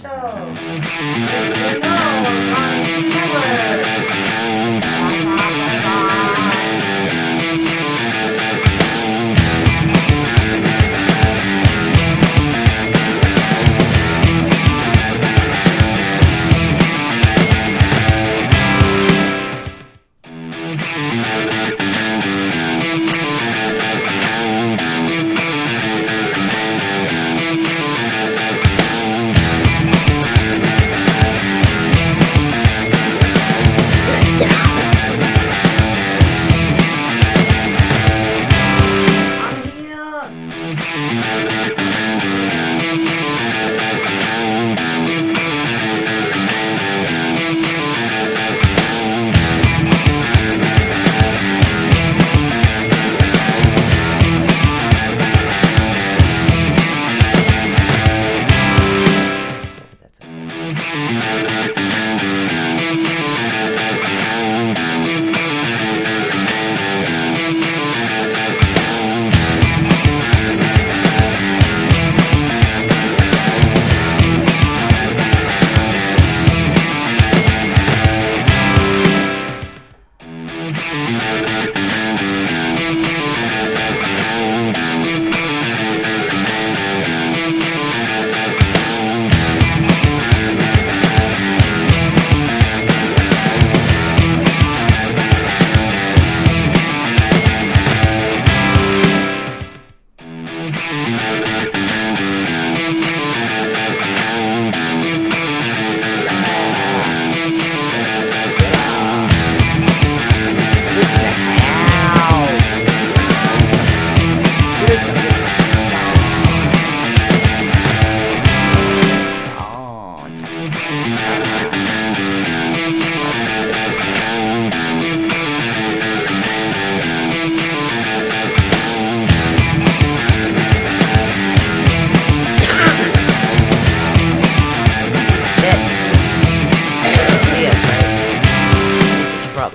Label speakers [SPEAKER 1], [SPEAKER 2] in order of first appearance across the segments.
[SPEAKER 1] show. You know, Ronnie Network.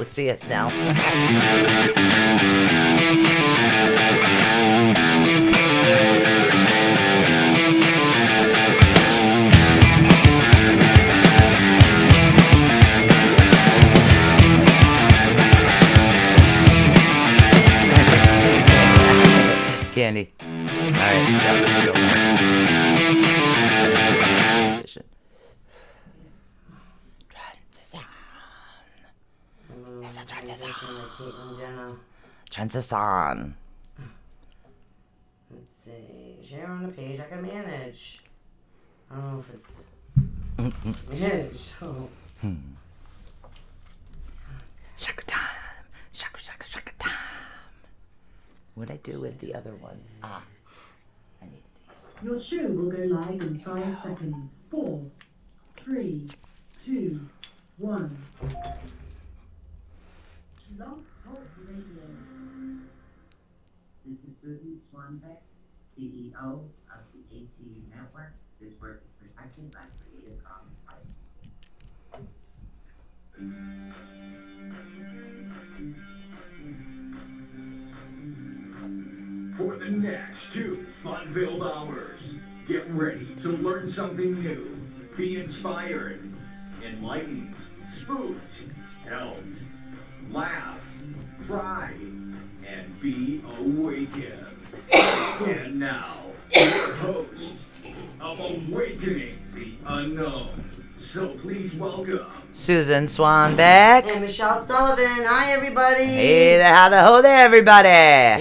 [SPEAKER 2] See us now. Candy. All right. Transition.
[SPEAKER 1] Let's see. Share on the page. I can manage. I don't know if it's manage. So.
[SPEAKER 2] Shaka time. Shaka, shaka, shaka time. What'd I do with the other ones? I need these.
[SPEAKER 3] Your show will go live in 5 seconds. 4, 3, 2, 1. Love Talk Radio. This is Susan Swanbeck, CEO of the ATU Network. This work is protected by Creative Commons license.
[SPEAKER 4] For the next 2 fun-filled hours, get ready to learn something new, be inspired, enlightened, spooked, helped, laugh, cry, and be awakened. And now, your host of Awakening the Unknown. So please welcome
[SPEAKER 2] Susan Swanbeck.
[SPEAKER 1] And Michelle Sullivan. Hi, everybody.
[SPEAKER 2] Hey there, how the ho there, everybody.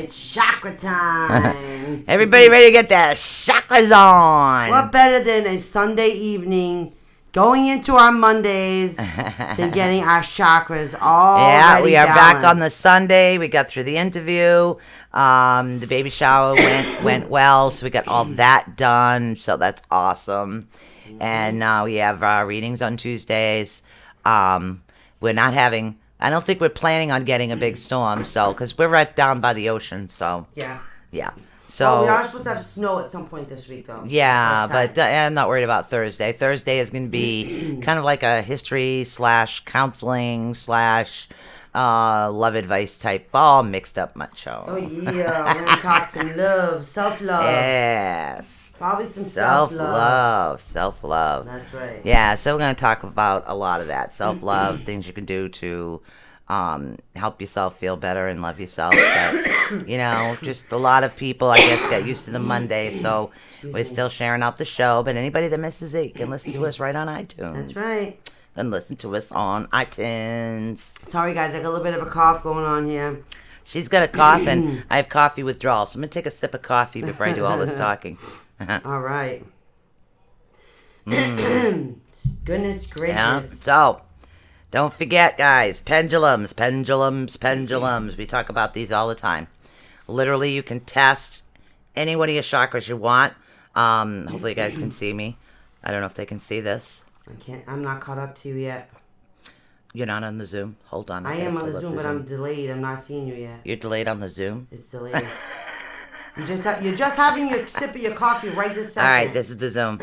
[SPEAKER 1] It's chakra time.
[SPEAKER 2] Everybody ready to get their chakras on.
[SPEAKER 1] What better than a Sunday evening going into our Mondays than getting our chakras all
[SPEAKER 2] Yeah, we are
[SPEAKER 1] balanced.
[SPEAKER 2] back on the Sunday. We got through the interview. The baby shower went well, so we got all that done. So that's awesome. And now we have readings on Tuesdays. We're not having. I don't think we're planning on getting a big storm. So because we're right down by the ocean. So
[SPEAKER 1] Yeah.
[SPEAKER 2] So
[SPEAKER 1] Well, we are supposed to have snow at some point this week, though.
[SPEAKER 2] yeah,
[SPEAKER 1] First
[SPEAKER 2] but
[SPEAKER 1] time.
[SPEAKER 2] I'm not worried about Thursday. Thursday is going to be kind of like a history / counseling / love advice type, all mixed up much show.
[SPEAKER 1] Oh yeah, we're gonna talk some love, self-love.
[SPEAKER 2] Yes.
[SPEAKER 1] Probably some self-love.
[SPEAKER 2] Self-love.
[SPEAKER 1] That's right.
[SPEAKER 2] Yeah, so we're going to talk about a lot of that. Self-love, things you can do to help yourself feel better and love yourself. But, you know, just a lot of people, I guess, get used to the Monday, so we're still sharing out the show. But anybody that misses it, you can listen to us right on iTunes.
[SPEAKER 1] That's right.
[SPEAKER 2] And listen to us on iTunes.
[SPEAKER 1] Sorry guys, I got a little bit of a cough going on here.
[SPEAKER 2] She's got a cough, and I have coffee withdrawal, so I'm going to take a sip of coffee before I do all this talking.
[SPEAKER 1] All right. Goodness gracious.
[SPEAKER 2] Yeah, so... don't forget, guys, pendulums. We talk about these all the time. Literally, you can test any one of your chakras you want. Hopefully, you guys can see me. I don't know if they can see this.
[SPEAKER 1] I can't. I'm not caught up to you yet.
[SPEAKER 2] You're not on the Zoom? Hold on.
[SPEAKER 1] I am on the Zoom, but I'm delayed. I'm not seeing you yet.
[SPEAKER 2] You're delayed on the Zoom?
[SPEAKER 1] It's delayed. You're just having your sip of your coffee right this second.
[SPEAKER 2] All right, this is the Zoom.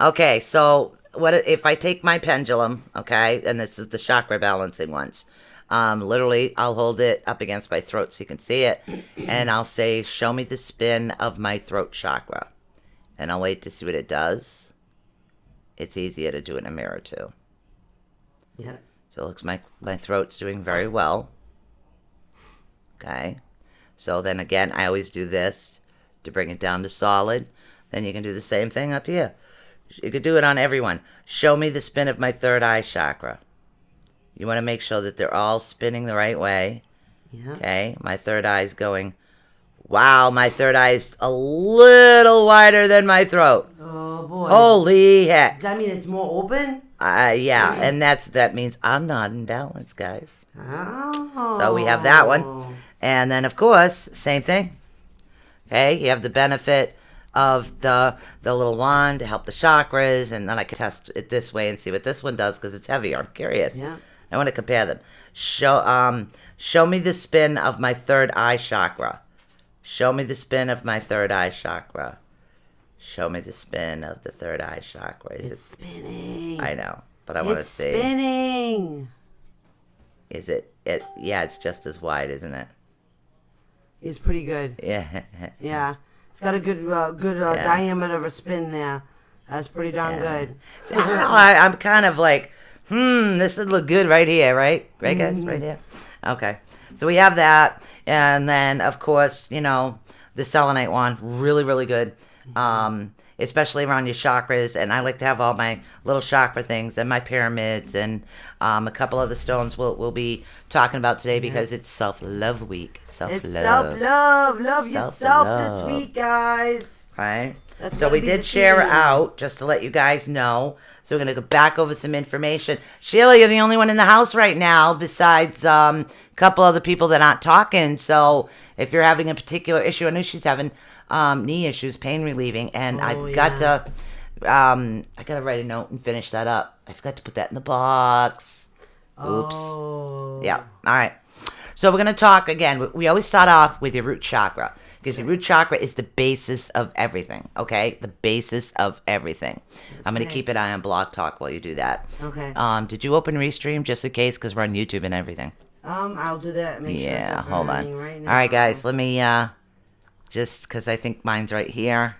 [SPEAKER 2] Okay, so what if I take my pendulum, okay, and this is the chakra balancing ones. Literally, I'll hold it up against my throat so you can see it, and I'll say, show me the spin of my throat chakra. And I'll wait to see what it does. It's easier to do it in a mirror, too.
[SPEAKER 1] Yeah.
[SPEAKER 2] So it looks like my throat's doing very well. Okay. So then again, I always do this to bring it down to solid. Then you can do the same thing up here. You could do it on everyone. Show me the spin of my third eye chakra. You want to make sure that they're all spinning the right way.
[SPEAKER 1] Yeah.
[SPEAKER 2] Okay. My third eye is going, wow, my third eye is a little wider than my throat.
[SPEAKER 1] Oh boy.
[SPEAKER 2] Holy heck.
[SPEAKER 1] Does that mean it's more open?
[SPEAKER 2] Yeah, and that means I'm not in balance, guys.
[SPEAKER 1] Oh.
[SPEAKER 2] So we have that one. And then, of course, same thing. Okay, you have the benefit of the little wand to help the chakras, and then I can test it this way and see what this one does because it's heavier. I'm curious.
[SPEAKER 1] Yeah.
[SPEAKER 2] I want to compare them. Show me the spin of my third eye chakra. Show me the spin of my third eye chakra. Show me the spin of the third eye chakra.
[SPEAKER 1] It's spinning.
[SPEAKER 2] I know, but I want to see.
[SPEAKER 1] It's spinning.
[SPEAKER 2] Is it? Yeah, it's just as wide, isn't it?
[SPEAKER 1] It's pretty good.
[SPEAKER 2] Yeah.
[SPEAKER 1] Yeah. It's got a good diameter of a spin there. That's pretty darn good.
[SPEAKER 2] See, I don't know. I'm kind of like, this would look good right here, right? Right, guys? Right here? Okay. So we have that. And then, of course, you know, the selenite wand, really, really good. Especially around your chakras. And I like to have all my little chakra things and my pyramids and a couple of the stones we'll be talking about today because it's Self-Love Week. Self-love.
[SPEAKER 1] It's self-love. Love yourself this week, guys.
[SPEAKER 2] Right?
[SPEAKER 1] That's
[SPEAKER 2] So
[SPEAKER 1] gonna
[SPEAKER 2] we
[SPEAKER 1] be
[SPEAKER 2] did
[SPEAKER 1] the
[SPEAKER 2] share
[SPEAKER 1] theme.
[SPEAKER 2] out, just to let you guys know. So we're going to go back over some information. Sheila, you're the only one in the house right now besides a couple other people that aren't talking. So if you're having a particular issue, I know she's having knee issues, pain relieving, and I've got to I got to write a note and finish that up. I forgot to put that in the box. Oops.
[SPEAKER 1] Oh.
[SPEAKER 2] Yeah. All right. So we're going to talk again. We always start off with your root chakra because your root chakra is the basis of everything. Okay, the basis of everything. I'm going to keep an eye on Blog Talk while you do that.
[SPEAKER 1] Okay.
[SPEAKER 2] Did you open Restream just in case because we're on YouTube and everything?
[SPEAKER 1] I'll do that. Make sure
[SPEAKER 2] Yeah.
[SPEAKER 1] it's up
[SPEAKER 2] Hold
[SPEAKER 1] and
[SPEAKER 2] on.
[SPEAKER 1] running right now.
[SPEAKER 2] All right, guys. Let me just because I think mine's right here.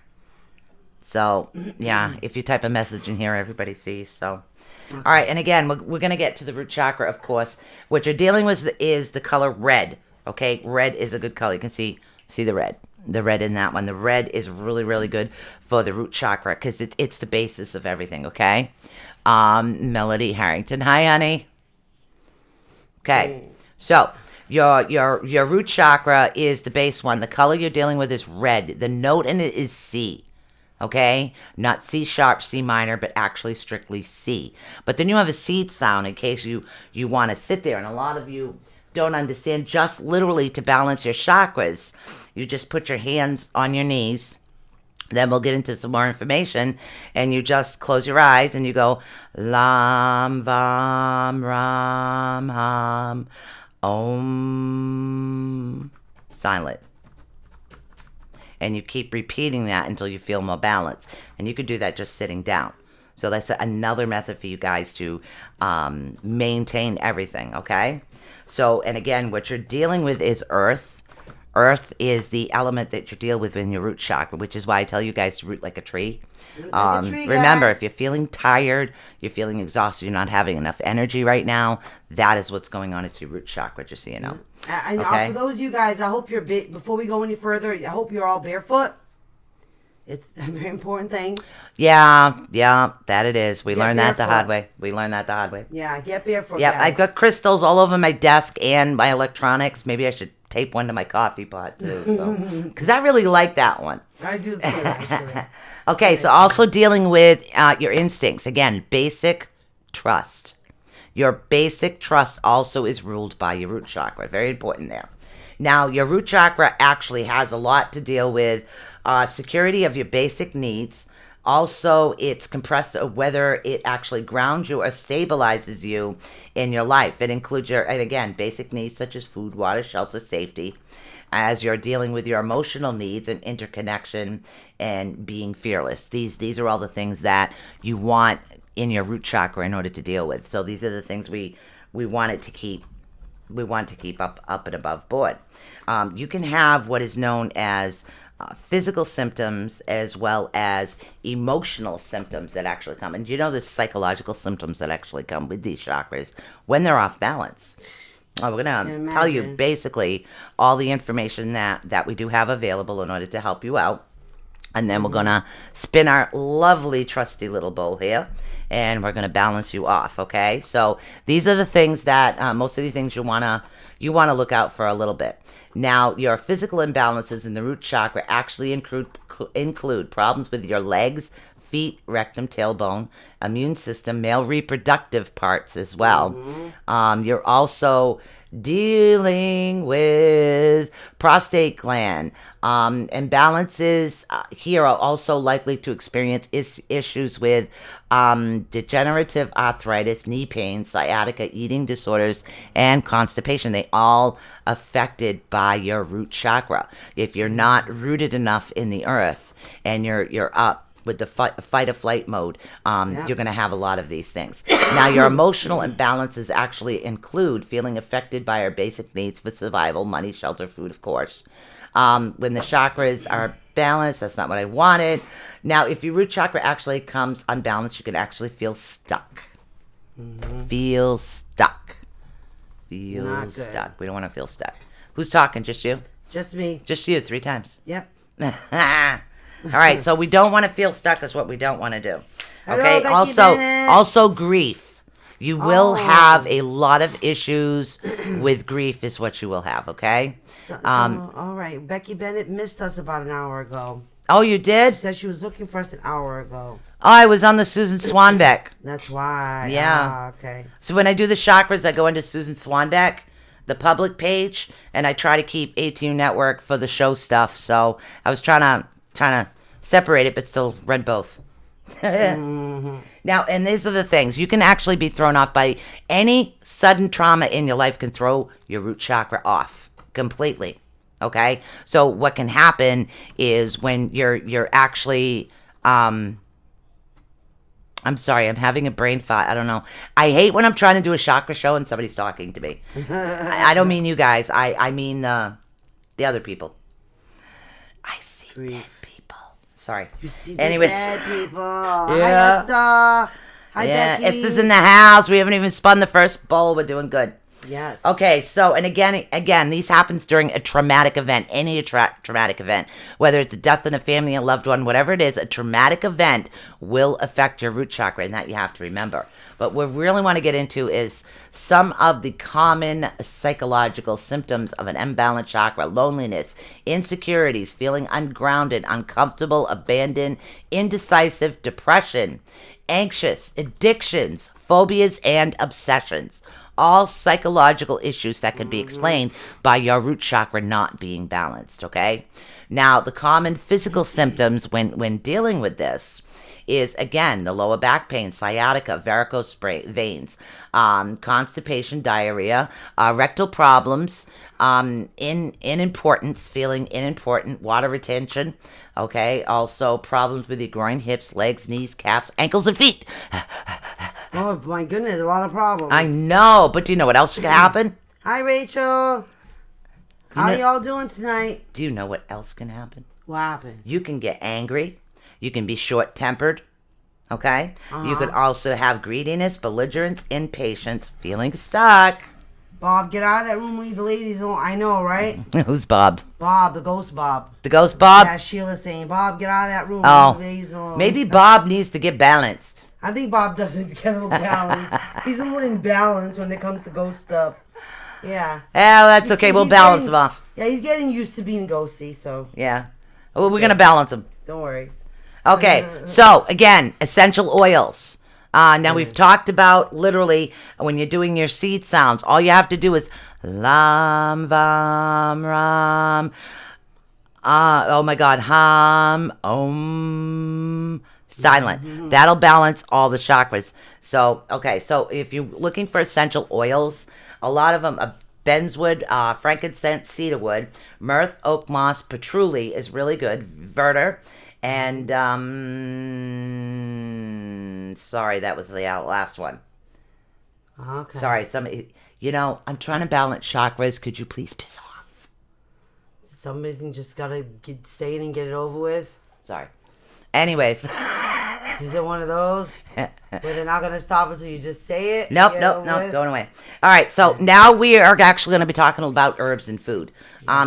[SPEAKER 2] So yeah, if you type a message in here, everybody sees. So. Okay. All right, and again, we're going to get to the root chakra, of course. What you're dealing with is the color red, okay? Red is a good color. You can see the red in that one. The red is really, really good for the root chakra because it's the basis of everything, okay? Melody Harrington. Hi, honey. Okay, so your root chakra is the base one. The color you're dealing with is red. The note in it is C. Okay, not C sharp, C minor, but actually strictly C. But then you have a seed sound in case you want to sit there. And a lot of you don't understand just literally to balance your chakras. You just put your hands on your knees. Then we'll get into some more information. And you just close your eyes and you go, Lam, Vam, Ram, Ham, Om. Silent. And you keep repeating that until you feel more balanced. And you could do that just sitting down. So that's another method for you guys to maintain everything, okay? So, and again, what you're dealing with is earth. Earth is the element that you deal with in your root chakra, which is why I tell you guys to root like a tree.
[SPEAKER 1] Like a tree,
[SPEAKER 2] Remember,
[SPEAKER 1] guys.
[SPEAKER 2] if you're feeling tired, you're feeling exhausted, you're not having enough energy right now, that is what's going on at your root chakra, just so you know.
[SPEAKER 1] And
[SPEAKER 2] Okay.
[SPEAKER 1] for those of you guys, I hope you're before we go any further, I hope you're all barefoot. It's a very important thing.
[SPEAKER 2] Yeah, that it is. We
[SPEAKER 1] Get
[SPEAKER 2] learned that the hard
[SPEAKER 1] barefoot.
[SPEAKER 2] way.
[SPEAKER 1] Yeah, get barefoot.
[SPEAKER 2] Yeah,
[SPEAKER 1] guys.
[SPEAKER 2] I've got crystals all over my desk and my electronics. Maybe I should tape one to my coffee pot too, because I really like that one.
[SPEAKER 1] I do too, actually.
[SPEAKER 2] Okay, so also dealing with your instincts. Again, basic trust. Your basic trust also is ruled by your root chakra. Very important there. Now, your root chakra actually has a lot to deal with security of your basic needs. Also, it's compressed of whether it actually grounds you or stabilizes you in your life. It includes your, and again, basic needs such as food, water, shelter, safety, as you're dealing with your emotional needs and interconnection and being fearless. These are all the things that you want in your root chakra in order to deal with. So these are the things we want it to keep. We want to keep up and above board. You can have what is known as physical symptoms as well as emotional symptoms that actually come. And you know the psychological symptoms that actually come with these chakras when they're off balance. We're going to tell you basically all the information that we do have available in order to help you out. And then we're going to spin our lovely trusty little bowl here. And we're going to balance you off, okay? So these are the things that, most of the things you want to look out for a little bit. Now, your physical imbalances in the root chakra actually include problems with your legs, feet, rectum, tailbone, immune system, male reproductive parts as well. You're also dealing with prostate gland. Imbalances here are also likely to experience issues with degenerative arthritis, knee pain, sciatica, eating disorders, and constipation. They all affected by your root chakra. If you're not rooted enough in the earth and you're up with the fight or flight mode, you're going to have a lot of these things. Now, your emotional imbalances actually include feeling affected by our basic needs for survival, money, shelter, food, of course. When the chakras are balanced, that's not what I wanted. Now, if your root chakra actually comes unbalanced, you can actually feel stuck. Feel stuck.
[SPEAKER 1] Not good.
[SPEAKER 2] Stuck. We don't want to feel stuck. Who's talking? Just you?
[SPEAKER 1] Just me.
[SPEAKER 2] Just you 3 times.
[SPEAKER 1] Yep.
[SPEAKER 2] All right, so we don't want to feel stuck. That's what we don't want to do.
[SPEAKER 1] Hello,
[SPEAKER 2] Okay.
[SPEAKER 1] Becky
[SPEAKER 2] Also,
[SPEAKER 1] Bennett.
[SPEAKER 2] also grief. You will have a lot of issues with grief. Is what you will have. Okay.
[SPEAKER 1] All right. Becky Bennett missed us about an hour ago.
[SPEAKER 2] Oh, you did?
[SPEAKER 1] She said she was looking for us an hour ago.
[SPEAKER 2] Oh, I was on the Susan Swanbeck.
[SPEAKER 1] That's why.
[SPEAKER 2] Yeah.
[SPEAKER 1] Okay.
[SPEAKER 2] So when I do the chakras, I go into Susan Swanbeck, the public page, and I try to keep ATU Network for the show stuff. So I was trying to separate it, but still run both. Now, and these are the things. You can actually be thrown off by any sudden trauma in your life can throw your root chakra off completely. Okay? So what can happen is when you're actually I'm sorry, I'm having a brain fart. I don't know. I hate when I'm trying to do a chakra show and somebody's talking to me. I don't mean you guys. I mean the other people. I see dead people. Sorry.
[SPEAKER 1] You see the
[SPEAKER 2] Anyways.
[SPEAKER 1] dead people.
[SPEAKER 2] Yeah.
[SPEAKER 1] Hi, Esther. Hi,
[SPEAKER 2] Yeah,
[SPEAKER 1] Becky.
[SPEAKER 2] Esther's in the house. We haven't even spun the first bowl. We're doing good.
[SPEAKER 1] Yes.
[SPEAKER 2] Okay, so, and again, these happens during a traumatic event, any traumatic event, whether it's a death in a family, a loved one, whatever it is, a traumatic event will affect your root chakra, and that you have to remember. But what we really want to get into is some of the common psychological symptoms of an imbalanced chakra: loneliness, insecurities, feeling ungrounded, uncomfortable, abandoned, indecisive, depression, anxious, addictions, phobias, and obsessions. All psychological issues that can be explained by your root chakra not being balanced, okay? Now, the common physical symptoms when dealing with this is, again, the lower back pain, sciatica, varicose veins, constipation, diarrhea, rectal problems, inimportance, feeling inimportant, water retention, okay? Also, problems with your groin, hips, legs, knees, calves, ankles, and feet.
[SPEAKER 1] Oh, my goodness. A lot of problems.
[SPEAKER 2] I know, but do you know what else can happen?
[SPEAKER 1] Hi, Rachel. How
[SPEAKER 2] know-
[SPEAKER 1] y'all doing tonight?
[SPEAKER 2] Do you know what else can happen?
[SPEAKER 1] What happened?
[SPEAKER 2] You can get angry. You can be short-tempered. Okay? You could also have greediness, belligerence, impatience, feeling stuck.
[SPEAKER 1] Bob, get out of that room. Leave the ladies alone. I know, right?
[SPEAKER 2] Who's Bob?
[SPEAKER 1] Bob, the ghost Bob.
[SPEAKER 2] The ghost Bob?
[SPEAKER 1] Yeah, Sheila's saying, Bob, get out of that room.
[SPEAKER 2] Oh,
[SPEAKER 1] Leave the ladies alone.
[SPEAKER 2] maybe Bob needs to get balanced.
[SPEAKER 1] I think Bob doesn't get a little balanced. He's a little imbalanced when it comes to ghost stuff. Yeah.
[SPEAKER 2] Yeah, that's okay. We'll
[SPEAKER 1] He's
[SPEAKER 2] balance
[SPEAKER 1] getting-
[SPEAKER 2] him off.
[SPEAKER 1] Yeah, he's getting used to being ghosty, so
[SPEAKER 2] Yeah. Well, we're going to balance him.
[SPEAKER 1] don't worry.
[SPEAKER 2] Okay, so again, essential oils. Now we've talked about literally when you're doing your seed sounds, all you have to do is lam, vam, ram. Oh my God, ham, om, silent. That'll balance all the chakras. So, okay, so if you're looking for essential oils, a lot of them, benzoid, frankincense, cedarwood, myrrh, oak moss, patchouli is really good. Verde, and sorry, that was the last one.
[SPEAKER 1] Okay.
[SPEAKER 2] Sorry, somebody. I'm trying to balance chakras. Could you please piss off?
[SPEAKER 1] Somebody just gotta say it and get it over with.
[SPEAKER 2] Sorry. Anyways,
[SPEAKER 1] Is it one of those where they're not gonna stop until you just say it?
[SPEAKER 2] nope,
[SPEAKER 1] Get
[SPEAKER 2] nope,
[SPEAKER 1] over
[SPEAKER 2] nope,
[SPEAKER 1] with?
[SPEAKER 2] going away. All right, so now we are actually going to be talking about herbs and food.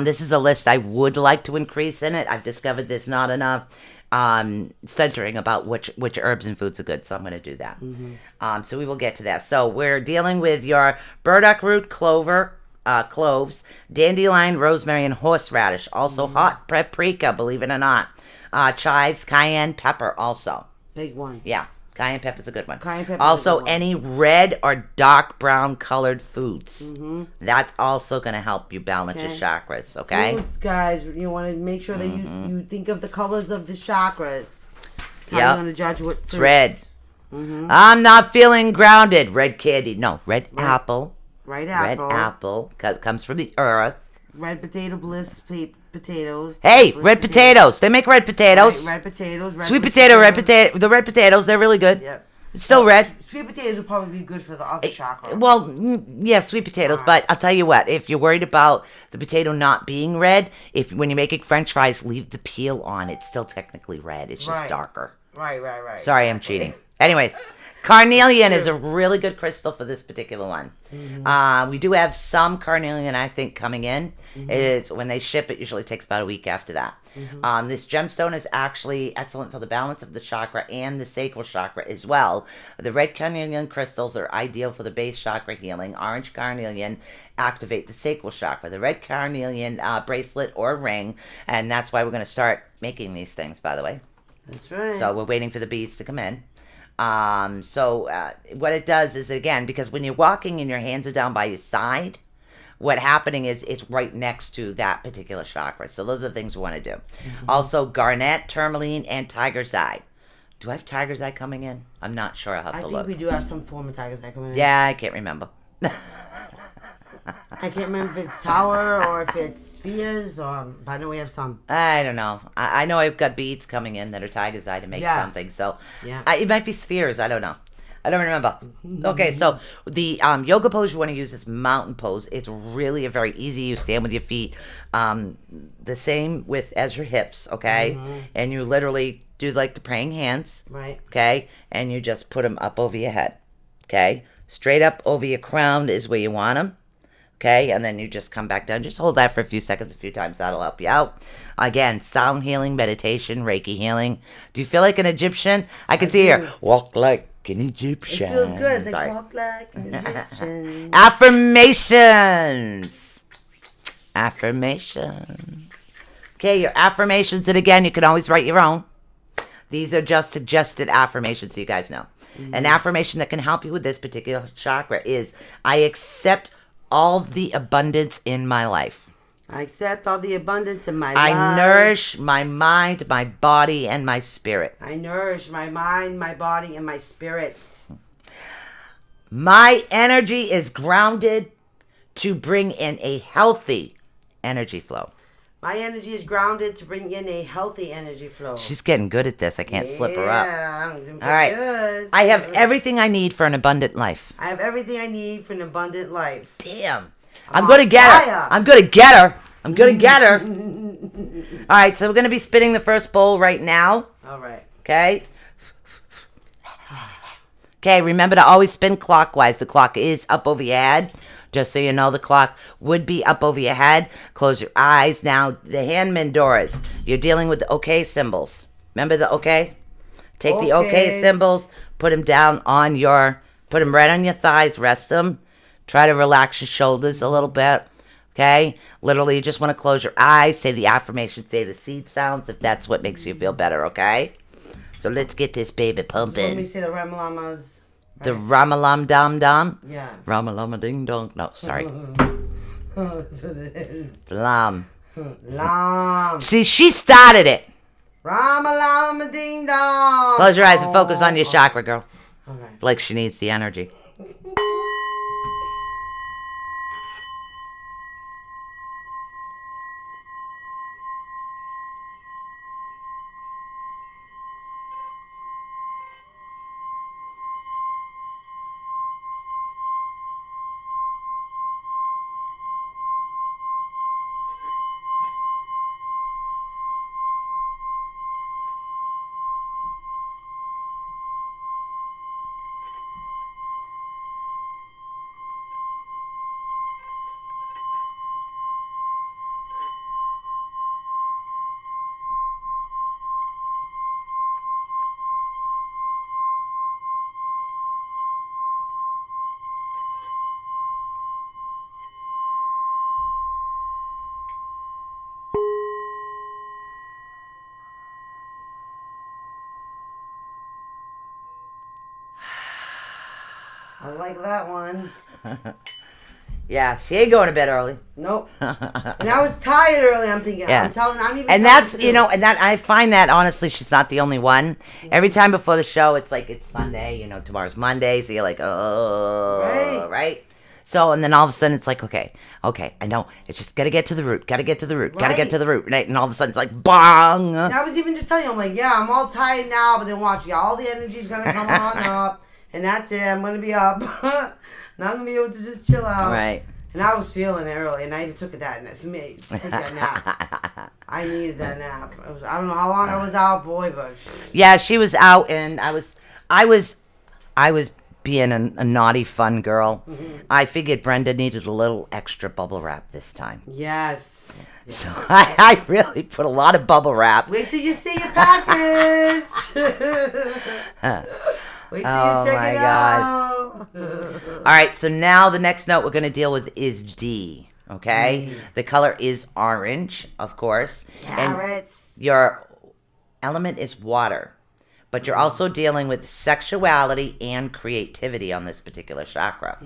[SPEAKER 2] This is a list I would like to increase in it. I've discovered there's not enough centering about which herbs and foods are good, so I'm going to do that. So we will get to that. So we're dealing with your burdock root, cloves, dandelion, rosemary, and horseradish. Also hot paprika, believe it or not. Chives, cayenne pepper also.
[SPEAKER 1] Big one.
[SPEAKER 2] Yeah, cayenne pepper's a good one.
[SPEAKER 1] Cayenne pepper's a
[SPEAKER 2] Also,
[SPEAKER 1] good one.
[SPEAKER 2] any red or dark brown colored foods. That's also going to help you balance your
[SPEAKER 1] Okay.
[SPEAKER 2] chakras, okay?
[SPEAKER 1] Foods, guys, you want to make sure that you think of the colors of the chakras. That's how
[SPEAKER 2] Yep.
[SPEAKER 1] you're gonna judge what
[SPEAKER 2] It's
[SPEAKER 1] fruits.
[SPEAKER 2] red. I'm not feeling grounded. Red candy. No, red apple.
[SPEAKER 1] Red
[SPEAKER 2] Red
[SPEAKER 1] apple.
[SPEAKER 2] apple. Comes from the earth.
[SPEAKER 1] Red potato bliss potatoes.
[SPEAKER 2] Hey,
[SPEAKER 1] Bliss
[SPEAKER 2] red potatoes. They make red potatoes.
[SPEAKER 1] Right, red potatoes. Red
[SPEAKER 2] Sweet
[SPEAKER 1] bliss
[SPEAKER 2] potato, red potato. The red potatoes, they're really good.
[SPEAKER 1] Yep.
[SPEAKER 2] It's still red.
[SPEAKER 1] Sweet potatoes would probably be good for the other chakra.
[SPEAKER 2] Well, yeah, sweet potatoes. But I'll tell you what, if you're worried about the potato not being red, when you're making French fries, leave the peel on. It's still technically red. It's just
[SPEAKER 1] Right.
[SPEAKER 2] darker.
[SPEAKER 1] Right.
[SPEAKER 2] Sorry, I'm cheating. Anyways, carnelian is a really good crystal for this particular one. We do have some carnelian, I think, coming in. It's when they ship, it usually takes about a week after that. This gemstone is actually excellent for the balance of the chakra and the sacral chakra as well. The red carnelian crystals are ideal for the base chakra healing. Orange carnelian activate the sacral chakra. The red carnelian bracelet or ring, and that's why we're going to start making these things, by the way.
[SPEAKER 1] That's right.
[SPEAKER 2] So we're waiting for the beads to come in. What it does is, again, because when you're walking and your hands are down by your side, what happening is it's right next to that particular chakra. So those are the things we want to do. Also, garnet, tourmaline, and tiger's eye. Do I have tiger's eye coming in? I'm not sure. I'll have
[SPEAKER 1] I
[SPEAKER 2] to
[SPEAKER 1] think
[SPEAKER 2] look.
[SPEAKER 1] we do have some form of tiger's eye coming in.
[SPEAKER 2] Yeah, I can't remember.
[SPEAKER 1] I can't remember if it's tower or if it's spheres, but I know we have some.
[SPEAKER 2] I don't know. I know I've got beads coming in that are tiger's eye to make
[SPEAKER 1] Yeah.
[SPEAKER 2] something. So
[SPEAKER 1] Yeah.
[SPEAKER 2] it might be spheres. I don't know. I don't remember. Okay, so the yoga pose you want to use is mountain pose. It's really a very easy. You stand with your feet the same width as your hips, okay? And you literally do like the praying hands,
[SPEAKER 1] Right.
[SPEAKER 2] okay? And you just put them up over your head, okay? Straight up over your crown is where you want them. Okay, and then you just come back down. Just hold that for a few seconds, a few times. That'll help you out. Again, sound healing, meditation, Reiki healing. Do you feel like an Egyptian? I can see
[SPEAKER 1] do.
[SPEAKER 2] here. Walk like an
[SPEAKER 1] It
[SPEAKER 2] Egyptian.
[SPEAKER 1] feels good. It's
[SPEAKER 2] Sorry.
[SPEAKER 1] like walk like an Egyptian.
[SPEAKER 2] Affirmations. Affirmations. Okay, your affirmations. And again, you can always write your own. These are just suggested affirmations so you guys know. An affirmation that can help you with this particular chakra is, I accept all the abundance in my life.
[SPEAKER 1] I accept all the abundance in my
[SPEAKER 2] I
[SPEAKER 1] life.
[SPEAKER 2] nourish my mind, my body, and my spirit.
[SPEAKER 1] I nourish my mind, my body, and my spirit.
[SPEAKER 2] My energy is grounded to bring in a healthy energy flow.
[SPEAKER 1] My energy is grounded to bring in a healthy energy flow.
[SPEAKER 2] She's getting good at this. I can't slip her up.
[SPEAKER 1] Yeah, I'm doing
[SPEAKER 2] All right.
[SPEAKER 1] good.
[SPEAKER 2] I have everything I need for an abundant life.
[SPEAKER 1] I have everything I need for an abundant life.
[SPEAKER 2] Damn. I'm going to get her.
[SPEAKER 1] fire.
[SPEAKER 2] I'm going to get her. I'm going to get her. All right, so we're going to be spinning the first bowl right now.
[SPEAKER 1] All right.
[SPEAKER 2] Okay. Okay, remember to always spin clockwise. The clock is up over your head. Just so you know, the clock would be up over your head. Close your eyes. Now, the hand Mendoras, you're dealing with the okay symbols. Remember the okay? Take the okay
[SPEAKER 1] Okay.
[SPEAKER 2] symbols, put them down on put them right on your thighs, rest them. Try to relax your shoulders a little bit. Okay? Literally, you just want to close your eyes, say the affirmation, say the seed sounds if that's what makes you feel better, okay? So let's get this baby
[SPEAKER 1] Let me
[SPEAKER 2] pumping.
[SPEAKER 1] say the Ramalamas.
[SPEAKER 2] The Ramalam Dum Dum.
[SPEAKER 1] Yeah.
[SPEAKER 2] Ramalama Ding Dong. No, sorry.
[SPEAKER 1] That's what it is.
[SPEAKER 2] Lam.
[SPEAKER 1] Lam.
[SPEAKER 2] See, she started it.
[SPEAKER 1] Ramalama ding dong.
[SPEAKER 2] Close your eyes and focus on your chakra, girl.
[SPEAKER 1] All right.
[SPEAKER 2] Like she needs the energy.
[SPEAKER 1] I like that one.
[SPEAKER 2] Yeah, she ain't going to bed early.
[SPEAKER 1] Nope. And I was tired early. I'm thinking.
[SPEAKER 2] Yeah.
[SPEAKER 1] I'm even.
[SPEAKER 2] And
[SPEAKER 1] tired
[SPEAKER 2] that's,
[SPEAKER 1] too.
[SPEAKER 2] you know, and that I find that honestly, she's not the only one. Every time before the show, it's like it's Sunday, you know, tomorrow's Monday, so you're like, oh, right? So, and then all of a sudden it's like, okay, I know, it's just gotta get to the root, gotta get to the root, right? And all of a sudden it's like, bong!
[SPEAKER 1] And I was even just telling you, I'm like, yeah, I'm all tired now, but then watch, all the energy's gonna come on up, and that's it. I'm gonna be up. Not gonna be able to just chill out.
[SPEAKER 2] Right.
[SPEAKER 1] And I was feeling it early, and I even took that for me. Took that nap. I needed that nap. I don't know how long I was out, boy, but
[SPEAKER 2] Yeah, she was out, and I was being a naughty, fun girl. I figured Brenda needed a little extra bubble wrap this time.
[SPEAKER 1] yes.
[SPEAKER 2] So I really put a lot of bubble wrap.
[SPEAKER 1] Wait till you see your package. Wait till
[SPEAKER 2] Oh,
[SPEAKER 1] you check
[SPEAKER 2] my
[SPEAKER 1] it
[SPEAKER 2] God.
[SPEAKER 1] out.
[SPEAKER 2] All right, so now the next note we're going to deal with is D, okay? The color is orange, of course. And
[SPEAKER 1] Carrots.
[SPEAKER 2] your element is water. But you're also dealing with sexuality and creativity on this particular chakra.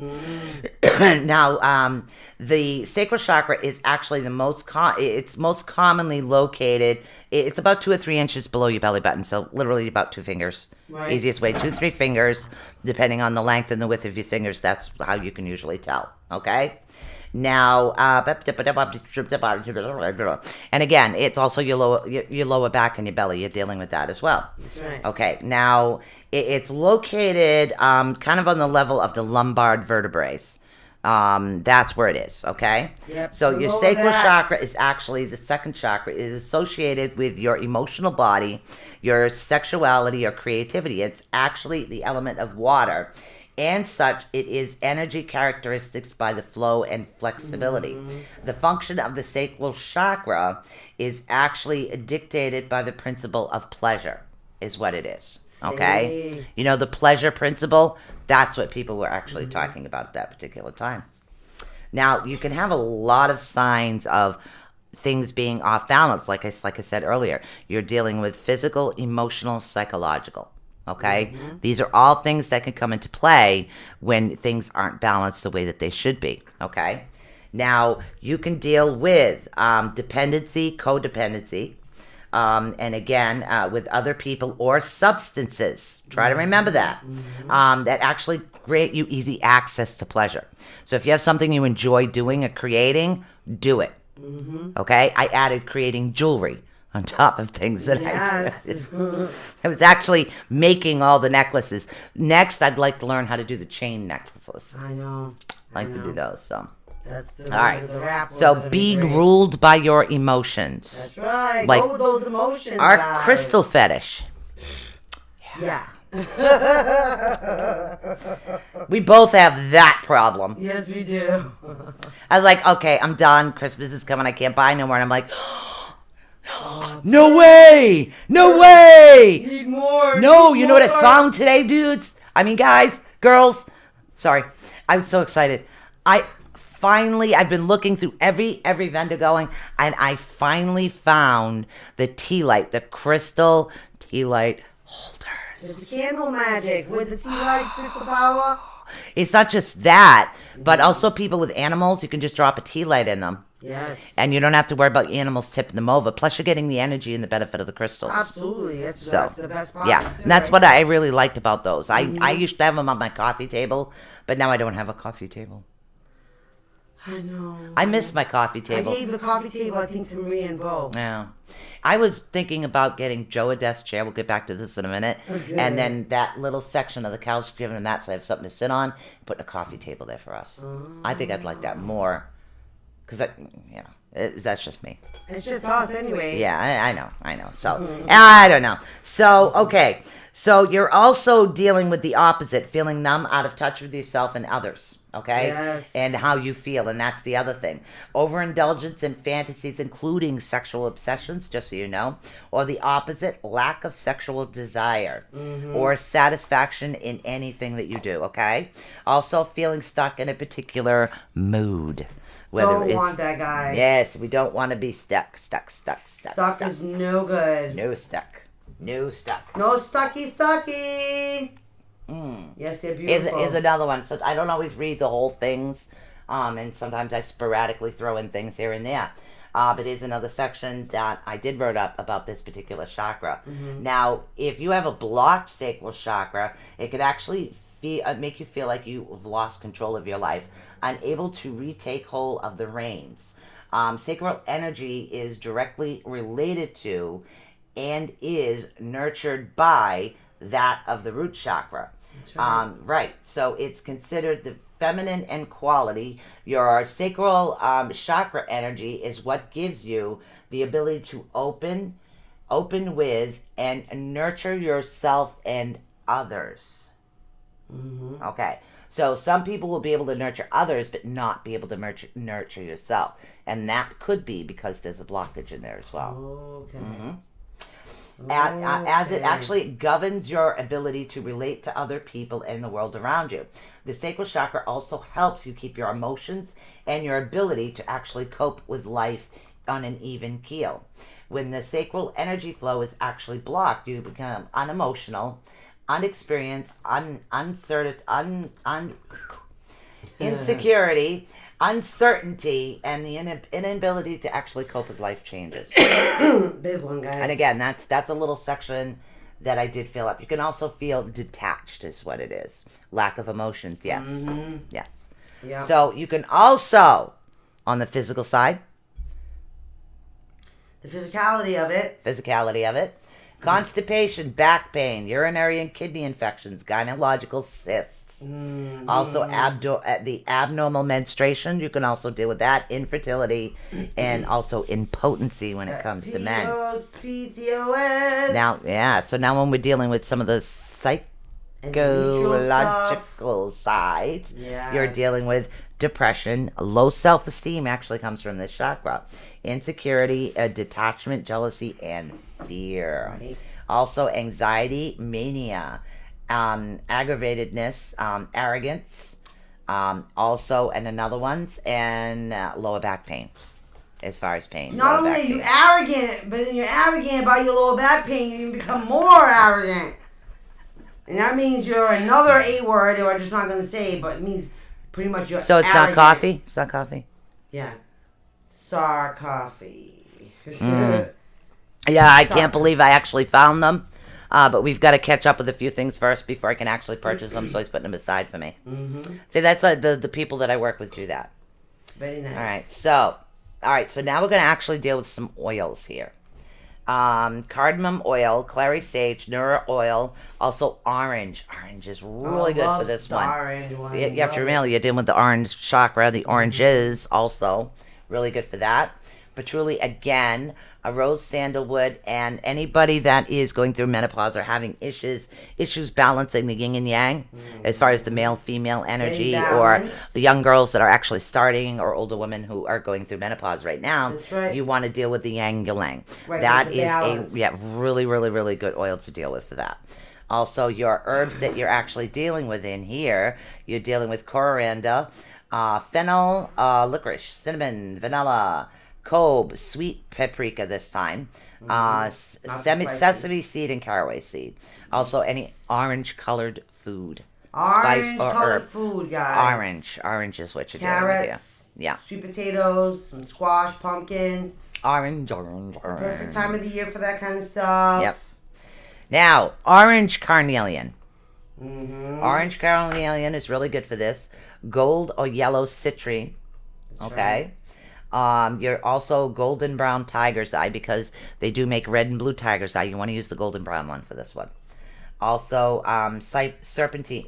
[SPEAKER 2] Now, the sacral chakra is actually the most it's most commonly located. It's about 2 or 3 inches below your belly button, so literally about 2 fingers.
[SPEAKER 1] Right.
[SPEAKER 2] Easiest way, 2 3 fingers, depending on the length and the width of your fingers. That's how you can usually tell. Okay. Now, and again, it's also your lower back and your belly. You're dealing with that as well.
[SPEAKER 1] That's right.
[SPEAKER 2] Okay, now it's located kind of on the level of the lumbar vertebrae. That's where it is, okay?
[SPEAKER 1] Yep,
[SPEAKER 2] So
[SPEAKER 1] the
[SPEAKER 2] your
[SPEAKER 1] lower
[SPEAKER 2] sacral
[SPEAKER 1] back.
[SPEAKER 2] chakra is actually the second chakra. It is associated with your emotional body, your sexuality, your creativity. It's actually the element of water. And such, it is energy characteristics by the flow and flexibility. The function of the sacral chakra is actually dictated by the principle of pleasure, is what it is. Okay?
[SPEAKER 1] See.
[SPEAKER 2] You know, the pleasure principle, that's what people were actually talking about at that particular time. Now, you can have a lot of signs of things being off balance, like I said earlier. You're dealing with physical, emotional, psychological. Okay? These are all things that can come into play when things aren't balanced the way that they should be. Okay? Now, you can deal with dependency, codependency, and again, with other people or substances. Try to remember that. That actually grant you easy access to pleasure. So if you have something you enjoy doing or creating, do it. Okay? I added creating jewelry on top of things that
[SPEAKER 1] Yes.
[SPEAKER 2] I was actually making all the necklaces. Next, I'd like to learn how to do the chain necklaces.
[SPEAKER 1] I know.
[SPEAKER 2] I like to do those. So
[SPEAKER 1] That's the,
[SPEAKER 2] All right.
[SPEAKER 1] the rap.
[SPEAKER 2] So
[SPEAKER 1] was
[SPEAKER 2] be
[SPEAKER 1] great.
[SPEAKER 2] ruled by your emotions.
[SPEAKER 1] That's right.
[SPEAKER 2] Like,
[SPEAKER 1] Go with those emotions.
[SPEAKER 2] Our
[SPEAKER 1] guys.
[SPEAKER 2] crystal fetish.
[SPEAKER 1] Yeah.
[SPEAKER 2] We both have that problem.
[SPEAKER 1] Yes, we do.
[SPEAKER 2] I was like, okay, I'm done. Christmas is coming. I can't buy no more. And I'm like, no way. No way.
[SPEAKER 1] Need more.
[SPEAKER 2] No,
[SPEAKER 1] need
[SPEAKER 2] you know what I
[SPEAKER 1] more.
[SPEAKER 2] found today, dudes? I mean, guys, girls. Sorry. I was so excited. I've been looking through every vendor going, and I finally found the tea light, the crystal tea light holders.
[SPEAKER 1] It's the candle magic with the tea light crystal power.
[SPEAKER 2] It's not just that, but also people with animals, you can just drop a tea light in them.
[SPEAKER 1] Yes.
[SPEAKER 2] And you don't have to worry about animals tipping them over. Plus, you're getting the energy and the benefit of the crystals.
[SPEAKER 1] Absolutely. That's the best part.
[SPEAKER 2] Yeah, and that's what I really liked about those. I used to have them on my coffee table, but now I don't have a coffee table.
[SPEAKER 1] I know.
[SPEAKER 2] I miss my coffee
[SPEAKER 1] I
[SPEAKER 2] table.
[SPEAKER 1] gave the coffee table, I think, to Marie and Bo.
[SPEAKER 2] Yeah. I was thinking about getting Joe a desk chair. We'll get back to this in a minute.
[SPEAKER 1] Okay.
[SPEAKER 2] And then that little section of the couch, giving him that so I have something to sit on, putting a coffee table there for us. I think I'd like that more. Because, that's just me.
[SPEAKER 1] It's just us anyway.
[SPEAKER 2] Yeah, I know. So, I don't know. So, okay. So, you're also dealing with the opposite, feeling numb, out of touch with yourself and others, okay?
[SPEAKER 1] Yes.
[SPEAKER 2] And how you feel, and that's the other thing. Overindulgence in fantasies, including sexual obsessions, just so you know, or the opposite, lack of sexual desire or satisfaction in anything that you do, okay? Also, feeling stuck in a particular mood.
[SPEAKER 1] Don't want that, guys.
[SPEAKER 2] Yes, we don't want to be stuck.
[SPEAKER 1] Stuck is no good.
[SPEAKER 2] No stuck.
[SPEAKER 1] No stucky. Yes, they're beautiful.
[SPEAKER 2] Is another one. So I don't always read the whole things, and sometimes I sporadically throw in things here and there. But here's another section that I did wrote up about this particular chakra. Now, if you have a blocked sacral chakra, it could actually make you feel like you've lost control of your life, unable to retake hold of the reins. Sacral energy is directly related to and is nurtured by that of the root chakra. Right. So it's considered the feminine in quality. Your sacral chakra energy is what gives you the ability to open with and nurture yourself and others. Okay. So some people will be able to nurture others, but not be able to nurture yourself. And that could be because there's a blockage in there as well.
[SPEAKER 1] Okay.
[SPEAKER 2] As it actually governs your ability to relate to other people and the world around you. The sacral chakra also helps you keep your emotions and your ability to actually cope with life on an even keel. When the sacral energy flow is actually blocked, you become unemotional, unexperienced, uncertain, insecurity, uncertainty, and the inability to actually cope with life changes.
[SPEAKER 1] Big one, guys.
[SPEAKER 2] And again, that's a little section that I did fill up. You can also feel detached is what it is. Lack of emotions, yes. Yes.
[SPEAKER 1] Yeah.
[SPEAKER 2] So you can also, on the physical side,
[SPEAKER 1] the physicality of it.
[SPEAKER 2] Constipation, back pain, urinary and kidney infections, gynecological cysts. Also, the abnormal menstruation, you can also deal with that, infertility, and also impotency when it comes to men.
[SPEAKER 1] PCOS.
[SPEAKER 2] So now when we're dealing with some of the psychological sides, you're dealing with depression, low self-esteem actually comes from this chakra, insecurity, detachment, jealousy, and fear.
[SPEAKER 1] Right.
[SPEAKER 2] Also anxiety, mania, aggravatedness, arrogance, also, and another ones, and lower back pain. As far as pain.
[SPEAKER 1] Not only are you arrogant, but then you're arrogant about your lower back pain, you become more arrogant. And that means you're another A word that I'm just not going to say, but it means pretty much you're
[SPEAKER 2] So it's
[SPEAKER 1] arrogant.
[SPEAKER 2] not coffee? It's not coffee?
[SPEAKER 1] Yeah. Sar coffee.
[SPEAKER 2] Yeah, I can't believe I actually found them. But we've got to catch up with a few things first before I can actually purchase them, so he's putting them aside for me. See, that's the people that I work with do that.
[SPEAKER 1] Very nice.
[SPEAKER 2] All right, so now we're going to actually deal with some oils here. cardamom oil, clary sage, Nura oil, also orange. Orange is really good for this one.
[SPEAKER 1] Orange one.
[SPEAKER 2] So you have to remember, you're dealing with the orange chakra. The orange is also really good for that. Patchouli, again, a rose sandalwood, and anybody that is going through menopause or having issues balancing the yin and yang, as far as the male-female energy, or
[SPEAKER 1] balance.
[SPEAKER 2] the young girls that are actually starting, or older women who are going through menopause right now.
[SPEAKER 1] That's right.
[SPEAKER 2] You want to deal with the yang ylang.
[SPEAKER 1] Right,
[SPEAKER 2] That
[SPEAKER 1] with the
[SPEAKER 2] is
[SPEAKER 1] balance.
[SPEAKER 2] really, really, really good oil to deal with for that. Also, your herbs that you're actually dealing with in here, you're dealing with coriander, fennel, licorice, cinnamon, vanilla, clove, sweet paprika this time, sesame seed and caraway seed. Also, any orange-colored food.
[SPEAKER 1] Orange
[SPEAKER 2] spice or
[SPEAKER 1] colored
[SPEAKER 2] herb.
[SPEAKER 1] food, guys.
[SPEAKER 2] Orange is what you're dealing with here.
[SPEAKER 1] Carrots.
[SPEAKER 2] Yeah.
[SPEAKER 1] Sweet potatoes, some squash, pumpkin.
[SPEAKER 2] Orange.
[SPEAKER 1] Perfect time of the year for that kind of stuff.
[SPEAKER 2] Yep. Now, orange carnelian.
[SPEAKER 1] Mm-hmm.
[SPEAKER 2] Orange carnelian is really good for this. Gold or yellow citrine.
[SPEAKER 1] That's
[SPEAKER 2] Okay. You're also golden brown tiger's eye, because they do make red and blue tiger's eye. You want to use the golden brown one for this one. Also, serpentine,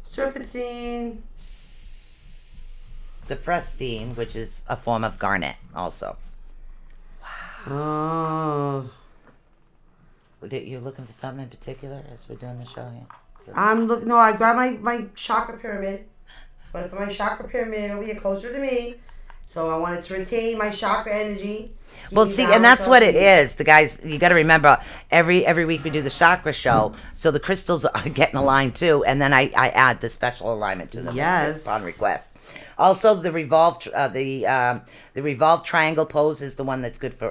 [SPEAKER 1] Serpentine.
[SPEAKER 2] Cypressine, which is a form of garnet. Also,
[SPEAKER 1] Oh.
[SPEAKER 2] you looking for something in particular as we're doing the show here?
[SPEAKER 1] No, I grabbed my chakra pyramid. But I put my chakra pyramid over here closer to me. So I wanted to retain my chakra energy. keep
[SPEAKER 2] Well,
[SPEAKER 1] me
[SPEAKER 2] see, and
[SPEAKER 1] balanced
[SPEAKER 2] that's what it
[SPEAKER 1] healthy.
[SPEAKER 2] is. The guys, you got to remember, every week we do the chakra show, so the crystals are getting aligned too, and then I add the special alignment to them
[SPEAKER 1] Yes.
[SPEAKER 2] upon request. Also, the revolved triangle pose is the one that's good for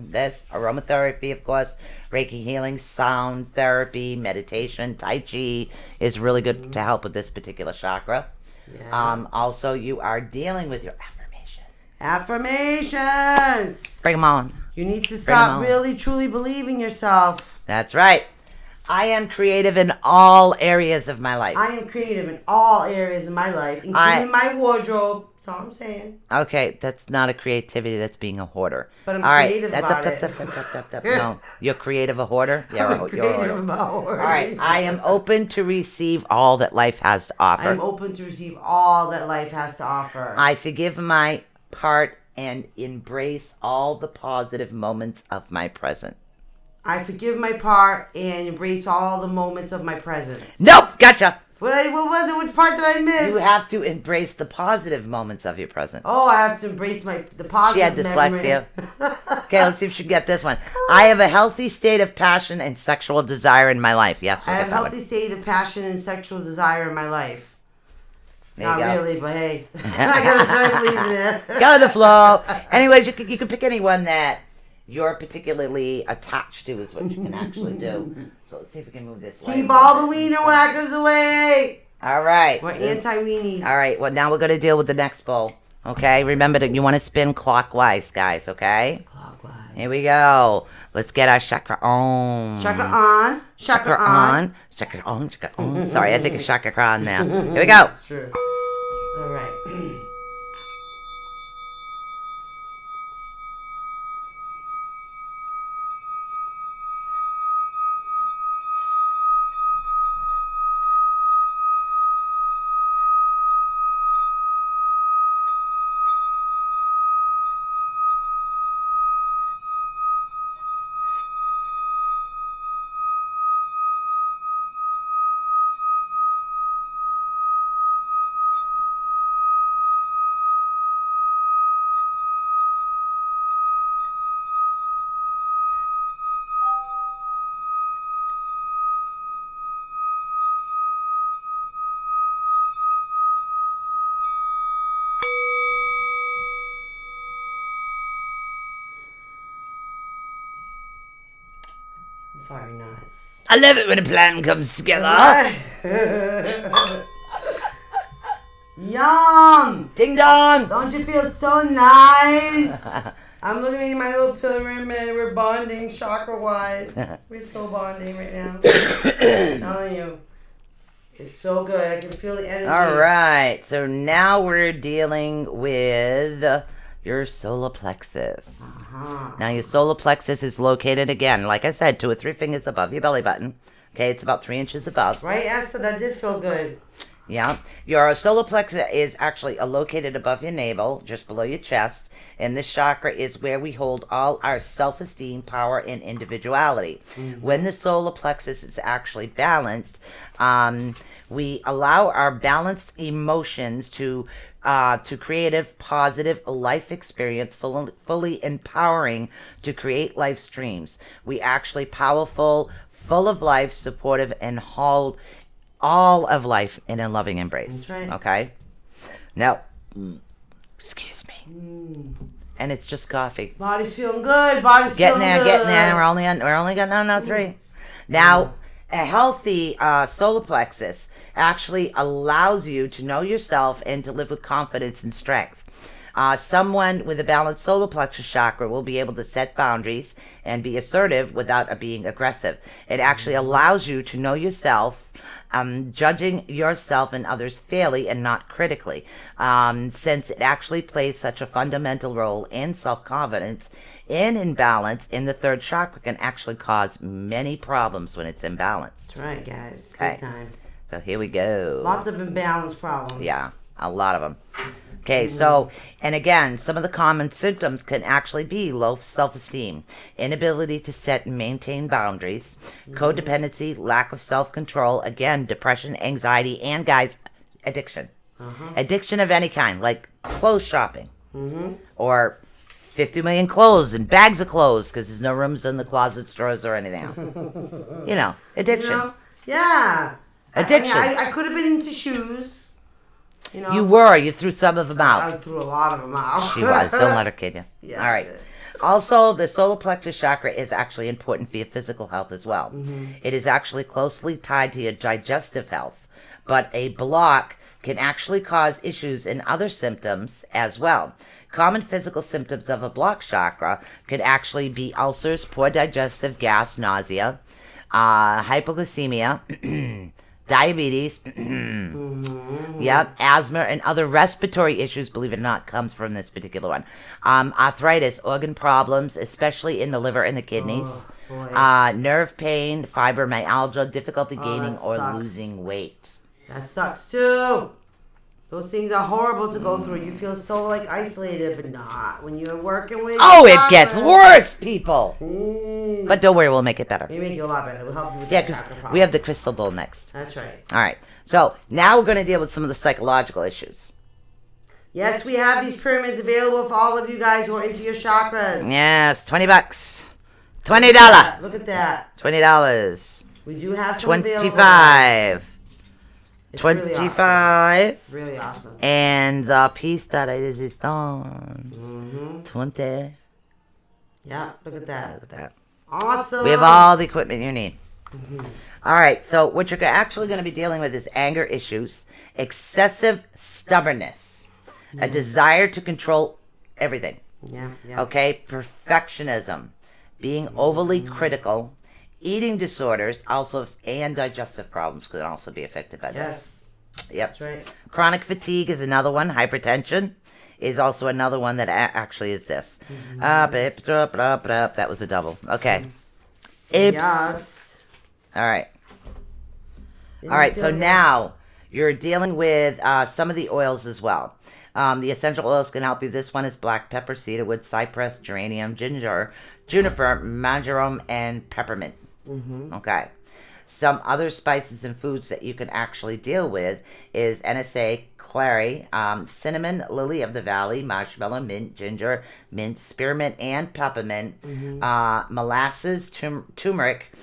[SPEAKER 2] this aromatherapy, of course, Reiki healing, sound therapy, meditation, Tai Chi is really good to help with this particular chakra.
[SPEAKER 1] Yeah.
[SPEAKER 2] Also, you are dealing with your
[SPEAKER 1] Affirmations.
[SPEAKER 2] Bring them on.
[SPEAKER 1] You need to
[SPEAKER 2] Bring 'em
[SPEAKER 1] stop
[SPEAKER 2] on.
[SPEAKER 1] really, truly believing yourself.
[SPEAKER 2] That's right. I am creative in all areas of my life.
[SPEAKER 1] I am creative in all areas of my life, including my wardrobe. That's all I'm saying.
[SPEAKER 2] Okay, that's not a creativity. That's being a hoarder.
[SPEAKER 1] But I'm
[SPEAKER 2] all right.
[SPEAKER 1] creative about it.
[SPEAKER 2] No, you're creative a hoarder. Yeah,
[SPEAKER 1] I'm
[SPEAKER 2] you're a
[SPEAKER 1] creative
[SPEAKER 2] hoarder.
[SPEAKER 1] about
[SPEAKER 2] All
[SPEAKER 1] ordering.
[SPEAKER 2] right. I am open to receive all that life has to offer.
[SPEAKER 1] I'm open to receive all that life has to offer.
[SPEAKER 2] I forgive my part and embrace all the positive moments of my present.
[SPEAKER 1] I forgive my part and embrace all the moments of my present.
[SPEAKER 2] Nope, gotcha.
[SPEAKER 1] What was it? Which part did I miss?
[SPEAKER 2] You have to embrace the positive moments of your present.
[SPEAKER 1] Oh, I have to embrace the positive.
[SPEAKER 2] She had dyslexia. Okay, let's see if she can get this one. I have a healthy state of passion and sexual desire in my life. Yeah,
[SPEAKER 1] I have a healthy state of passion and sexual desire in my life.
[SPEAKER 2] There
[SPEAKER 1] Not
[SPEAKER 2] you go.
[SPEAKER 1] really, but hey, I gotta try believing it.
[SPEAKER 2] Go with the flow. Anyways, you can pick anyone that you're particularly attached to, is what you can actually do. So let's see if we can move this way.
[SPEAKER 1] Keep all the wiener whackers away.
[SPEAKER 2] All right.
[SPEAKER 1] We're
[SPEAKER 2] So-
[SPEAKER 1] anti-weenies.
[SPEAKER 2] all right. Well, now we're going to deal with the next bowl. Okay. Remember that you want to spin clockwise, guys. Okay.
[SPEAKER 1] Clockwise.
[SPEAKER 2] Here we go. Let's get our chakra on.
[SPEAKER 1] Chakra on. Chakra on.
[SPEAKER 2] Chakra on. Chakra on. Sorry, I think it's chakra on now. Here we go.
[SPEAKER 1] Sure. All right. Very nice.
[SPEAKER 2] I love it when a plan comes together.
[SPEAKER 1] Yum!
[SPEAKER 2] Ding dong.
[SPEAKER 1] Don't you feel so nice? I'm looking at my little pyramid. We're bonding chakra-wise. We're so bonding right now. I'm telling you. It's so good. I can feel the energy.
[SPEAKER 2] All right. So now we're dealing with your solar plexus.
[SPEAKER 1] Uh-huh.
[SPEAKER 2] Now, your solar plexus is located, again, like I said, 2 or 3 fingers above your belly button. Okay, it's about 3 inches above.
[SPEAKER 1] Right, Esther? That did feel good.
[SPEAKER 2] Yeah. Your solar plexus is actually located above your navel, just below your chest. And this chakra is where we hold all our self-esteem, power, and individuality. When the solar plexus is actually balanced, we allow our balanced emotions to creative, positive life experience, fully empowering to create life's dreams. We actually powerful, full of life, supportive, and hold all of life in a loving embrace.
[SPEAKER 1] That's right.
[SPEAKER 2] Okay? Now, excuse me. And it's just coffee.
[SPEAKER 1] Body's feeling good. Body's
[SPEAKER 2] Getting
[SPEAKER 1] feeling
[SPEAKER 2] there,
[SPEAKER 1] good.
[SPEAKER 2] getting there. We're only getting on now 3. Now, a healthy solar plexus actually allows you to know yourself and to live with confidence and strength. Someone with a balanced solar plexus chakra will be able to set boundaries and be assertive without being aggressive. It actually allows you to know yourself, judging yourself and others fairly and not critically, since it actually plays such a fundamental role in self-confidence. In imbalance in the 3rd chakra can actually cause many problems when it's imbalanced.
[SPEAKER 1] That's right, guys.
[SPEAKER 2] Okay.
[SPEAKER 1] Good time.
[SPEAKER 2] So here we go.
[SPEAKER 1] Lots of imbalance problems.
[SPEAKER 2] Yeah, a lot of them. Okay, so, and again, some of the common symptoms can actually be low self-esteem, inability to set and maintain boundaries, codependency, lack of self-control, again, depression, anxiety, and, guys, addiction. Addiction of any kind, like clothes shopping, or 50 million clothes and bags of clothes because there's no rooms in the closets, drawers, or anything else. Addiction.
[SPEAKER 1] You know? Yeah.
[SPEAKER 2] Addiction.
[SPEAKER 1] I could have been into shoes. You know.
[SPEAKER 2] You threw some of them out.
[SPEAKER 1] I threw a lot of them out.
[SPEAKER 2] She was. Don't let her kid you.
[SPEAKER 1] Yeah,
[SPEAKER 2] All
[SPEAKER 1] I
[SPEAKER 2] right.
[SPEAKER 1] did.
[SPEAKER 2] Also, the solar plexus chakra is actually important for your physical health as well. It is actually closely tied to your digestive health, but a block can actually cause issues in other symptoms as well. Common physical symptoms of a blocked chakra could actually be ulcers, poor digestive, gas, nausea, hypoglycemia, diabetes, asthma, and other respiratory issues, believe it or not, comes from this particular one. Arthritis, organ problems, especially in the liver and the kidneys. Nerve pain, fibromyalgia, difficulty gaining
[SPEAKER 1] that
[SPEAKER 2] or
[SPEAKER 1] sucks.
[SPEAKER 2] losing weight.
[SPEAKER 1] That sucks too. Those things are horrible to go through. You feel so isolated, but not when you're working with.
[SPEAKER 2] Oh,
[SPEAKER 1] your
[SPEAKER 2] it gets
[SPEAKER 1] chakra.
[SPEAKER 2] worse, people.
[SPEAKER 1] Mm.
[SPEAKER 2] But don't worry, we'll make it better.
[SPEAKER 1] We make you a lot better. We'll help you with
[SPEAKER 2] Yeah,
[SPEAKER 1] that
[SPEAKER 2] because
[SPEAKER 1] chakra problem.
[SPEAKER 2] we have the crystal bowl next.
[SPEAKER 1] That's right.
[SPEAKER 2] All right. So now we're going to deal with some of the psychological issues.
[SPEAKER 1] Yes, we have these pyramids available for all of you guys who are into your chakras.
[SPEAKER 2] Yes, $20. $20.
[SPEAKER 1] Look at that.
[SPEAKER 2] $20.
[SPEAKER 1] We do have some available.
[SPEAKER 2] 25.
[SPEAKER 1] It's really awesome.
[SPEAKER 2] 25.
[SPEAKER 1] Really awesome.
[SPEAKER 2] And the piece de resistance. 20.
[SPEAKER 1] Yeah, look at that.
[SPEAKER 2] Look at that.
[SPEAKER 1] Awesome.
[SPEAKER 2] We have all the equipment you need. All right, so what you're actually going to be dealing with is anger issues, excessive stubbornness, a desire to control everything.
[SPEAKER 1] Yeah.
[SPEAKER 2] Okay, perfectionism, being overly critical, eating disorders, also, and digestive problems can also be affected by this.
[SPEAKER 1] Yes.
[SPEAKER 2] Yep.
[SPEAKER 1] That's right.
[SPEAKER 2] Chronic fatigue is another one. Hypertension is also another one that actually is this. That was a double. Okay. Oops.
[SPEAKER 1] Yes.
[SPEAKER 2] All right. All right. So now you're dealing with some of the oils as well. The essential oils can help you. This one is black pepper, cedarwood, cypress, geranium, ginger, juniper, marjoram, and peppermint. Okay. Some other spices and foods that you can actually deal with is NSA, clary, cinnamon, lily of the valley, marshmallow, mint, ginger, mint, spearmint, and peppermint, molasses, turmeric,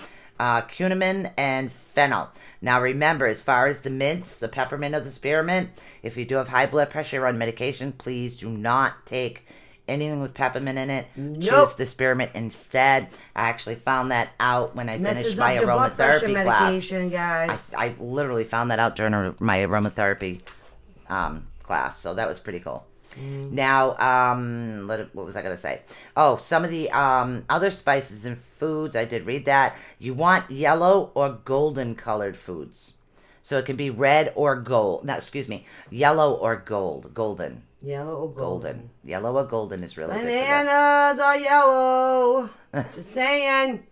[SPEAKER 2] cumin, and fennel. Now remember, as far as the mints, the peppermint or the spearmint, if you do have high blood pressure, you're on medication, please do not take anything with peppermint in it.
[SPEAKER 1] Nope.
[SPEAKER 2] Choose the spearmint instead. I actually found that out when I finished my
[SPEAKER 1] your blood pressure
[SPEAKER 2] aromatherapy class.
[SPEAKER 1] medication, guys.
[SPEAKER 2] I literally found that out during my aromatherapy class, so that was pretty cool. Now, what was I going to say? Oh, some of the other spices and foods, I did read that. You want yellow or golden colored foods. So it can be red or gold. No, excuse me, yellow or golden.
[SPEAKER 1] Yellow or golden?
[SPEAKER 2] Yellow or golden is really good for this.
[SPEAKER 1] Bananas are yellow. Just saying.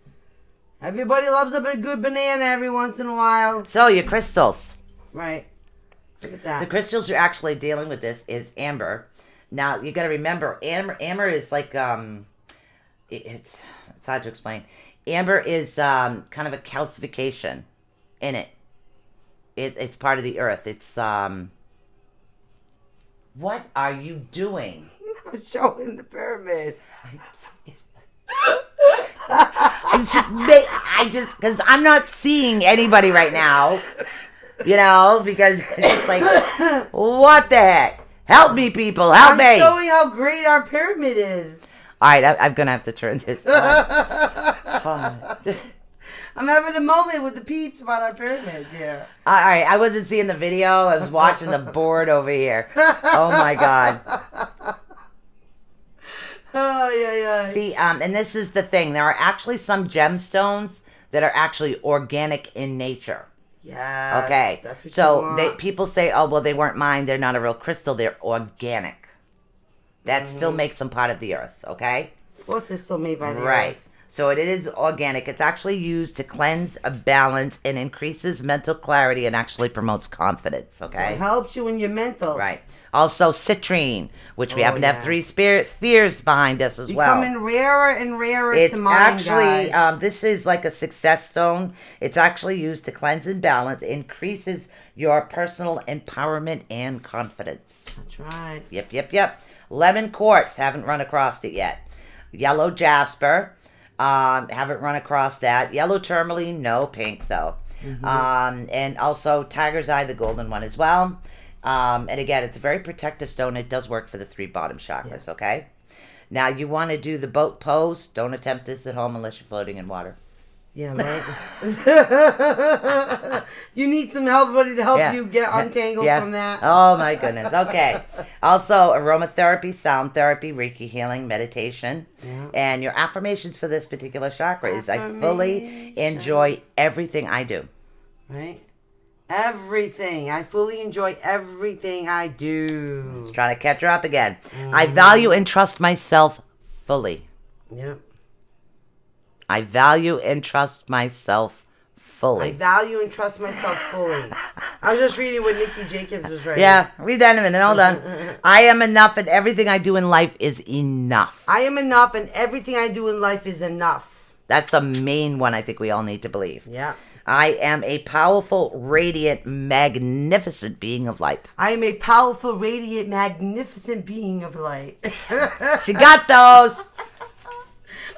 [SPEAKER 1] Everybody loves a good banana every once in a while.
[SPEAKER 2] So your crystals.
[SPEAKER 1] Right. Look at that.
[SPEAKER 2] The crystals you're actually dealing with this is amber. Now you got to remember, amber is like it's hard to explain. Amber is kind of a calcification in it. It's part of the earth. It's What are you doing?
[SPEAKER 1] I'm showing the pyramid.
[SPEAKER 2] I just because I'm not seeing anybody right now. You know, because it's just like, what the heck? Help me, people. Help me.
[SPEAKER 1] I'm showing how great our pyramid is.
[SPEAKER 2] All right, I'm going to have to turn this on.
[SPEAKER 1] I'm having a moment with the peeps about our pyramids here.
[SPEAKER 2] All right, I wasn't seeing the video. I was watching the board over here. Oh, my God.
[SPEAKER 1] Oh, yeah.
[SPEAKER 2] See, and this is the thing. There are actually some gemstones that are actually organic in nature.
[SPEAKER 1] Yeah.
[SPEAKER 2] Okay,
[SPEAKER 1] That's what
[SPEAKER 2] so people say, oh, well, they weren't mine. They're not a real crystal. They're organic. That still makes them part of the earth, okay?
[SPEAKER 1] What's this still made by the
[SPEAKER 2] Right.
[SPEAKER 1] earth?
[SPEAKER 2] So it is organic. It's actually used to cleanse, balance, and increases mental clarity and actually promotes confidence, okay?
[SPEAKER 1] It helps you in your mental.
[SPEAKER 2] Right. Also, citrine, which we
[SPEAKER 1] Oh,
[SPEAKER 2] happen to
[SPEAKER 1] yeah.
[SPEAKER 2] have 3 spheres behind us as well.
[SPEAKER 1] Becoming rarer and rarer
[SPEAKER 2] It's
[SPEAKER 1] to mine,
[SPEAKER 2] actually,
[SPEAKER 1] guys.
[SPEAKER 2] this is like a success stone. It's actually used to cleanse and balance, increases your personal empowerment and confidence.
[SPEAKER 1] That's right.
[SPEAKER 2] Yep. Lemon quartz, haven't run across it yet. Yellow jasper, haven't run across that. Yellow tourmaline, no. Pink, though. And also tiger's eye, the golden one as well. And again, it's a very protective stone. It does work for the 3 bottom chakras, okay? Now, you want to do the boat pose. Don't attempt this at home unless you're floating in water.
[SPEAKER 1] Yeah, right? You need some help, buddy, to help
[SPEAKER 2] Yeah.
[SPEAKER 1] you get untangled
[SPEAKER 2] Yeah.
[SPEAKER 1] from that.
[SPEAKER 2] Oh, my goodness. Okay. Also, aromatherapy, sound therapy, Reiki healing, meditation.
[SPEAKER 1] Yeah.
[SPEAKER 2] And your affirmations for this particular chakra is I fully enjoy everything I do.
[SPEAKER 1] Right? Everything. I fully enjoy everything I do.
[SPEAKER 2] Let's try to catch her up again. I value and trust myself fully.
[SPEAKER 1] Yep.
[SPEAKER 2] I value and trust myself
[SPEAKER 1] I
[SPEAKER 2] fully.
[SPEAKER 1] value and trust myself fully. I was just reading what Nikki Jacobs was writing.
[SPEAKER 2] Yeah, read that in a minute. Hold on. I am enough and everything I do in life is enough.
[SPEAKER 1] I am enough and everything I do in life is enough.
[SPEAKER 2] That's the main one I think we all need to believe.
[SPEAKER 1] Yeah.
[SPEAKER 2] I am a powerful, radiant, magnificent being of light.
[SPEAKER 1] I am a powerful, radiant, magnificent being of light.
[SPEAKER 2] She got those.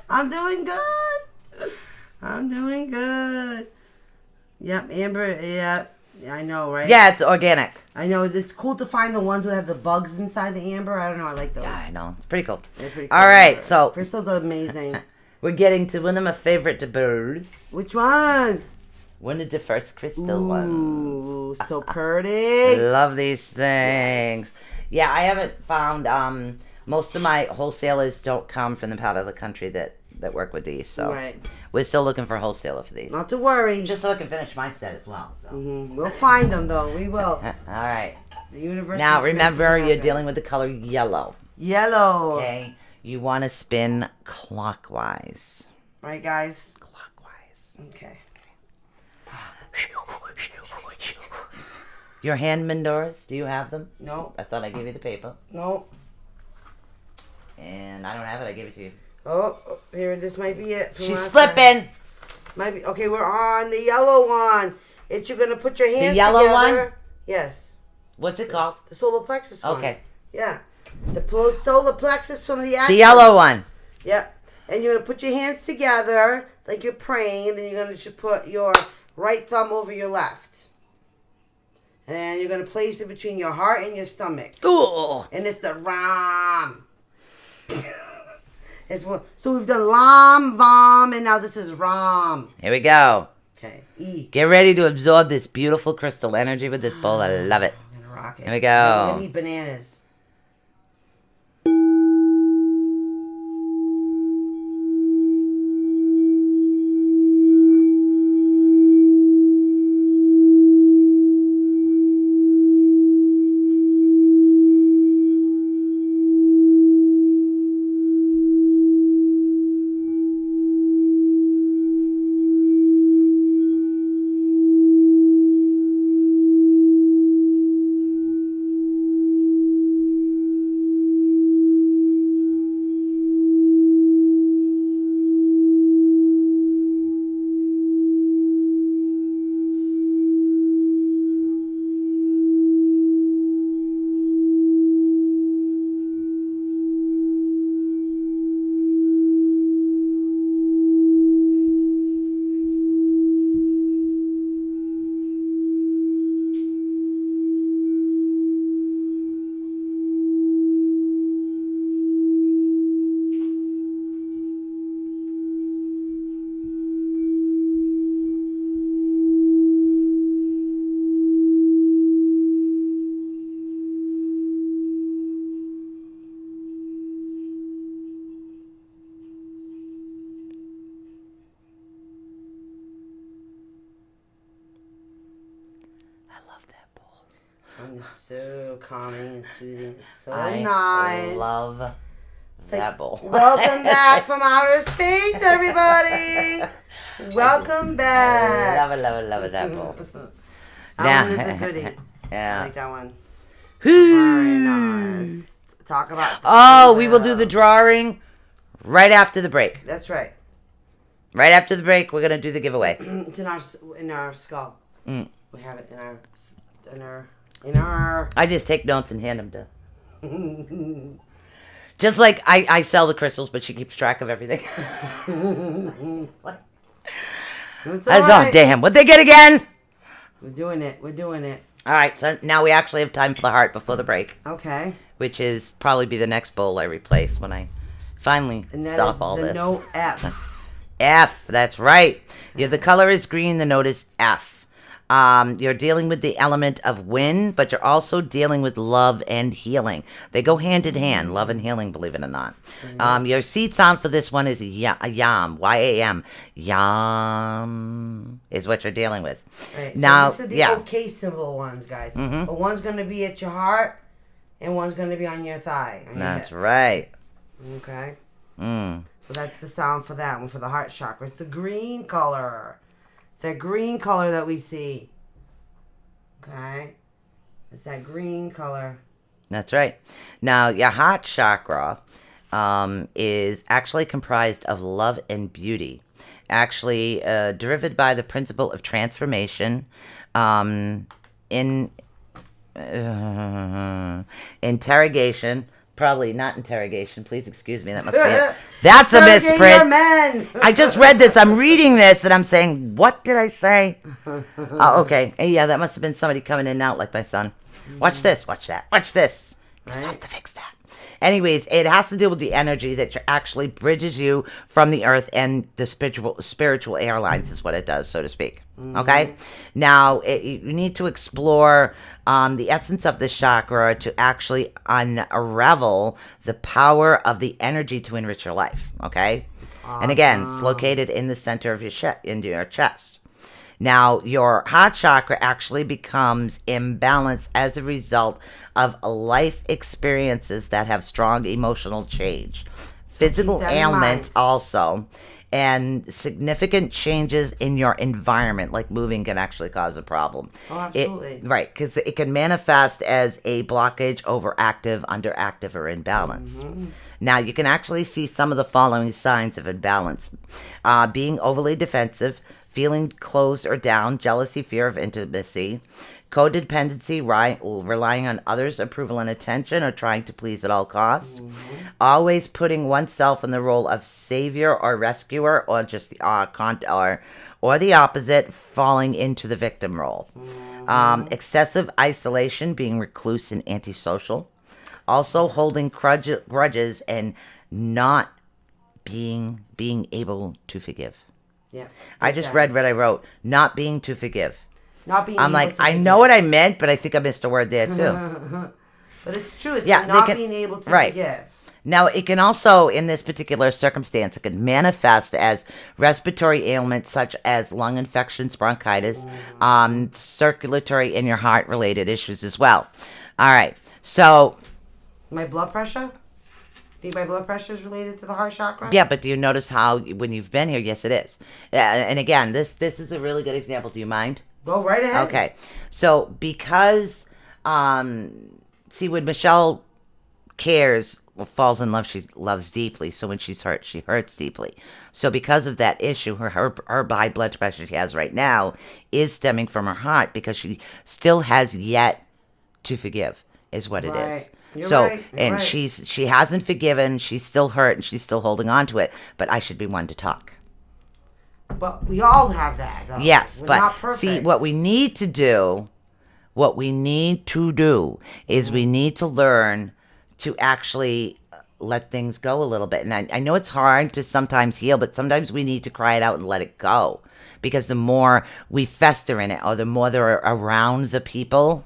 [SPEAKER 1] I'm doing good. I'm doing good. Yep, Amber, yeah. I know, right?
[SPEAKER 2] Yeah, it's organic.
[SPEAKER 1] I know. It's cool to find the ones that have the bugs inside the amber. I don't know. I like those.
[SPEAKER 2] Yeah, I know. It's pretty cool.
[SPEAKER 1] They're pretty cool.
[SPEAKER 2] All right, so
[SPEAKER 1] Crystals are amazing.
[SPEAKER 2] we're getting to one of my favorite taboos.
[SPEAKER 1] Which one?
[SPEAKER 2] One of the first crystal ones.
[SPEAKER 1] Ooh, so
[SPEAKER 2] I
[SPEAKER 1] pretty.
[SPEAKER 2] love these things. Yeah, I haven't found, most of my wholesalers don't come from the part of the country that work with these, so
[SPEAKER 1] Right.
[SPEAKER 2] we're still looking for a wholesaler for these.
[SPEAKER 1] Not to worry.
[SPEAKER 2] Just so I can finish my set as well. So.
[SPEAKER 1] We'll find them, though. We will.
[SPEAKER 2] All right.
[SPEAKER 1] The universe.
[SPEAKER 2] Now
[SPEAKER 1] is meant to
[SPEAKER 2] remember, you're
[SPEAKER 1] happen.
[SPEAKER 2] dealing with the color yellow.
[SPEAKER 1] Yellow.
[SPEAKER 2] Okay. You want to spin clockwise.
[SPEAKER 1] Right, guys?
[SPEAKER 2] Clockwise.
[SPEAKER 1] Okay.
[SPEAKER 2] Your hand mandors, do you have them?
[SPEAKER 1] No.
[SPEAKER 2] I thought I gave you the paper.
[SPEAKER 1] No.
[SPEAKER 2] And I don't have it. I gave it to you.
[SPEAKER 1] Oh, here. This might be it. from
[SPEAKER 2] She's
[SPEAKER 1] last time.
[SPEAKER 2] slipping.
[SPEAKER 1] Might be. Okay, we're on the yellow one. It's you're gonna put your hands
[SPEAKER 2] yellow
[SPEAKER 1] together.
[SPEAKER 2] one?
[SPEAKER 1] Yes.
[SPEAKER 2] What's it called?
[SPEAKER 1] The solar plexus one.
[SPEAKER 2] Okay.
[SPEAKER 1] Yeah. The solar plexus from the
[SPEAKER 2] The
[SPEAKER 1] axis.
[SPEAKER 2] yellow one.
[SPEAKER 1] Yep. And you're gonna put your hands together like you're praying, and then you're gonna just put your right thumb over your left. And then you're gonna place it between your heart and your stomach.
[SPEAKER 2] Ooh.
[SPEAKER 1] And it's the Ram. It's what, so we've done Lam, Vam, and now this is Ram.
[SPEAKER 2] Here we go.
[SPEAKER 1] Okay. E.
[SPEAKER 2] Get ready to absorb this beautiful crystal energy with this bowl. I love it.
[SPEAKER 1] I'm gonna rock it.
[SPEAKER 2] Here we go.
[SPEAKER 1] Now we're gonna eat bananas. And it's so calming and soothing. It's so
[SPEAKER 2] I
[SPEAKER 1] nice.
[SPEAKER 2] love that
[SPEAKER 1] like,
[SPEAKER 2] bowl.
[SPEAKER 1] Welcome back from outer space, everybody. Welcome back.
[SPEAKER 2] Love it, that bowl.
[SPEAKER 1] That one is a goodie. I
[SPEAKER 2] Yeah.
[SPEAKER 1] like that one. Very nice. Talk about.
[SPEAKER 2] Oh, we will do the drawing right after the break.
[SPEAKER 1] That's right.
[SPEAKER 2] Right after the break, we're gonna do the giveaway.
[SPEAKER 1] It's in our skull.
[SPEAKER 2] Mm.
[SPEAKER 1] We have it in our.
[SPEAKER 2] I just take notes and hand them to. Just like I sell the crystals, but she keeps track of everything.
[SPEAKER 1] It's
[SPEAKER 2] I was,
[SPEAKER 1] all right.
[SPEAKER 2] oh, damn. What'd they get again?
[SPEAKER 1] We're doing it.
[SPEAKER 2] All right, so now we actually have time for the heart before the break,
[SPEAKER 1] Okay.
[SPEAKER 2] which is probably be the next bowl I replace when I finally
[SPEAKER 1] And that
[SPEAKER 2] stop
[SPEAKER 1] is
[SPEAKER 2] all
[SPEAKER 1] the
[SPEAKER 2] this.
[SPEAKER 1] note F.
[SPEAKER 2] F, that's right. Yeah, the color is green, the note is F. You're dealing with the element of wind, but you're also dealing with love and healing. They go hand in hand, love and healing, believe it or not. Your seed sound for this one is yam, Y-A-M. Yam is what you're dealing with.
[SPEAKER 1] Right.
[SPEAKER 2] Now,
[SPEAKER 1] so these are the
[SPEAKER 2] yeah.
[SPEAKER 1] okay symbol ones, guys.
[SPEAKER 2] Mhm.
[SPEAKER 1] But one's going to be at your heart, and one's going to be on your thigh. On your
[SPEAKER 2] That's
[SPEAKER 1] hip.
[SPEAKER 2] right.
[SPEAKER 1] Okay.
[SPEAKER 2] Mm.
[SPEAKER 1] So that's the sound for that one, for the heart chakra. It's the green color. The green color that we see. Okay. It's that green color.
[SPEAKER 2] That's right. Now, your heart chakra is actually comprised of love and beauty, actually derived by the principle of transformation in interrogation. Probably not interrogation. Please excuse me. That must be it. That's a
[SPEAKER 1] Interrogate your
[SPEAKER 2] misprint.
[SPEAKER 1] men.
[SPEAKER 2] I just read this. I'm reading this and I'm saying, what did I say? Oh, okay. Yeah, that must have been somebody coming in and out like my son. Watch this, watch that, watch this. 'Cause I have to fix that. Anyways, it has to do with the energy that actually bridges you from the earth and the spiritual airlines is what it does, so to speak. Okay? Now, you need to explore the essence of this chakra to actually unravel the power of the energy to enrich your life. Okay? And again, it's located in the center of into your chest. Now, your heart chakra actually becomes imbalanced as a result of life experiences that have strong emotional change, physical
[SPEAKER 1] Keep that in
[SPEAKER 2] ailments
[SPEAKER 1] mind.
[SPEAKER 2] also, and significant changes in your environment, like moving, can actually cause a problem.
[SPEAKER 1] Oh, absolutely.
[SPEAKER 2] Right, because it can manifest as a blockage, overactive, underactive, or imbalance. Now, you can actually see some of the following signs of imbalance. Being overly defensive, feeling closed or down, jealousy, fear of intimacy, codependency, relying on others' approval and attention, or trying to please at all costs, always putting oneself in the role of savior or rescuer, or just the or the opposite, falling into the victim role. Excessive isolation, being recluse and antisocial, also holding grudges and not being able to forgive.
[SPEAKER 1] Yeah.
[SPEAKER 2] I just read what I wrote. Not being to forgive.
[SPEAKER 1] Not being
[SPEAKER 2] I'm
[SPEAKER 1] able
[SPEAKER 2] like,
[SPEAKER 1] to
[SPEAKER 2] I
[SPEAKER 1] forgive.
[SPEAKER 2] know what I meant, but I think I missed a word there too.
[SPEAKER 1] But it's true. It's
[SPEAKER 2] Yeah,
[SPEAKER 1] not
[SPEAKER 2] they can-
[SPEAKER 1] being able to
[SPEAKER 2] right.
[SPEAKER 1] forgive.
[SPEAKER 2] Now, it can also, in this particular circumstance, it can manifest as respiratory ailments such as lung infections, bronchitis, circulatory and your heart related issues as well. All right. So,
[SPEAKER 1] My blood pressure? Think my blood pressure is related to the heart chakra?
[SPEAKER 2] yeah, but do you notice how when you've been here? Yes, it is. And again, this is a really good example. Do you mind?
[SPEAKER 1] Go right ahead.
[SPEAKER 2] Okay. So because see, when Michelle cares or falls in love, she loves deeply. So when she's hurt, she hurts deeply. So because of that issue, her high blood pressure she has right now is stemming from her heart, because she still has yet to forgive, is what it is.
[SPEAKER 1] Right. You're
[SPEAKER 2] So
[SPEAKER 1] right. You're
[SPEAKER 2] and
[SPEAKER 1] right.
[SPEAKER 2] she hasn't forgiven, she's still hurt, and she's still holding on to it, but I should be one to talk.
[SPEAKER 1] But we all have that, though.
[SPEAKER 2] Yes,
[SPEAKER 1] We're
[SPEAKER 2] but
[SPEAKER 1] not perfect.
[SPEAKER 2] see, what we need to do is we need to learn to actually let things go a little bit. And I know it's hard to sometimes heal, but sometimes we need to cry it out and let it go. Because the more we fester in it, or the more they're around the people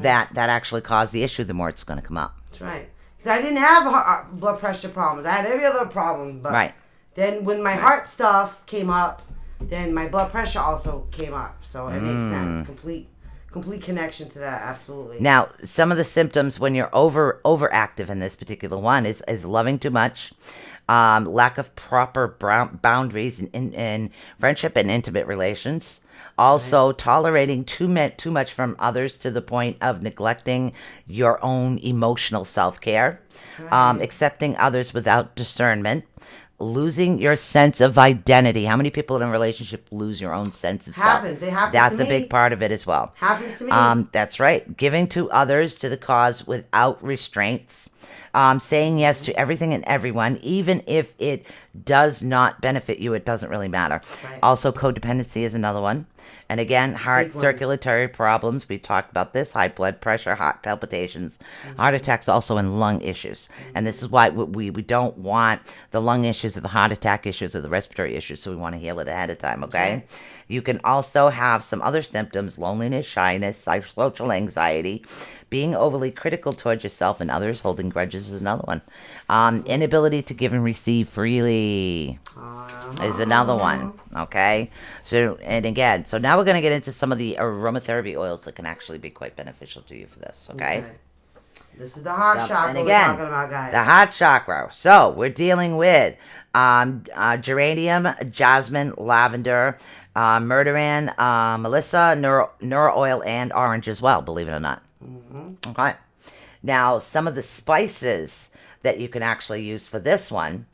[SPEAKER 2] that actually cause the issue, the more it's going to come up.
[SPEAKER 1] That's right. 'Cause I didn't have blood pressure problems. I had every other problem. But
[SPEAKER 2] Right.
[SPEAKER 1] then when my heart stuff came up, then my blood pressure also came up. So it makes sense. complete connection to that. Absolutely.
[SPEAKER 2] Now, some of the symptoms when you're overactive in this particular one is loving too much, lack of proper boundaries in friendship and intimate relations. Also, tolerating too much from others to the point of neglecting your own emotional self-care, accepting others without discernment, losing your sense of identity. How many people in a relationship lose your own sense of
[SPEAKER 1] Happens.
[SPEAKER 2] self?
[SPEAKER 1] It happens
[SPEAKER 2] That's
[SPEAKER 1] to
[SPEAKER 2] a big
[SPEAKER 1] me.
[SPEAKER 2] part of it as well.
[SPEAKER 1] Happens to me.
[SPEAKER 2] That's right. Giving to others to the cause without restraints. Saying yes to everything and everyone, even if it does not benefit you, it doesn't really matter.
[SPEAKER 1] Right.
[SPEAKER 2] Also, codependency is another one. And again, heart
[SPEAKER 1] Big one.
[SPEAKER 2] circulatory problems. We talked about this. High blood pressure, heart palpitations, heart attacks also, and lung issues. And this is why we don't want the lung issues or the heart attack issues or the respiratory issues. So we want to heal it ahead of time, okay? You can also have some other symptoms: loneliness, shyness, social anxiety, being overly critical towards yourself and others, holding grudges is another one. Inability to give and receive freely is another one, okay? So, and again, so now we're going to get into some of the aromatherapy oils that can actually be quite beneficial to you for this, okay?
[SPEAKER 1] This is the heart chakra
[SPEAKER 2] And
[SPEAKER 1] we're
[SPEAKER 2] again,
[SPEAKER 1] talking about, guys.
[SPEAKER 2] the heart chakra. So we're dealing with geranium, jasmine, lavender, murderan, melissa, neuro oil, and orange as well, believe it or not. Okay. Now, some of the spices that you can actually use for this one,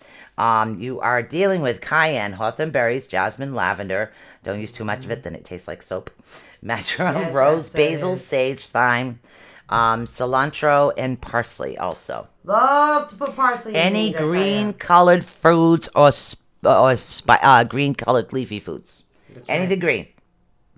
[SPEAKER 2] you are dealing with cayenne, hawthorn berries, jasmine, lavender. Don't use too much of it, then it tastes like soap. Marjoram,
[SPEAKER 1] Yes,
[SPEAKER 2] rose,
[SPEAKER 1] that's what it
[SPEAKER 2] basil,
[SPEAKER 1] is.
[SPEAKER 2] sage, thyme, cilantro, and parsley also.
[SPEAKER 1] Love to put parsley in
[SPEAKER 2] Any
[SPEAKER 1] things, I tell ya.
[SPEAKER 2] green-colored fruits or green-colored leafy foods. Anything green.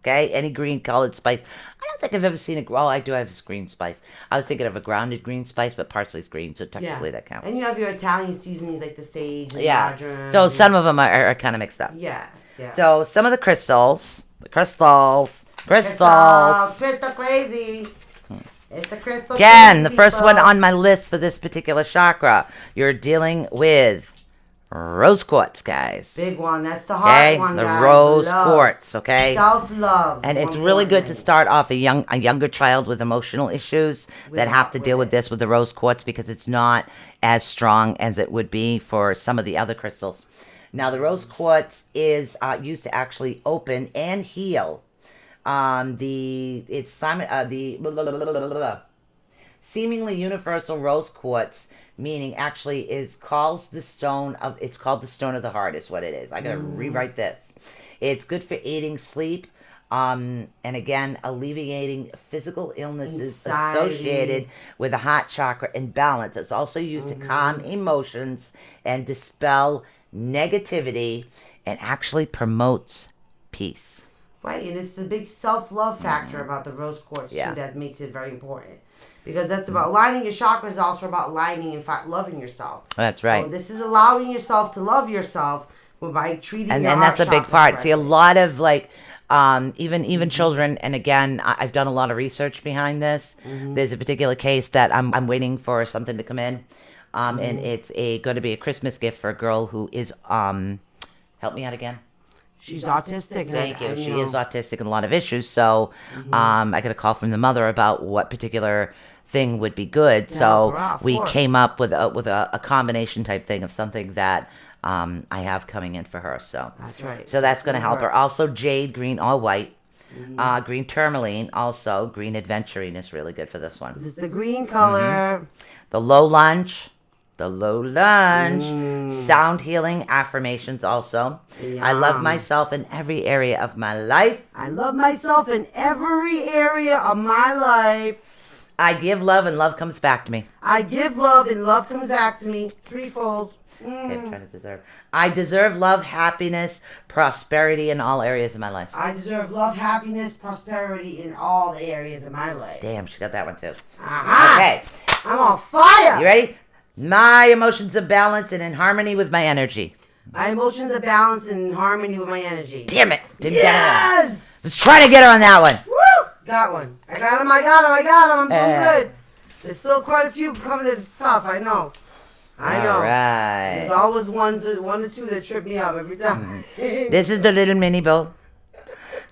[SPEAKER 2] Okay? Any green-colored spice. I don't think I've ever seen I do have this green spice. I was thinking of a grounded green spice, but parsley's green, so technically that counts.
[SPEAKER 1] And you have your Italian seasonings like the sage and
[SPEAKER 2] Yeah.
[SPEAKER 1] marjoram.
[SPEAKER 2] So some of them are kind of mixed up.
[SPEAKER 1] Yes, yeah.
[SPEAKER 2] So some of the crystals.
[SPEAKER 1] Crystal crazy. It's the crystal
[SPEAKER 2] Again,
[SPEAKER 1] crazy
[SPEAKER 2] the first one
[SPEAKER 1] people.
[SPEAKER 2] on my list for this particular chakra, you're dealing with rose quartz, guys.
[SPEAKER 1] Big one. That's the heart
[SPEAKER 2] Okay,
[SPEAKER 1] one,
[SPEAKER 2] the
[SPEAKER 1] guys.
[SPEAKER 2] rose
[SPEAKER 1] Love.
[SPEAKER 2] quartz. Okay,
[SPEAKER 1] Self-love.
[SPEAKER 2] and it's
[SPEAKER 1] more
[SPEAKER 2] really good to
[SPEAKER 1] importantly.
[SPEAKER 2] start off a younger child with emotional issues that have to
[SPEAKER 1] with
[SPEAKER 2] deal with
[SPEAKER 1] it.
[SPEAKER 2] this with the rose quartz because it's not as strong as it would be for some of the other crystals. Now, the rose quartz is used to actually open and heal. Seemingly universal rose quartz, meaning actually it's called the stone of the heart is what it is. I gotta rewrite this. It's good for aiding sleep, and again alleviating physical illnesses
[SPEAKER 1] Anxiety.
[SPEAKER 2] associated with the heart chakra and balance. It's also used to calm emotions and dispel negativity, and actually promotes peace.
[SPEAKER 1] Right, and it's the big self-love factor about the rose quartz
[SPEAKER 2] Yeah.
[SPEAKER 1] too that makes it very important. Because that's about lining your chakras, also about lining and loving yourself.
[SPEAKER 2] That's right.
[SPEAKER 1] So this is allowing yourself to love yourself by treating
[SPEAKER 2] and
[SPEAKER 1] your
[SPEAKER 2] that's
[SPEAKER 1] heart
[SPEAKER 2] a big
[SPEAKER 1] chakra
[SPEAKER 2] part. See, a
[SPEAKER 1] correctly.
[SPEAKER 2] lot of even children, and again, I've done a lot of research behind this. There's a particular case that I'm waiting for something to come in, and it's going to be a Christmas gift for a girl who is help me out again.
[SPEAKER 1] She's autistic. and
[SPEAKER 2] Thank you.
[SPEAKER 1] and,
[SPEAKER 2] She
[SPEAKER 1] know,
[SPEAKER 2] is autistic and a lot of issues. So I got a call from the mother about what particular thing would be good.
[SPEAKER 1] help
[SPEAKER 2] So
[SPEAKER 1] her out, of
[SPEAKER 2] we
[SPEAKER 1] course.
[SPEAKER 2] came up with a combination type thing of something that I have coming in for her. So
[SPEAKER 1] That's right.
[SPEAKER 2] So that's going to
[SPEAKER 1] Good
[SPEAKER 2] help her.
[SPEAKER 1] work.
[SPEAKER 2] Also, jade, green, all white. Green tourmaline, also. Green adventurine is really good for this one.
[SPEAKER 1] This is the green color.
[SPEAKER 2] The low lunge. Sound healing affirmations also. I love
[SPEAKER 1] Yum.
[SPEAKER 2] myself in every area of my life.
[SPEAKER 1] I love myself in every area of my life.
[SPEAKER 2] I give love and love comes back to me.
[SPEAKER 1] I give love and love comes back to me threefold.
[SPEAKER 2] Okay, I'm trying to deserve. I deserve love, happiness, prosperity in all areas of my life.
[SPEAKER 1] I deserve love, happiness, prosperity in all the areas of my life.
[SPEAKER 2] Damn, she got that one too.
[SPEAKER 1] Aha!
[SPEAKER 2] Okay,
[SPEAKER 1] I'm on fire.
[SPEAKER 2] you ready? My emotions are balanced and in harmony with my energy.
[SPEAKER 1] My emotions are balanced and in harmony with my energy.
[SPEAKER 2] Damn it. Didn't get it. I
[SPEAKER 1] Yes!
[SPEAKER 2] was trying to get her on that one.
[SPEAKER 1] Woo! Got one. I got him. I'm doing
[SPEAKER 2] Yeah.
[SPEAKER 1] good. There's still quite a few coming that's tough. I know. I know.
[SPEAKER 2] All
[SPEAKER 1] There's
[SPEAKER 2] right.
[SPEAKER 1] always one or two that trip me up every time.
[SPEAKER 2] This is the little mini bow.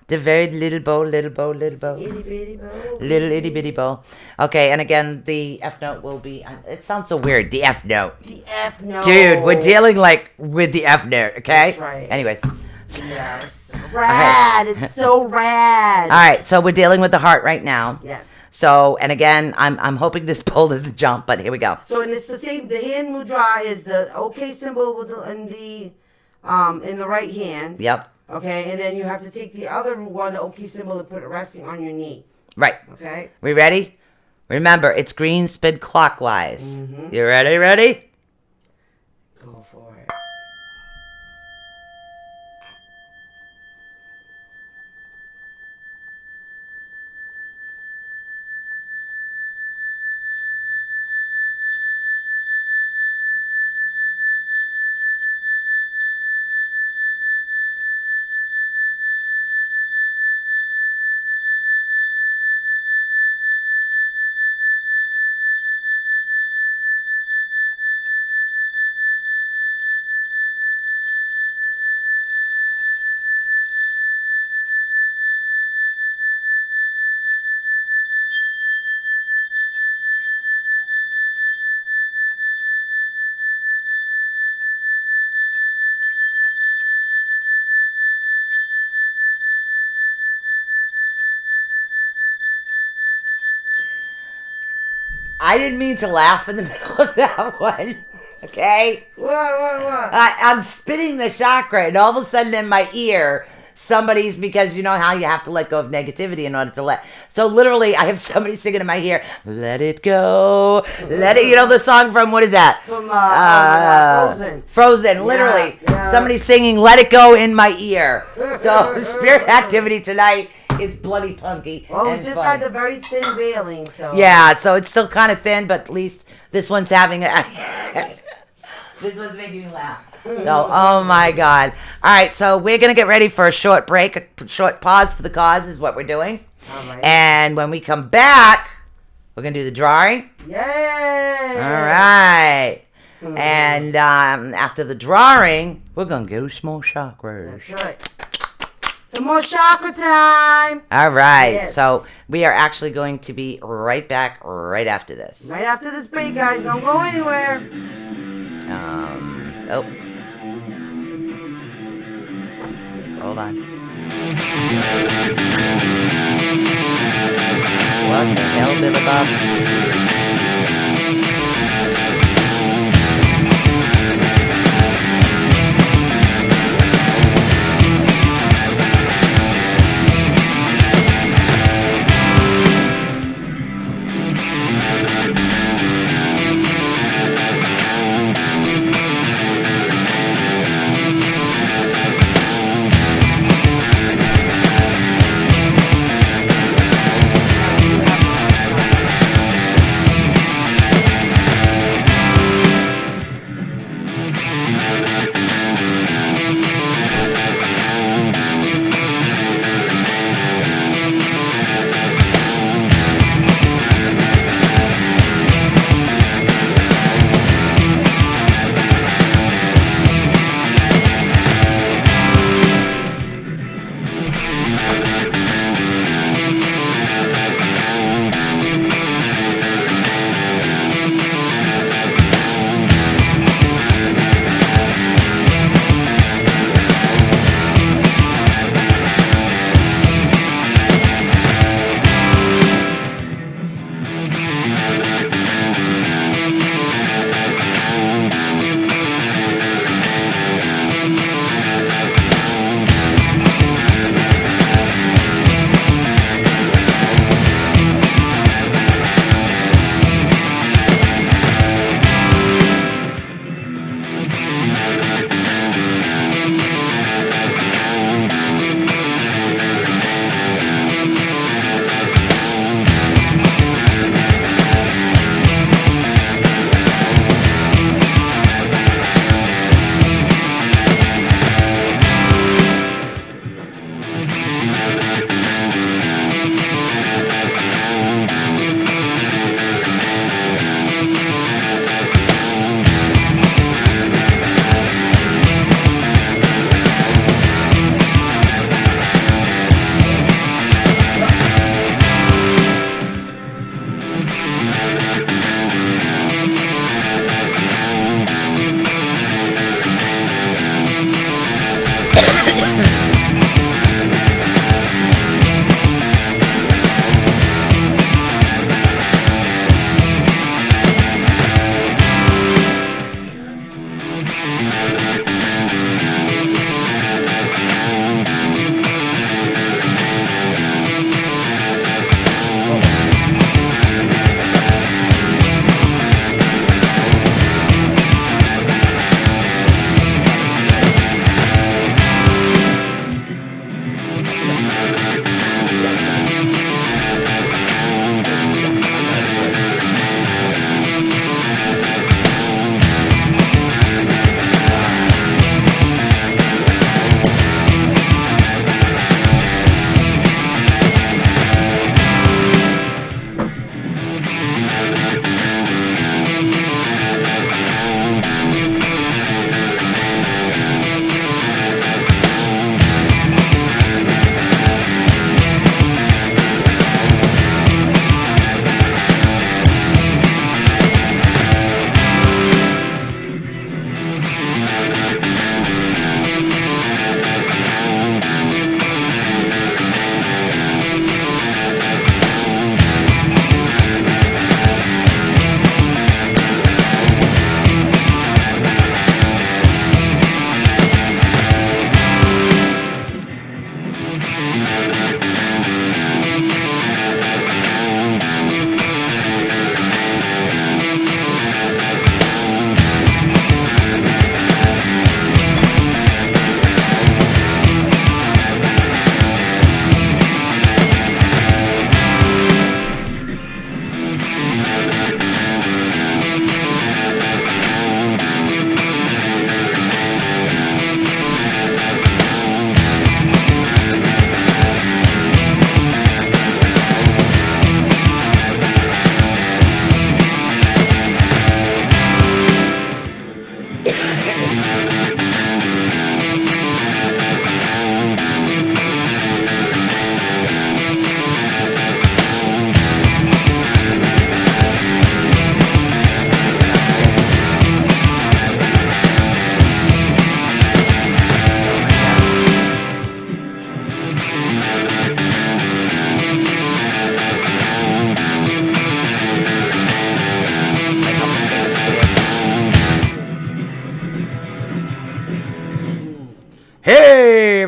[SPEAKER 2] The very little bow, little bow, little bow.
[SPEAKER 1] Itty bitty bow.
[SPEAKER 2] Little itty bitty bow. Okay, and again, the F note will be. It sounds so weird. The F note,
[SPEAKER 1] The F note.
[SPEAKER 2] dude. We're dealing like with the F note. Okay.
[SPEAKER 1] That's right.
[SPEAKER 2] Anyways,
[SPEAKER 1] Yes. Rad. It's so rad.
[SPEAKER 2] all right. So we're dealing with the heart right now.
[SPEAKER 1] Yes.
[SPEAKER 2] So, and again, I'm hoping this pole doesn't jump, but here we go.
[SPEAKER 1] So, and it's the same. The hand mudra is the OK symbol with in the right hand.
[SPEAKER 2] Yep.
[SPEAKER 1] Okay, and then you have to take the other one, the OK symbol, and put it resting on your knee.
[SPEAKER 2] Right.
[SPEAKER 1] Okay.
[SPEAKER 2] We ready? Remember, it's green spin clockwise. You ready? Ready?
[SPEAKER 1] Go for it.
[SPEAKER 2] I didn't mean to laugh in the middle of that one. Okay?
[SPEAKER 1] What?
[SPEAKER 2] I'm spinning the chakra, and all of a sudden in my ear, somebody's, because you know how you have to let go of negativity in order to let. So literally, I have somebody singing in my ear, let it go, let it. You know the song from, what is that?
[SPEAKER 1] From Frozen.
[SPEAKER 2] Frozen, literally.
[SPEAKER 1] Yeah.
[SPEAKER 2] Somebody singing, let it go in my ear. So the spirit activity tonight is bloody punky.
[SPEAKER 1] Well, we
[SPEAKER 2] and
[SPEAKER 1] just
[SPEAKER 2] funny.
[SPEAKER 1] had the very thin veiling, so.
[SPEAKER 2] Yeah, so it's still kind of thin, but at least this one's having a. This one's making me laugh. So, oh my God. All right, so we're going to get ready for a short break, a short pause for the cause is what we're doing.
[SPEAKER 1] All right.
[SPEAKER 2] And when we come back, we're going to do the drawing.
[SPEAKER 1] Yay!
[SPEAKER 2] All right. And after the drawing, we're going to go small chakras.
[SPEAKER 1] That's right. Some more chakra time.
[SPEAKER 2] All right.
[SPEAKER 1] Yes.
[SPEAKER 2] So we are actually going to be right back right after this.
[SPEAKER 1] Right after this break, guys. Don't go anywhere.
[SPEAKER 2] Oh. Hold on. What the hell, Billy Bob?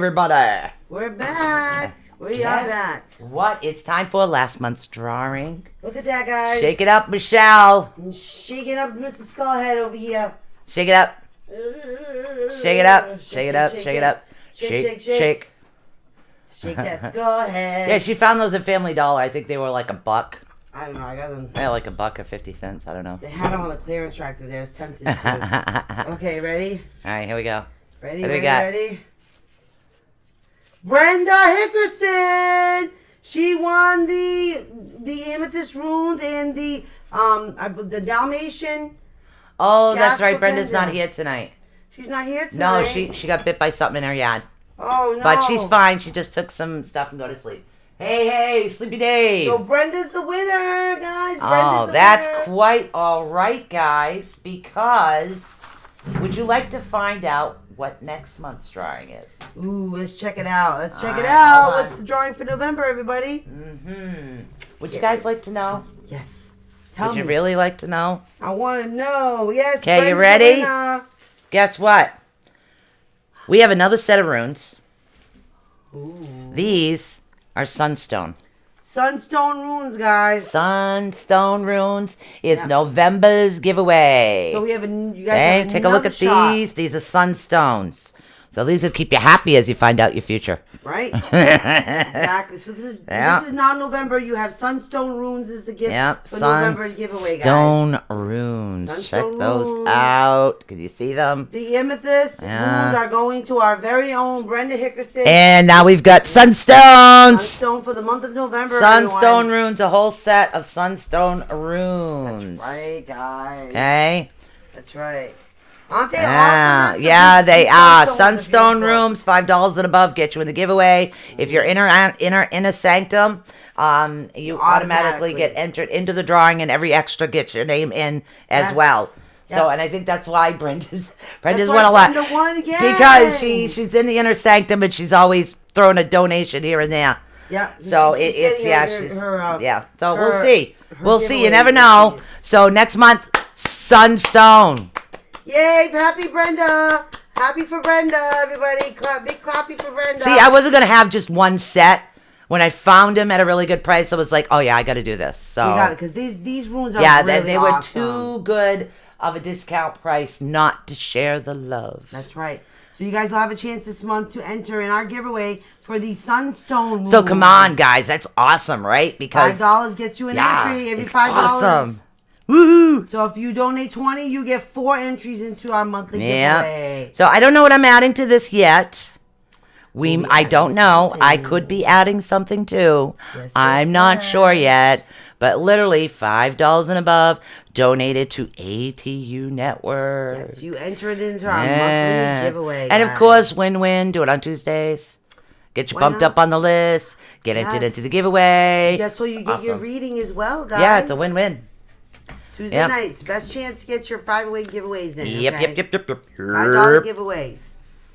[SPEAKER 2] everybody.
[SPEAKER 1] We're back. We are back.
[SPEAKER 2] What? It's time for last month's drawing.
[SPEAKER 1] Look at that, guys.
[SPEAKER 2] Shake it up, Michelle.
[SPEAKER 1] Shaking up Mr. Skullhead over here.
[SPEAKER 2] Shake it up. Shake it up. Shake it up. Shake it up. Shake, shake.
[SPEAKER 1] Shake that Skullhead.
[SPEAKER 2] Yeah, she found those at Family Dollar. I think they were like $1.
[SPEAKER 1] I don't know. I got them.
[SPEAKER 2] Yeah, like $1 or 50 cents. I don't know.
[SPEAKER 1] They had them on the clearance rack today. I was tempted to. Okay, ready?
[SPEAKER 2] All right, here we go.
[SPEAKER 1] Ready,
[SPEAKER 2] What do we
[SPEAKER 1] ready,
[SPEAKER 2] got?
[SPEAKER 1] ready? Brenda Hickerson! She won the Amethyst Runes and the Dalmatian.
[SPEAKER 2] Oh, that's
[SPEAKER 1] Jasper
[SPEAKER 2] right. Brenda's not
[SPEAKER 1] Brenda.
[SPEAKER 2] here tonight.
[SPEAKER 1] She's not here
[SPEAKER 2] No,
[SPEAKER 1] tonight.
[SPEAKER 2] she got bit by something in her yard.
[SPEAKER 1] Oh, no.
[SPEAKER 2] But she's fine. She just took some stuff and go to sleep. Hey, Sleepy Dave.
[SPEAKER 1] So Brenda's the winner, guys.
[SPEAKER 2] Oh,
[SPEAKER 1] Brenda's the
[SPEAKER 2] that's
[SPEAKER 1] winner.
[SPEAKER 2] quite all right, guys, because would you like to find out what next month's drawing is?
[SPEAKER 1] Ooh, let's check it out. Let's check it
[SPEAKER 2] Alright,
[SPEAKER 1] out.
[SPEAKER 2] hold on.
[SPEAKER 1] What's the drawing for November, everybody?
[SPEAKER 2] Would you guys like to know?
[SPEAKER 1] Yes. Tell
[SPEAKER 2] Would
[SPEAKER 1] me.
[SPEAKER 2] you really like to know?
[SPEAKER 1] I want to know. Yes.
[SPEAKER 2] 'Kay, you
[SPEAKER 1] Brenda's the
[SPEAKER 2] ready?
[SPEAKER 1] winner.
[SPEAKER 2] Guess what? We have another set of runes. These are Sunstone.
[SPEAKER 1] Sunstone Runes, guys.
[SPEAKER 2] Sunstone runes is
[SPEAKER 1] Yeah.
[SPEAKER 2] November's giveaway.
[SPEAKER 1] So we have you guys
[SPEAKER 2] Okay,
[SPEAKER 1] have
[SPEAKER 2] take a look
[SPEAKER 1] another
[SPEAKER 2] at
[SPEAKER 1] shot,
[SPEAKER 2] these. These are sunstones. So these will keep you happy as you find out your future.
[SPEAKER 1] right? Exactly. So
[SPEAKER 2] Yeah.
[SPEAKER 1] this is now November. You have Sunstone Runes as a gift
[SPEAKER 2] Yep,
[SPEAKER 1] for November's giveaway, guys.
[SPEAKER 2] Stone runes.
[SPEAKER 1] Sunstone
[SPEAKER 2] Check those
[SPEAKER 1] runes.
[SPEAKER 2] out. Can you see them?
[SPEAKER 1] The Amethyst
[SPEAKER 2] Yeah.
[SPEAKER 1] Runes are going to our very own Brenda Hickerson.
[SPEAKER 2] And now we've got sunstones.
[SPEAKER 1] Sunstone for the month of November.
[SPEAKER 2] Sunstone
[SPEAKER 1] everyone.
[SPEAKER 2] runes, a whole set of sunstone runes.
[SPEAKER 1] Right, guys.
[SPEAKER 2] Okay.
[SPEAKER 1] That's right. Aren't they
[SPEAKER 2] Yeah,
[SPEAKER 1] awesome?
[SPEAKER 2] yeah, they are.
[SPEAKER 1] Sunstones
[SPEAKER 2] Sunstone
[SPEAKER 1] beautiful.
[SPEAKER 2] rooms, $5 and above, get you in the giveaway. If you're inner sanctum, you automatically get entered into the drawing, and every extra gets your name in as
[SPEAKER 1] Yes.
[SPEAKER 2] well. So,
[SPEAKER 1] Yep.
[SPEAKER 2] and I think that's why Brenda's
[SPEAKER 1] That's
[SPEAKER 2] won
[SPEAKER 1] why
[SPEAKER 2] a lot
[SPEAKER 1] Brenda won again.
[SPEAKER 2] because she's in the inner sanctum, and she's always throwing a donation here and there.
[SPEAKER 1] Yeah.
[SPEAKER 2] So
[SPEAKER 1] she keeps
[SPEAKER 2] it's
[SPEAKER 1] getting
[SPEAKER 2] yeah,
[SPEAKER 1] her-
[SPEAKER 2] she's
[SPEAKER 1] her,
[SPEAKER 2] yeah. So
[SPEAKER 1] her-
[SPEAKER 2] we'll see.
[SPEAKER 1] her
[SPEAKER 2] We'll see. You
[SPEAKER 1] giveaways
[SPEAKER 2] never
[SPEAKER 1] and
[SPEAKER 2] know.
[SPEAKER 1] things.
[SPEAKER 2] So next month, Sunstone.
[SPEAKER 1] Yay! Happy Brenda! Happy for Brenda, everybody! Big clappy for Brenda.
[SPEAKER 2] See, I wasn't gonna have just one set. When I found them at a really good price, I was like, "Oh yeah, I got to do this." So
[SPEAKER 1] You got it, because these runes are
[SPEAKER 2] yeah,
[SPEAKER 1] really
[SPEAKER 2] they were
[SPEAKER 1] awesome.
[SPEAKER 2] too good of a discount price not to share the love.
[SPEAKER 1] That's right. So you guys will have a chance this month to enter in our giveaway for the Sunstone runes.
[SPEAKER 2] So come on, guys, that's awesome, right? Because
[SPEAKER 1] $5 gets you an
[SPEAKER 2] yeah,
[SPEAKER 1] entry. Every
[SPEAKER 2] it's
[SPEAKER 1] $5.
[SPEAKER 2] awesome. Woo!
[SPEAKER 1] So if you donate 20, you get 4 entries into our monthly
[SPEAKER 2] Yeah.
[SPEAKER 1] giveaway.
[SPEAKER 2] So I don't know what I'm adding to this yet.
[SPEAKER 1] We'll be
[SPEAKER 2] I don't
[SPEAKER 1] adding
[SPEAKER 2] know. I
[SPEAKER 1] something.
[SPEAKER 2] could be adding something too.
[SPEAKER 1] Yes,
[SPEAKER 2] I'm not sure yet. But literally $5 and above donated to ATU Network.
[SPEAKER 1] Gets you entered into our
[SPEAKER 2] Yeah.
[SPEAKER 1] monthly giveaway.
[SPEAKER 2] And of
[SPEAKER 1] guys.
[SPEAKER 2] course, win-win. Do it on Tuesdays. Get you
[SPEAKER 1] Why
[SPEAKER 2] bumped
[SPEAKER 1] not?
[SPEAKER 2] up on the list. Get entered
[SPEAKER 1] Yes.
[SPEAKER 2] into the giveaway.
[SPEAKER 1] Yeah, so you
[SPEAKER 2] It's
[SPEAKER 1] get your
[SPEAKER 2] awesome.
[SPEAKER 1] reading as well, guys.
[SPEAKER 2] Yeah, it's a win-win.
[SPEAKER 1] Tuesday
[SPEAKER 2] Yep.
[SPEAKER 1] nights, best chance to get your 5-away giveaways in.
[SPEAKER 2] Yep,
[SPEAKER 1] okay?
[SPEAKER 2] yep, yep.
[SPEAKER 1] $5 giveaways.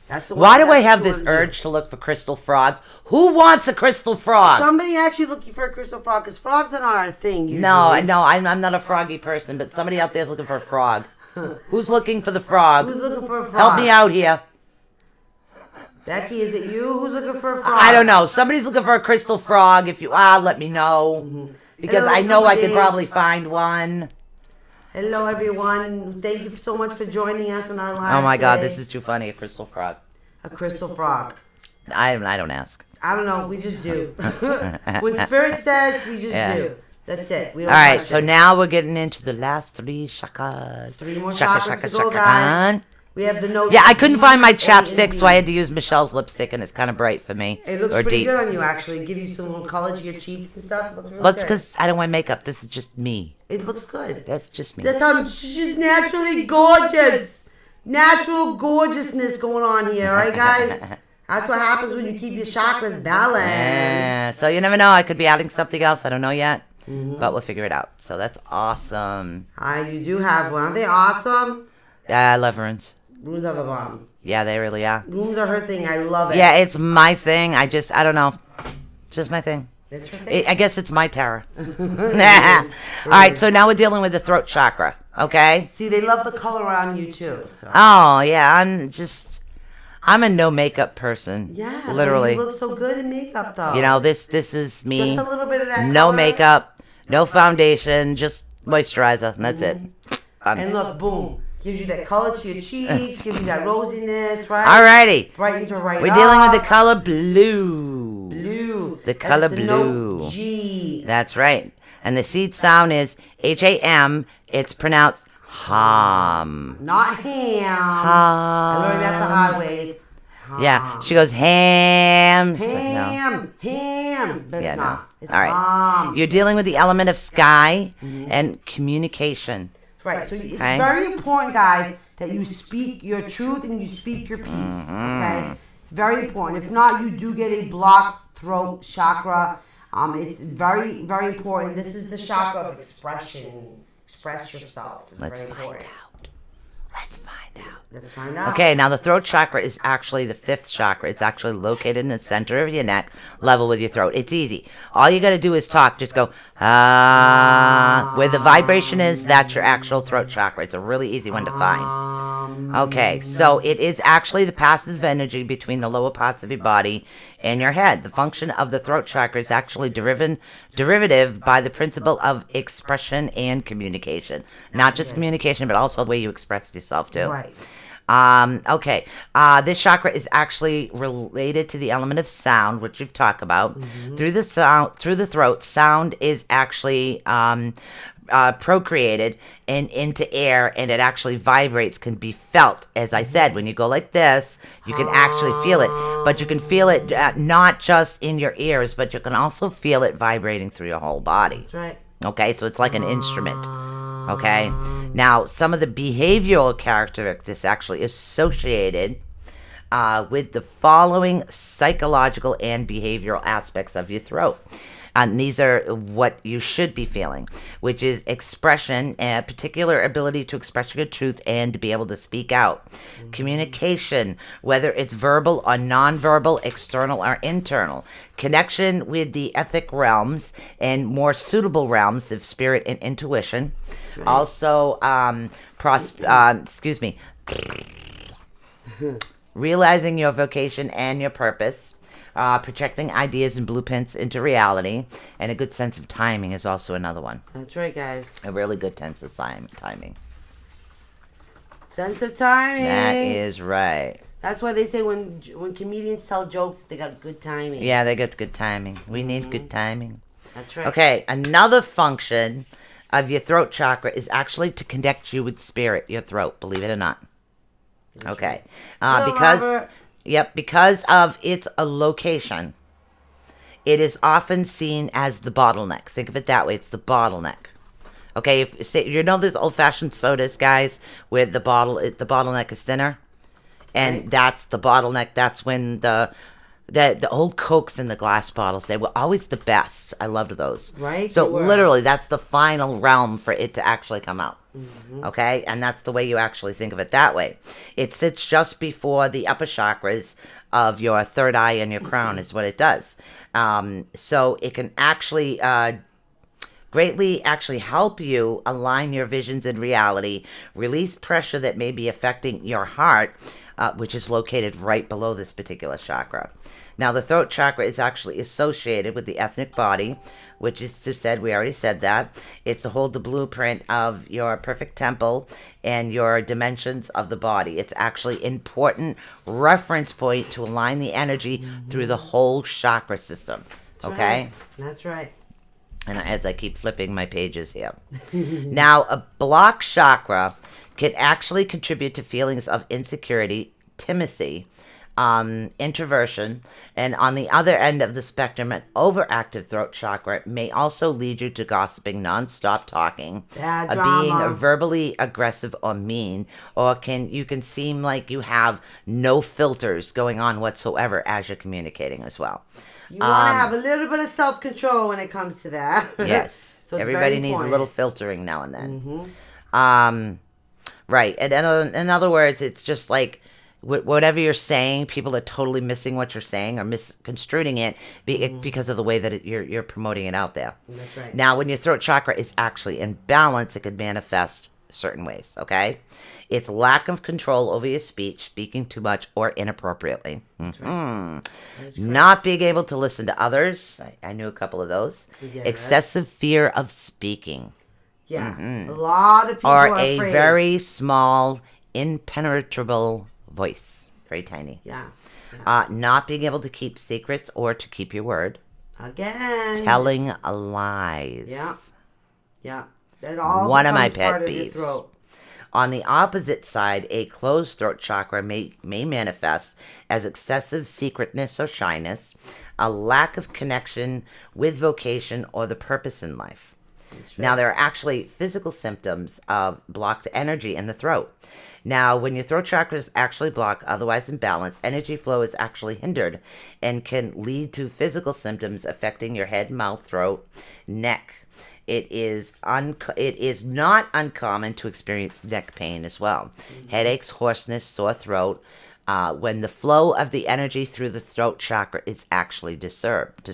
[SPEAKER 1] That's the one.
[SPEAKER 2] Why do
[SPEAKER 1] that's
[SPEAKER 2] I
[SPEAKER 1] what
[SPEAKER 2] have
[SPEAKER 1] you
[SPEAKER 2] this
[SPEAKER 1] wanna do.
[SPEAKER 2] urge to look for crystal frogs? Who wants a crystal frog?
[SPEAKER 1] Somebody actually looking for a crystal frog, because frogs are not our thing usually.
[SPEAKER 2] No, I'm not a froggy person, but somebody out there is looking for a frog. Who's looking for the frog?
[SPEAKER 1] Who's looking for a frog?
[SPEAKER 2] Help me out here.
[SPEAKER 1] Becky, is it you? Who's looking for a frog?
[SPEAKER 2] I don't know. Somebody's looking for a crystal frog. If you are, let me know. Because
[SPEAKER 1] Hello,
[SPEAKER 2] I know I could
[SPEAKER 1] somebody.
[SPEAKER 2] probably find one.
[SPEAKER 1] Hello, everyone. Thank you so much for joining us on our live
[SPEAKER 2] Oh my god,
[SPEAKER 1] today.
[SPEAKER 2] this is too funny. A crystal frog.
[SPEAKER 1] a crystal frog.
[SPEAKER 2] I don't ask.
[SPEAKER 1] I don't know. We just do. When Spirit says, we just
[SPEAKER 2] Yeah.
[SPEAKER 1] do. That's it. We
[SPEAKER 2] All
[SPEAKER 1] don't
[SPEAKER 2] right,
[SPEAKER 1] touch
[SPEAKER 2] so
[SPEAKER 1] it.
[SPEAKER 2] now we're getting into the last 3 chakras.
[SPEAKER 1] 3 more
[SPEAKER 2] Shaka,
[SPEAKER 1] chakras
[SPEAKER 2] shaka,
[SPEAKER 1] to go,
[SPEAKER 2] shaka,
[SPEAKER 1] guys.
[SPEAKER 2] on.
[SPEAKER 1] We have the notes.
[SPEAKER 2] Yeah, I couldn't find my
[SPEAKER 1] A and
[SPEAKER 2] chapstick, so I
[SPEAKER 1] B.
[SPEAKER 2] had to use Michelle's lipstick, and it's kind of bright for me.
[SPEAKER 1] It looks
[SPEAKER 2] or
[SPEAKER 1] pretty
[SPEAKER 2] deep.
[SPEAKER 1] good on you, actually. Give you some little color to your cheeks and stuff. It looks really
[SPEAKER 2] Well, it's
[SPEAKER 1] good.
[SPEAKER 2] because I don't wear makeup. This is just me.
[SPEAKER 1] It looks good.
[SPEAKER 2] That's just me.
[SPEAKER 1] That's how she's naturally gorgeous. Natural gorgeousness going on here, right, guys? That's what happens when you keep your chakras balanced.
[SPEAKER 2] Yeah, so you never know. I could be adding something else. I don't know yet.
[SPEAKER 1] Mm-hmm.
[SPEAKER 2] But we'll figure it out. So that's awesome.
[SPEAKER 1] Hi, you do have one. Aren't they awesome?
[SPEAKER 2] I love runes.
[SPEAKER 1] Runes are the bomb.
[SPEAKER 2] Yeah, they really are.
[SPEAKER 1] Runes are her thing. I love it.
[SPEAKER 2] Yeah, it's my thing. I don't know. Just my thing.
[SPEAKER 1] It's her thing.
[SPEAKER 2] I guess it's my terror. All right, so now we're dealing with the throat chakra, okay?
[SPEAKER 1] See, they love the color on you, too. So.
[SPEAKER 2] Oh, yeah, I'm a no makeup person.
[SPEAKER 1] Yeah,
[SPEAKER 2] literally.
[SPEAKER 1] You look so good in makeup, though.
[SPEAKER 2] You know, this is me.
[SPEAKER 1] Just a little bit of that.
[SPEAKER 2] No
[SPEAKER 1] color.
[SPEAKER 2] makeup, no foundation, just moisturizer, and that's it.
[SPEAKER 1] And look, boom. Gives you that color to your cheeks, gives you that rosiness, right?
[SPEAKER 2] Alrighty.
[SPEAKER 1] Brightens her right
[SPEAKER 2] We're
[SPEAKER 1] up.
[SPEAKER 2] dealing with the color blue.
[SPEAKER 1] Blue.
[SPEAKER 2] The color
[SPEAKER 1] That's the
[SPEAKER 2] blue.
[SPEAKER 1] note G.
[SPEAKER 2] That's right. And the seed sound is H-A-M. It's pronounced ham.
[SPEAKER 1] Not ham.
[SPEAKER 2] Ham.
[SPEAKER 1] I learned that the hard way. It's ham.
[SPEAKER 2] Yeah, she goes ham. It's like, no.
[SPEAKER 1] Ham. But
[SPEAKER 2] Yeah,
[SPEAKER 1] it's
[SPEAKER 2] no.
[SPEAKER 1] not. It's
[SPEAKER 2] All right.
[SPEAKER 1] ham.
[SPEAKER 2] You're dealing with the element of sky and communication.
[SPEAKER 1] Right. So it's
[SPEAKER 2] Okay.
[SPEAKER 1] very important, guys, that you speak your truth and you speak your piece. Okay. It's very important. If not, you do get a blocked throat chakra. It's very, very important. This is the chakra of expression. Express yourself. It's
[SPEAKER 2] Let's
[SPEAKER 1] very
[SPEAKER 2] find
[SPEAKER 1] important.
[SPEAKER 2] out. Let's find out.
[SPEAKER 1] Let's find out.
[SPEAKER 2] Okay, now the throat chakra is actually the fifth chakra. It's actually located in the center of your neck, level with your throat. It's easy. All you got to do is talk. Just go, ah. Where the vibration is, that's your actual throat chakra. It's a really easy one to find. Okay, so it is actually the passive energy between the lower parts of your body and your head. The function of the throat chakra is actually derivative by the principle of expression and communication. Not just communication, but also the way you express yourself too.
[SPEAKER 1] Right.
[SPEAKER 2] Okay. This chakra is actually related to the element of sound, which we've talked about. Through the throat, sound is actually procreated and into air, and it actually vibrates, can be felt. As I said, when you go like this, you can actually feel it, but you can feel it not just in your ears, but you can also feel it vibrating through your whole body.
[SPEAKER 1] That's right.
[SPEAKER 2] Okay, so it's like an instrument. Okay, now some of the behavioral characteristics actually associated with the following psychological and behavioral aspects of your throat. And these are what you should be feeling, which is expression, a particular ability to express your truth and to be able to speak out. Communication, whether it's verbal or nonverbal, external or internal. Connection with the etheric realms and more suitable realms of spirit and intuition. Right. Also, realizing your vocation and your purpose. Projecting ideas and blueprints into reality, and a good sense of timing is also another one.
[SPEAKER 1] That's right, guys.
[SPEAKER 2] A really good sense of timing.
[SPEAKER 1] Sense of timing.
[SPEAKER 2] That is right.
[SPEAKER 1] That's why they say when comedians tell jokes, they got good timing.
[SPEAKER 2] Yeah, they got good timing. We need good timing.
[SPEAKER 1] That's right.
[SPEAKER 2] Okay, another function of your throat chakra is actually to connect you with spirit, your throat, believe it or not. Okay. Because of its location, it is often seen as the bottleneck. Think of it that way. It's the bottleneck. Okay, there's old-fashioned sodas, guys, where the bottleneck is thinner, and
[SPEAKER 1] right.
[SPEAKER 2] That's the bottleneck. That's when the old Cokes in the glass bottles, they were always the best. I loved those.
[SPEAKER 1] Right.
[SPEAKER 2] So literally, that's the final realm for it to actually come out.
[SPEAKER 1] Mm-hmm.
[SPEAKER 2] Okay, and that's the way you actually think of it that way. It sits just before the upper chakras of your third eye and your crown is what it does. So it can actually greatly actually help you align your visions in reality, release pressure that may be affecting your heart, which is located right below this particular chakra. Now, the throat chakra is actually associated with the etheric body, which is we already said that. It's to hold the blueprint of your perfect temple and your dimensions of the body. It's actually important reference point to align the energy through the whole chakra system.
[SPEAKER 1] That's
[SPEAKER 2] okay?
[SPEAKER 1] Right. That's right.
[SPEAKER 2] And as I keep flipping my pages here. Now, a blocked chakra can actually contribute to feelings of insecurity, timidity, introversion, and on the other end of the spectrum, an overactive throat chakra may also lead you to gossiping, non-stop talking, being verbally aggressive or mean, or you can seem like you have no filters going on whatsoever as you're communicating as well.
[SPEAKER 1] You want to have a little bit of self-control when it comes to that.
[SPEAKER 2] Yes.
[SPEAKER 1] So
[SPEAKER 2] everybody needs a little filtering now and then. Right. And in other words, it's just like whatever you're saying, people are totally missing what you're saying or misconstruing it because of the way that you're promoting it out there.
[SPEAKER 1] That's right.
[SPEAKER 2] Now, when your throat chakra is actually in balance, it could manifest certain ways, okay? It's lack of control over your speech, speaking too much or inappropriately. Not being able to listen to others. I knew a couple of those.
[SPEAKER 1] Yeah,
[SPEAKER 2] Excessive fear of speaking.
[SPEAKER 1] Yeah. A lot of people
[SPEAKER 2] Or
[SPEAKER 1] are
[SPEAKER 2] a
[SPEAKER 1] afraid.
[SPEAKER 2] very small, impenetrable voice. Very tiny.
[SPEAKER 1] Yeah.
[SPEAKER 2] Not being able to keep secrets or to keep your word.
[SPEAKER 1] Again.
[SPEAKER 2] Telling lies.
[SPEAKER 1] Yeah. Yeah. That all
[SPEAKER 2] One of my
[SPEAKER 1] becomes part
[SPEAKER 2] pet
[SPEAKER 1] of your
[SPEAKER 2] peeves.
[SPEAKER 1] throat.
[SPEAKER 2] On the opposite side, a closed throat chakra may manifest as excessive secretness or shyness, a lack of connection with vocation or the purpose in life. Now, there are actually physical symptoms of blocked energy in the throat. Now, when your throat chakra is actually blocked, otherwise imbalanced, energy flow is actually hindered and can lead to physical symptoms affecting your head, mouth, throat, neck. It is not uncommon to experience neck pain as well. Headaches, hoarseness, sore throat, when the flow of the energy through the throat chakra is actually disturbed.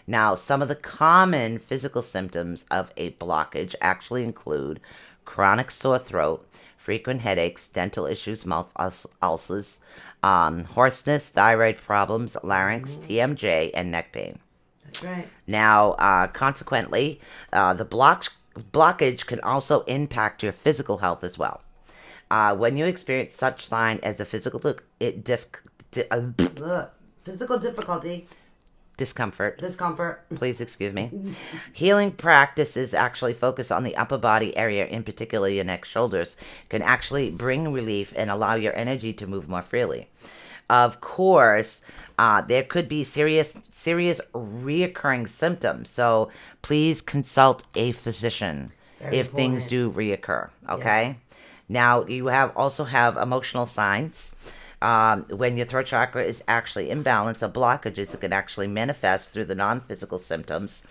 [SPEAKER 2] Now, some of the common physical symptoms of a blockage actually include chronic sore throat, frequent headaches, dental issues, mouth ulcers, hoarseness, thyroid problems, larynx, TMJ, and neck pain.
[SPEAKER 1] That's right.
[SPEAKER 2] Now, consequently, the blockage can also impact your physical health as well. When you experience such sign as a physical
[SPEAKER 1] Physical difficulty,
[SPEAKER 2] discomfort, please excuse me. Healing practices actually focus on the upper body area, in particular your neck, shoulders, can actually bring relief and allow your energy to move more freely. Of course, there could be serious reoccurring symptoms, so please consult a physician if things do reoccur, okay? Now, you also have emotional signs. When your throat chakra is actually imbalanced or blockages, it can actually manifest through the non-physical symptoms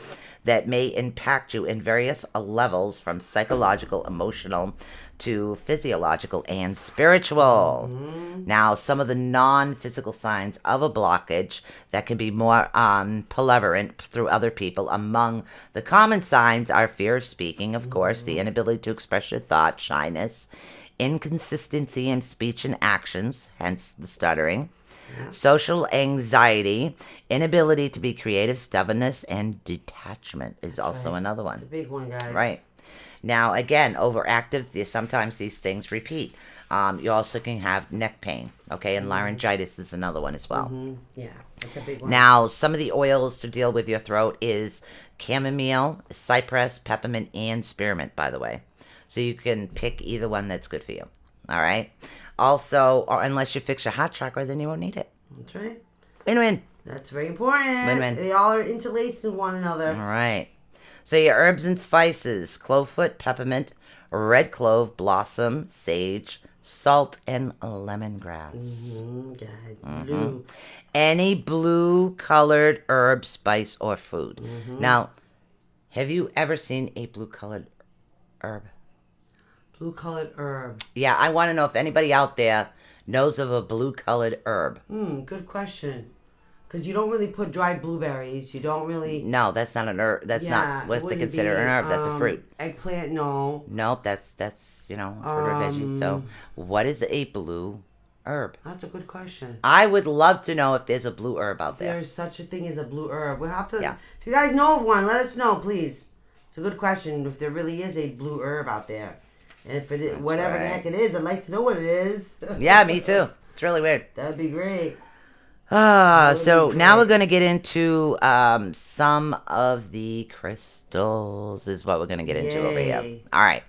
[SPEAKER 2] that may impact you in various levels, from psychological, emotional, to physiological and spiritual. Now, some of the non-physical signs of a blockage that can be more prevalent through other people. Among the common signs are fear of speaking, of course, the inability to express your thoughts, shyness, inconsistency in speech and actions, hence the stuttering, social anxiety, inability to be creative, stubbornness, and detachment is also another one.
[SPEAKER 1] It's a big one, guys.
[SPEAKER 2] Right. Now, again, overactive, sometimes these things repeat. You also can have neck pain, okay, and laryngitis is another one as well.
[SPEAKER 1] Yeah, that's a big one.
[SPEAKER 2] Now, some of the oils to deal with your throat is chamomile, cypress, peppermint, and spearmint, by the way. So you can pick either one that's good for you. All right. Also, or unless you fix your heart chakra, then you won't need it.
[SPEAKER 1] That's right.
[SPEAKER 2] Win-win.
[SPEAKER 1] That's very important.
[SPEAKER 2] Win-win.
[SPEAKER 1] They all are interlaced in one another.
[SPEAKER 2] All right. So your herbs and spices: clovefoot, peppermint, red clove, blossom, sage, salt, and lemongrass.
[SPEAKER 1] Guys, blue.
[SPEAKER 2] Any blue-colored herb, spice, or food. Now, have you ever seen a blue-colored herb?
[SPEAKER 1] Blue-colored herb.
[SPEAKER 2] Yeah, I want to know if anybody out there knows of a blue-colored herb.
[SPEAKER 1] Good question. Because you don't really put dried blueberries. You don't really...
[SPEAKER 2] No, that's not an herb. That's not what they consider an herb. That's a fruit.
[SPEAKER 1] Eggplant, no.
[SPEAKER 2] Nope, that's fruit or veggie. So, what is a blue herb?
[SPEAKER 1] That's a good question.
[SPEAKER 2] I would love to know if there's a blue herb out there.
[SPEAKER 1] There's such a thing as a blue herb. We'll have to...
[SPEAKER 2] Yeah.
[SPEAKER 1] If you guys know of one, let us know, please. It's a good question if there really is a blue herb out there. And if it is, whatever the heck it is, I'd like to know what it is.
[SPEAKER 2] Yeah, me too. It's really weird.
[SPEAKER 1] That'd be great.
[SPEAKER 2] So now we're going to get into some of the crystals is what we're going to get into over here.
[SPEAKER 1] Yay.
[SPEAKER 2] All right.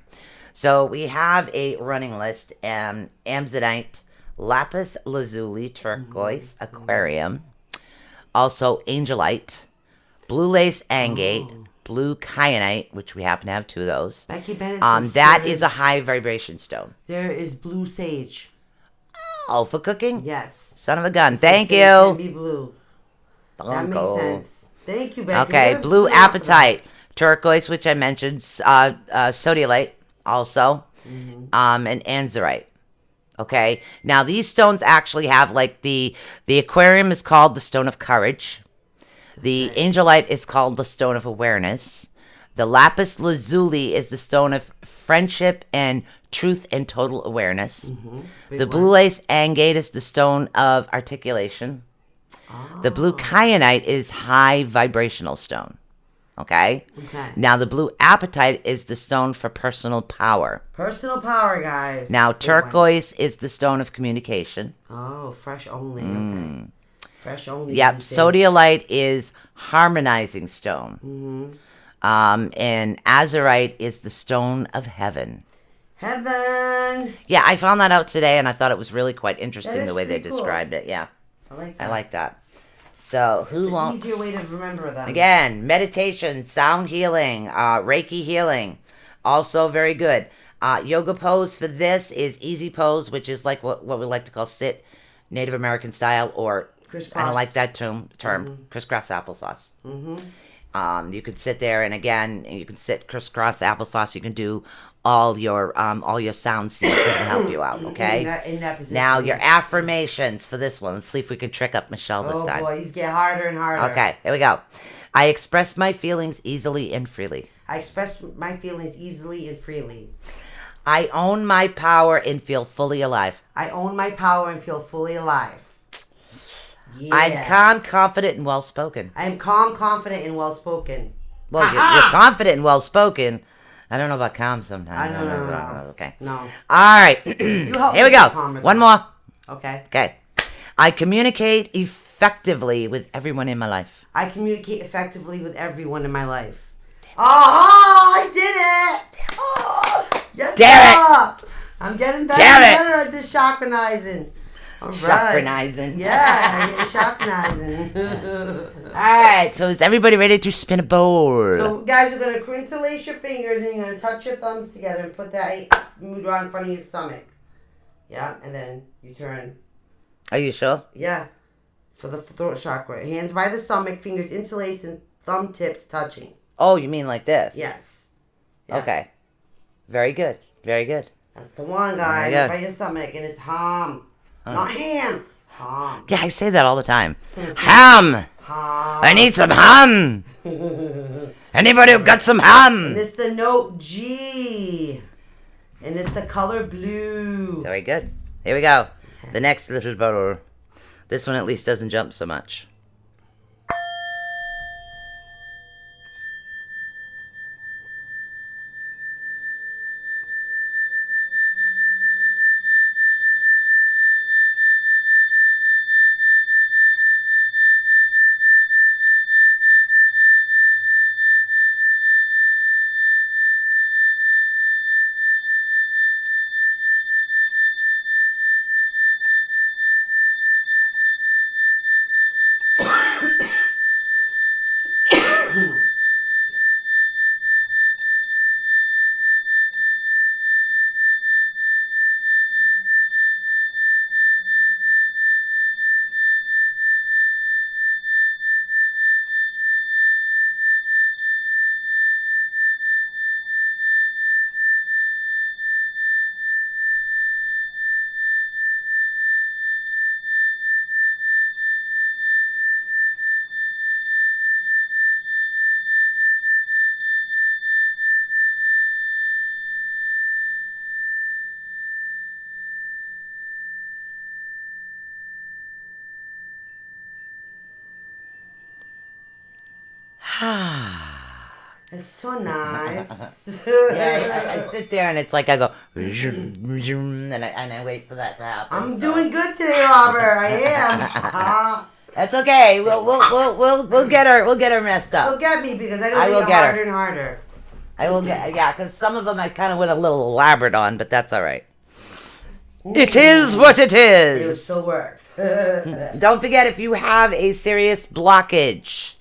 [SPEAKER 2] So we have a running list. Amzonite, lapis lazuli, turquoise, aquarium. Also angelite, blue lace agate, blue kyanite, which we happen to have two of those.
[SPEAKER 1] Becky Bennett says
[SPEAKER 2] That
[SPEAKER 1] there
[SPEAKER 2] is a high vibration stone.
[SPEAKER 1] There is blue sage.
[SPEAKER 2] Oh, for cooking?
[SPEAKER 1] Yes.
[SPEAKER 2] Son of a gun. Thank
[SPEAKER 1] Sage can
[SPEAKER 2] you.
[SPEAKER 1] be blue. That
[SPEAKER 2] Uncle.
[SPEAKER 1] makes sense. Thank you, Becky.
[SPEAKER 2] Okay,
[SPEAKER 1] What else
[SPEAKER 2] blue
[SPEAKER 1] do we have for that?
[SPEAKER 2] apatite, turquoise, which I mentioned, sodalite also, and anzurite. Okay, now these stones actually have like the aquarium is called the stone of courage. The angelite is called the stone of awareness. The lapis lazuli is the stone of friendship and truth and total awareness.
[SPEAKER 1] Big
[SPEAKER 2] The
[SPEAKER 1] one.
[SPEAKER 2] blue lace agate is the stone of articulation. The blue kyanite is high vibrational stone. Okay?
[SPEAKER 1] Okay.
[SPEAKER 2] Now, the blue apatite is the stone for personal power.
[SPEAKER 1] Personal power, guys.
[SPEAKER 2] Now,
[SPEAKER 1] Big one.
[SPEAKER 2] turquoise is the stone of communication.
[SPEAKER 1] Oh, fresh only. Okay. Fresh only.
[SPEAKER 2] Yep,
[SPEAKER 1] you say.
[SPEAKER 2] sodalite is harmonizing stone. And azurite is the stone of heaven.
[SPEAKER 1] Heaven.
[SPEAKER 2] Yeah, I found that out today, and I thought it was really quite interesting
[SPEAKER 1] is
[SPEAKER 2] the way they
[SPEAKER 1] pretty cool.
[SPEAKER 2] described it. Yeah,
[SPEAKER 1] I like that.
[SPEAKER 2] I like that. So, who
[SPEAKER 1] It's an
[SPEAKER 2] wants...
[SPEAKER 1] easier way to remember them.
[SPEAKER 2] Again, meditation, sound healing, Reiki healing, also very good. Yoga pose for this is easy pose, which is like what we like to call sit Native American style, or
[SPEAKER 1] Crisscross.
[SPEAKER 2] I don't like that term, crisscross applesauce. You can sit there, and again, you can sit crisscross applesauce. You can do all your sound seeds that can help you out. Okay.
[SPEAKER 1] In that position.
[SPEAKER 2] Now your
[SPEAKER 1] yeah.
[SPEAKER 2] affirmations for this one. Let's see if we can trick up Michelle this
[SPEAKER 1] Oh
[SPEAKER 2] time.
[SPEAKER 1] boy, these get harder and harder.
[SPEAKER 2] Okay, here we go. I express my feelings easily and freely.
[SPEAKER 1] I express my feelings easily and freely.
[SPEAKER 2] I own my power and feel fully alive.
[SPEAKER 1] I own my power and feel fully alive. Yeah.
[SPEAKER 2] I'm calm, confident, and well spoken.
[SPEAKER 1] I am calm, confident, and well spoken.
[SPEAKER 2] Well, you're confident and well spoken. I don't know about calm sometimes.
[SPEAKER 1] I don't know.
[SPEAKER 2] Okay.
[SPEAKER 1] No.
[SPEAKER 2] All right.
[SPEAKER 1] help
[SPEAKER 2] Here we
[SPEAKER 1] me
[SPEAKER 2] go.
[SPEAKER 1] be calm with
[SPEAKER 2] One
[SPEAKER 1] that.
[SPEAKER 2] more.
[SPEAKER 1] Okay.
[SPEAKER 2] Okay. I communicate effectively with everyone in my life.
[SPEAKER 1] I communicate effectively with everyone in my life. Oh, I did it! Oh, yes,
[SPEAKER 2] Damn
[SPEAKER 1] sir. I'm getting better
[SPEAKER 2] Damn
[SPEAKER 1] and
[SPEAKER 2] it.
[SPEAKER 1] better at this chakranizing. All right.
[SPEAKER 2] Chakranizing.
[SPEAKER 1] Yeah, I'm chakranizing.
[SPEAKER 2] All right. So is everybody ready to spin a bowl?
[SPEAKER 1] So, guys, you're going to interlace your fingers and you're going to touch your thumbs together and put that mudra in front of your stomach. Yeah, and then you turn.
[SPEAKER 2] Are you sure?
[SPEAKER 1] Yeah, for the throat chakra. Hands by the stomach, fingers interlaced, and thumb tips touching.
[SPEAKER 2] Oh, you mean like this?
[SPEAKER 1] Yes. Yeah.
[SPEAKER 2] Okay. Very good. Very good.
[SPEAKER 1] That's the one, guys.
[SPEAKER 2] Yeah.
[SPEAKER 1] By your stomach, and it's ham. Not ham. Ham.
[SPEAKER 2] Yeah, I say that all the time. Ham.
[SPEAKER 1] Ham.
[SPEAKER 2] I need some ham. Anybody who got some ham?
[SPEAKER 1] And it's the note G. And it's the color blue.
[SPEAKER 2] Very good. Here we go. The next little bowl. This one at least doesn't jump so much.
[SPEAKER 1] It's so nice.
[SPEAKER 2] Yeah, I sit there and it's like I go, and I wait for that to happen.
[SPEAKER 1] I'm
[SPEAKER 2] so.
[SPEAKER 1] doing good today, Robert. I am.
[SPEAKER 2] That's okay. We'll get her messed up.
[SPEAKER 1] She'll get me because I
[SPEAKER 2] I
[SPEAKER 1] don't
[SPEAKER 2] will
[SPEAKER 1] get
[SPEAKER 2] get her.
[SPEAKER 1] harder and harder.
[SPEAKER 2] I will get, yeah, because some of them I kind of went a little elaborate on, but that's all right. It is what it
[SPEAKER 1] It
[SPEAKER 2] is.
[SPEAKER 1] still works.
[SPEAKER 2] Don't forget, if you have a serious blockage,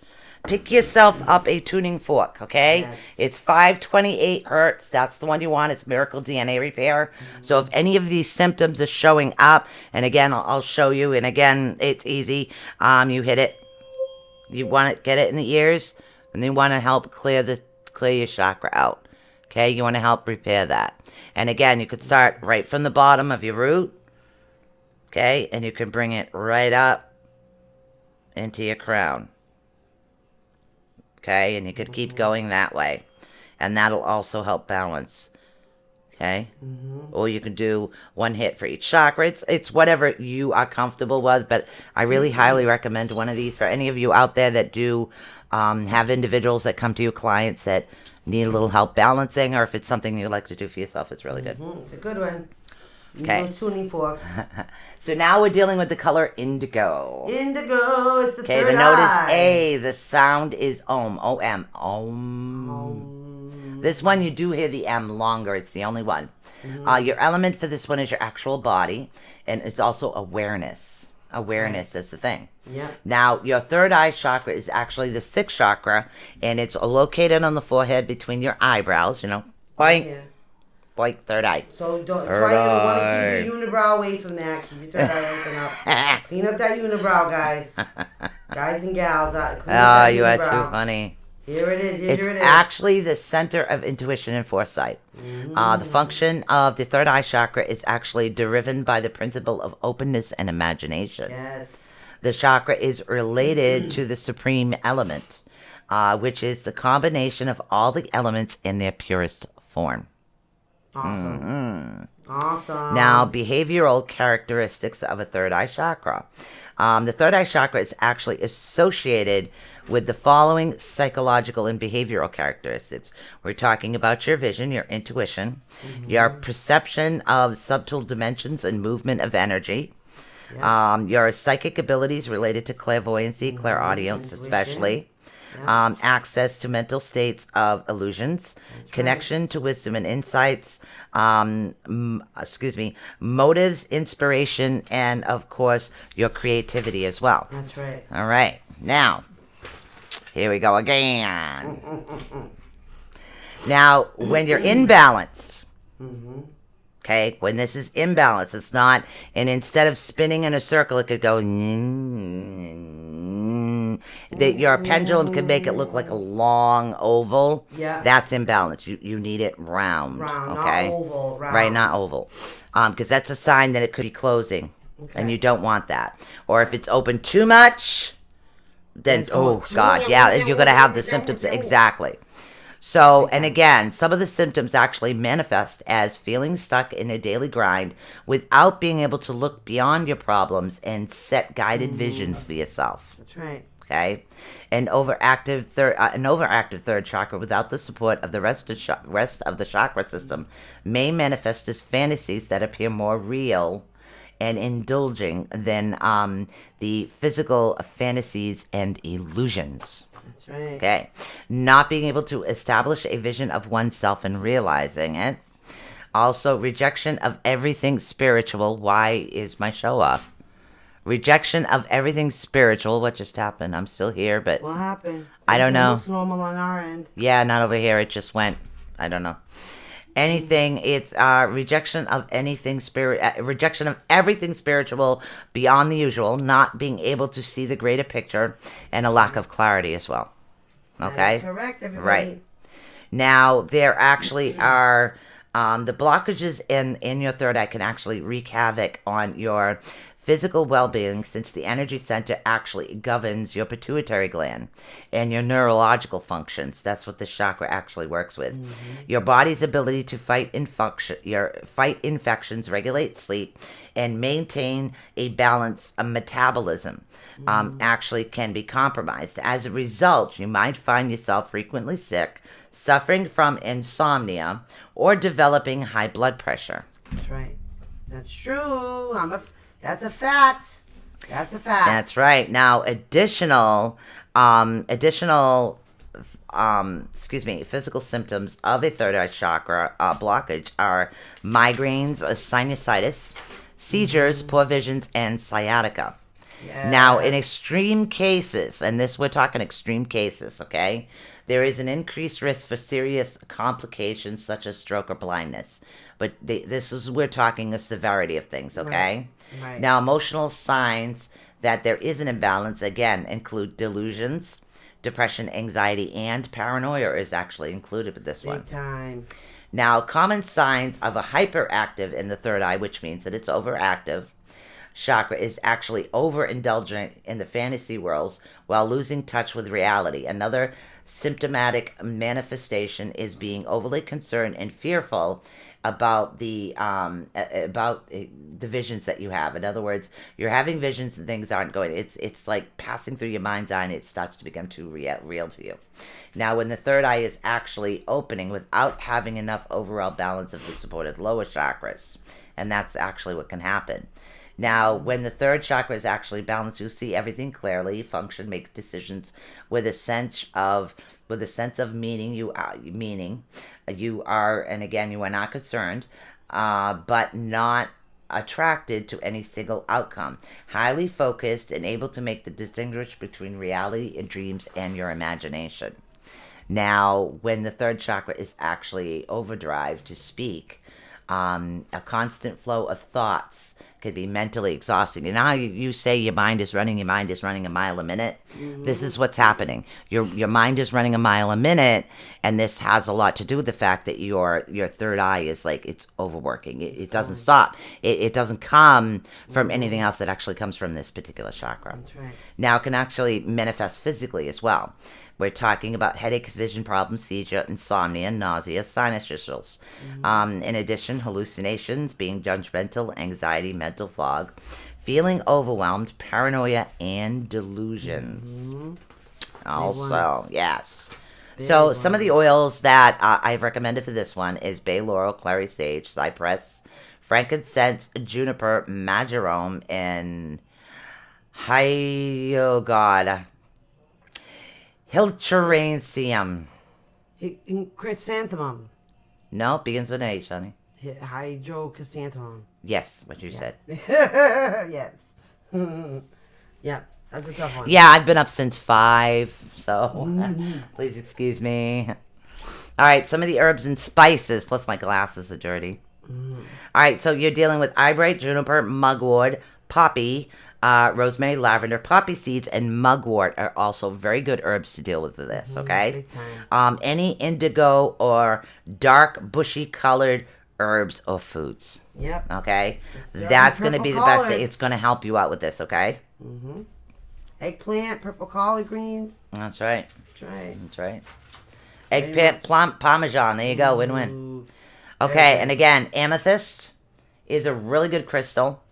[SPEAKER 2] pick yourself up a tuning fork, okay?
[SPEAKER 1] Yes.
[SPEAKER 2] It's 528 hertz. That's the one you want. It's Miracle DNA Repair. So if any of these symptoms are showing up, and again, I'll show you, and again, it's easy. You hit it. You want to get it in the ears, and you want to help clear your chakra out. Okay, you want to help repair that. And again, you could start right from the bottom of your root. Okay, and you can bring it right up into your crown. Okay, and you could keep going that way. and that'll also help balance. Okay? Or you can do one hit for each chakra. It's whatever you are comfortable with, but I really highly recommend one of these for any of you out there that do have individuals that come to you, clients that need a little help balancing, or if it's something you like to do for yourself, it's really good.
[SPEAKER 1] It's a good one.
[SPEAKER 2] Okay.
[SPEAKER 1] No tuning forks.
[SPEAKER 2] So now we're dealing with the color indigo.
[SPEAKER 1] Indigo, it's the
[SPEAKER 2] Okay,
[SPEAKER 1] third
[SPEAKER 2] the note
[SPEAKER 1] eye.
[SPEAKER 2] is A. The sound is Om. O-M. Om. This one, you do hear the M longer. It's the only one. Your element for this one is your actual body, and it's also awareness. Awareness is the thing.
[SPEAKER 1] Yeah.
[SPEAKER 2] Now, your third eye chakra is actually the sixth chakra, and it's located on the forehead between your eyebrows, you know. Boink,
[SPEAKER 1] Yeah.
[SPEAKER 2] boink, third eye.
[SPEAKER 1] So that's
[SPEAKER 2] Third
[SPEAKER 1] why you want to
[SPEAKER 2] eye.
[SPEAKER 1] keep your unibrow away from that. Keep your third eye open up. Clean up that unibrow, guys. Guys and gals, clean up
[SPEAKER 2] Oh,
[SPEAKER 1] that
[SPEAKER 2] you are
[SPEAKER 1] unibrow.
[SPEAKER 2] too funny.
[SPEAKER 1] Here it is.
[SPEAKER 2] It's
[SPEAKER 1] Here it is.
[SPEAKER 2] actually the center of intuition and foresight. The function of the third eye chakra is actually driven by the principle of openness and imagination.
[SPEAKER 1] Yes.
[SPEAKER 2] The chakra is related to the supreme element, which is the combination of all the elements in their purest form.
[SPEAKER 1] Awesome. Awesome.
[SPEAKER 2] Now, behavioral characteristics of a third eye chakra. The third eye chakra is actually associated with the following psychological and behavioral characteristics. We're talking about your vision, your intuition, your perception of subtle dimensions and movement of energy, your psychic abilities related to clairvoyancy, clairaudience
[SPEAKER 1] Intuition.
[SPEAKER 2] especially, access to mental states of illusions, connection to wisdom and insights, motives, inspiration, and of course, your creativity as well.
[SPEAKER 1] That's right.
[SPEAKER 2] All right, now, here we go again. Now, when you're in balance, okay, when this is imbalance, it's not, and instead of spinning in a circle, it could go, that your pendulum could make it look like a long oval.
[SPEAKER 1] Yeah.
[SPEAKER 2] That's imbalance. You need it round.
[SPEAKER 1] Round,
[SPEAKER 2] okay?
[SPEAKER 1] not oval. Round.
[SPEAKER 2] Right, not oval. Because that's a sign that it could be closing. And you don't want that. Or if it's open too much, then,
[SPEAKER 1] It's
[SPEAKER 2] oh,
[SPEAKER 1] going-
[SPEAKER 2] God, yeah, you're going to have the symptoms. Exactly. So, and again, some of the symptoms actually manifest as feeling stuck in a daily grind without being able to look beyond your problems and set guided visions for yourself.
[SPEAKER 1] That's right.
[SPEAKER 2] Okay, an overactive third chakra without the support of the rest of the chakra system may manifest as fantasies that appear more real and indulging than the physical fantasies and illusions.
[SPEAKER 1] That's right.
[SPEAKER 2] Okay, not being able to establish a vision of oneself and realizing it. Also, rejection of everything spiritual. Why is my show up? Rejection of everything spiritual. What just happened? I'm still here, but
[SPEAKER 1] What happened?
[SPEAKER 2] I don't know.
[SPEAKER 1] It looks normal on our end.
[SPEAKER 2] yeah, not over here. It just went. I don't know. Anything. It's rejection of anything rejection of everything spiritual beyond the usual. Not being able to see the greater picture, and a lack of clarity as well. Okay.
[SPEAKER 1] That is correct, everybody.
[SPEAKER 2] Right. Now, there actually are the blockages in your third eye can actually wreak havoc on your physical well-being, since the energy center actually governs your pituitary gland and your neurological functions. That's what this chakra actually works with. Your body's ability to fight infections, regulate sleep, and maintain a balance of metabolism actually can be compromised. As a result, you might find yourself frequently sick, suffering from insomnia, or developing high blood pressure.
[SPEAKER 1] That's right. That's true. That's a fact. That's a fact.
[SPEAKER 2] That's right. Now, physical symptoms of a third eye chakra blockage are migraines, sinusitis, seizures, poor visions, and sciatica.
[SPEAKER 1] Yeah.
[SPEAKER 2] Now, in extreme cases, and we're talking extreme cases, okay, there is an increased risk for serious complications such as stroke or blindness. But we're talking a severity of things, okay?
[SPEAKER 1] Right.
[SPEAKER 2] Now, emotional signs that there is an imbalance, again, include delusions, depression, anxiety, and paranoia is actually included with this one.
[SPEAKER 1] Big time.
[SPEAKER 2] Now, common signs of a hyperactive in the third eye, which means that it's overactive, chakra is actually overindulgent in the fantasy worlds while losing touch with reality. Another symptomatic manifestation is being overly concerned and fearful about the visions that you have. In other words, you're having visions and things aren't going. It's like passing through your mind's eye, and it starts to become too real to you. Now, when the third eye is actually opening without having enough overall balance of the supported lower chakras, and that's actually what can happen. Now, when the third chakra is actually balanced, you see everything clearly, function, make decisions with a sense of meaning. You are, and again, you are not concerned, but not attracted to any single outcome. Highly focused and able to make the distinguish between reality and dreams and your imagination. Now, when the third chakra is actually overdrive to speak, a constant flow of thoughts could be mentally exhausting. You know how you say your mind is running a mile a minute? Mm-hmm. This is what's happening. Your mind is running a mile a minute, and this has a lot to do with the fact that your third eye is like, it's overworking. It doesn't stop. It doesn't come from anything else. It actually comes from this particular chakra.
[SPEAKER 1] That's right.
[SPEAKER 2] Now, it can actually manifest physically as well. We're talking about headaches, vision problems, seizure, insomnia, nausea, sinus issues. In addition, hallucinations, being judgmental, anxiety, mental fog, feeling overwhelmed, paranoia, and delusions. Also, yes. So some of the oils that I've recommended for this one is bay laurel, clary sage, cypress, frankincense, juniper, marjoram, and Hilturanium.
[SPEAKER 1] Chrysanthemum.
[SPEAKER 2] No, it begins with an H, honey.
[SPEAKER 1] Hydrochrysanthemum.
[SPEAKER 2] Yes, what you said.
[SPEAKER 1] Yes. Yeah, that's a tough one.
[SPEAKER 2] Yeah, I've been up since 5, so please excuse me. All right, some of the herbs and spices, plus my glasses are dirty. All right, so you're dealing with eyebright, juniper, mugwort, poppy, rosemary, lavender, poppy seeds, and mugwort are also very good herbs to deal with this, okay?
[SPEAKER 1] Big time.
[SPEAKER 2] Any indigo or dark, bushy colored herbs or foods.
[SPEAKER 1] Yep.
[SPEAKER 2] Okay?
[SPEAKER 1] Yes,
[SPEAKER 2] That's going to
[SPEAKER 1] purple
[SPEAKER 2] be the best thing.
[SPEAKER 1] collards.
[SPEAKER 2] It's going to help you out with this, okay?
[SPEAKER 1] Eggplant, purple collard greens.
[SPEAKER 2] That's right.
[SPEAKER 1] That's right.
[SPEAKER 2] That's right. Eggplant, plum, parmesan. There you go. Win-win.
[SPEAKER 1] Ooh.
[SPEAKER 2] Okay, and again, amethyst is a really good crystal.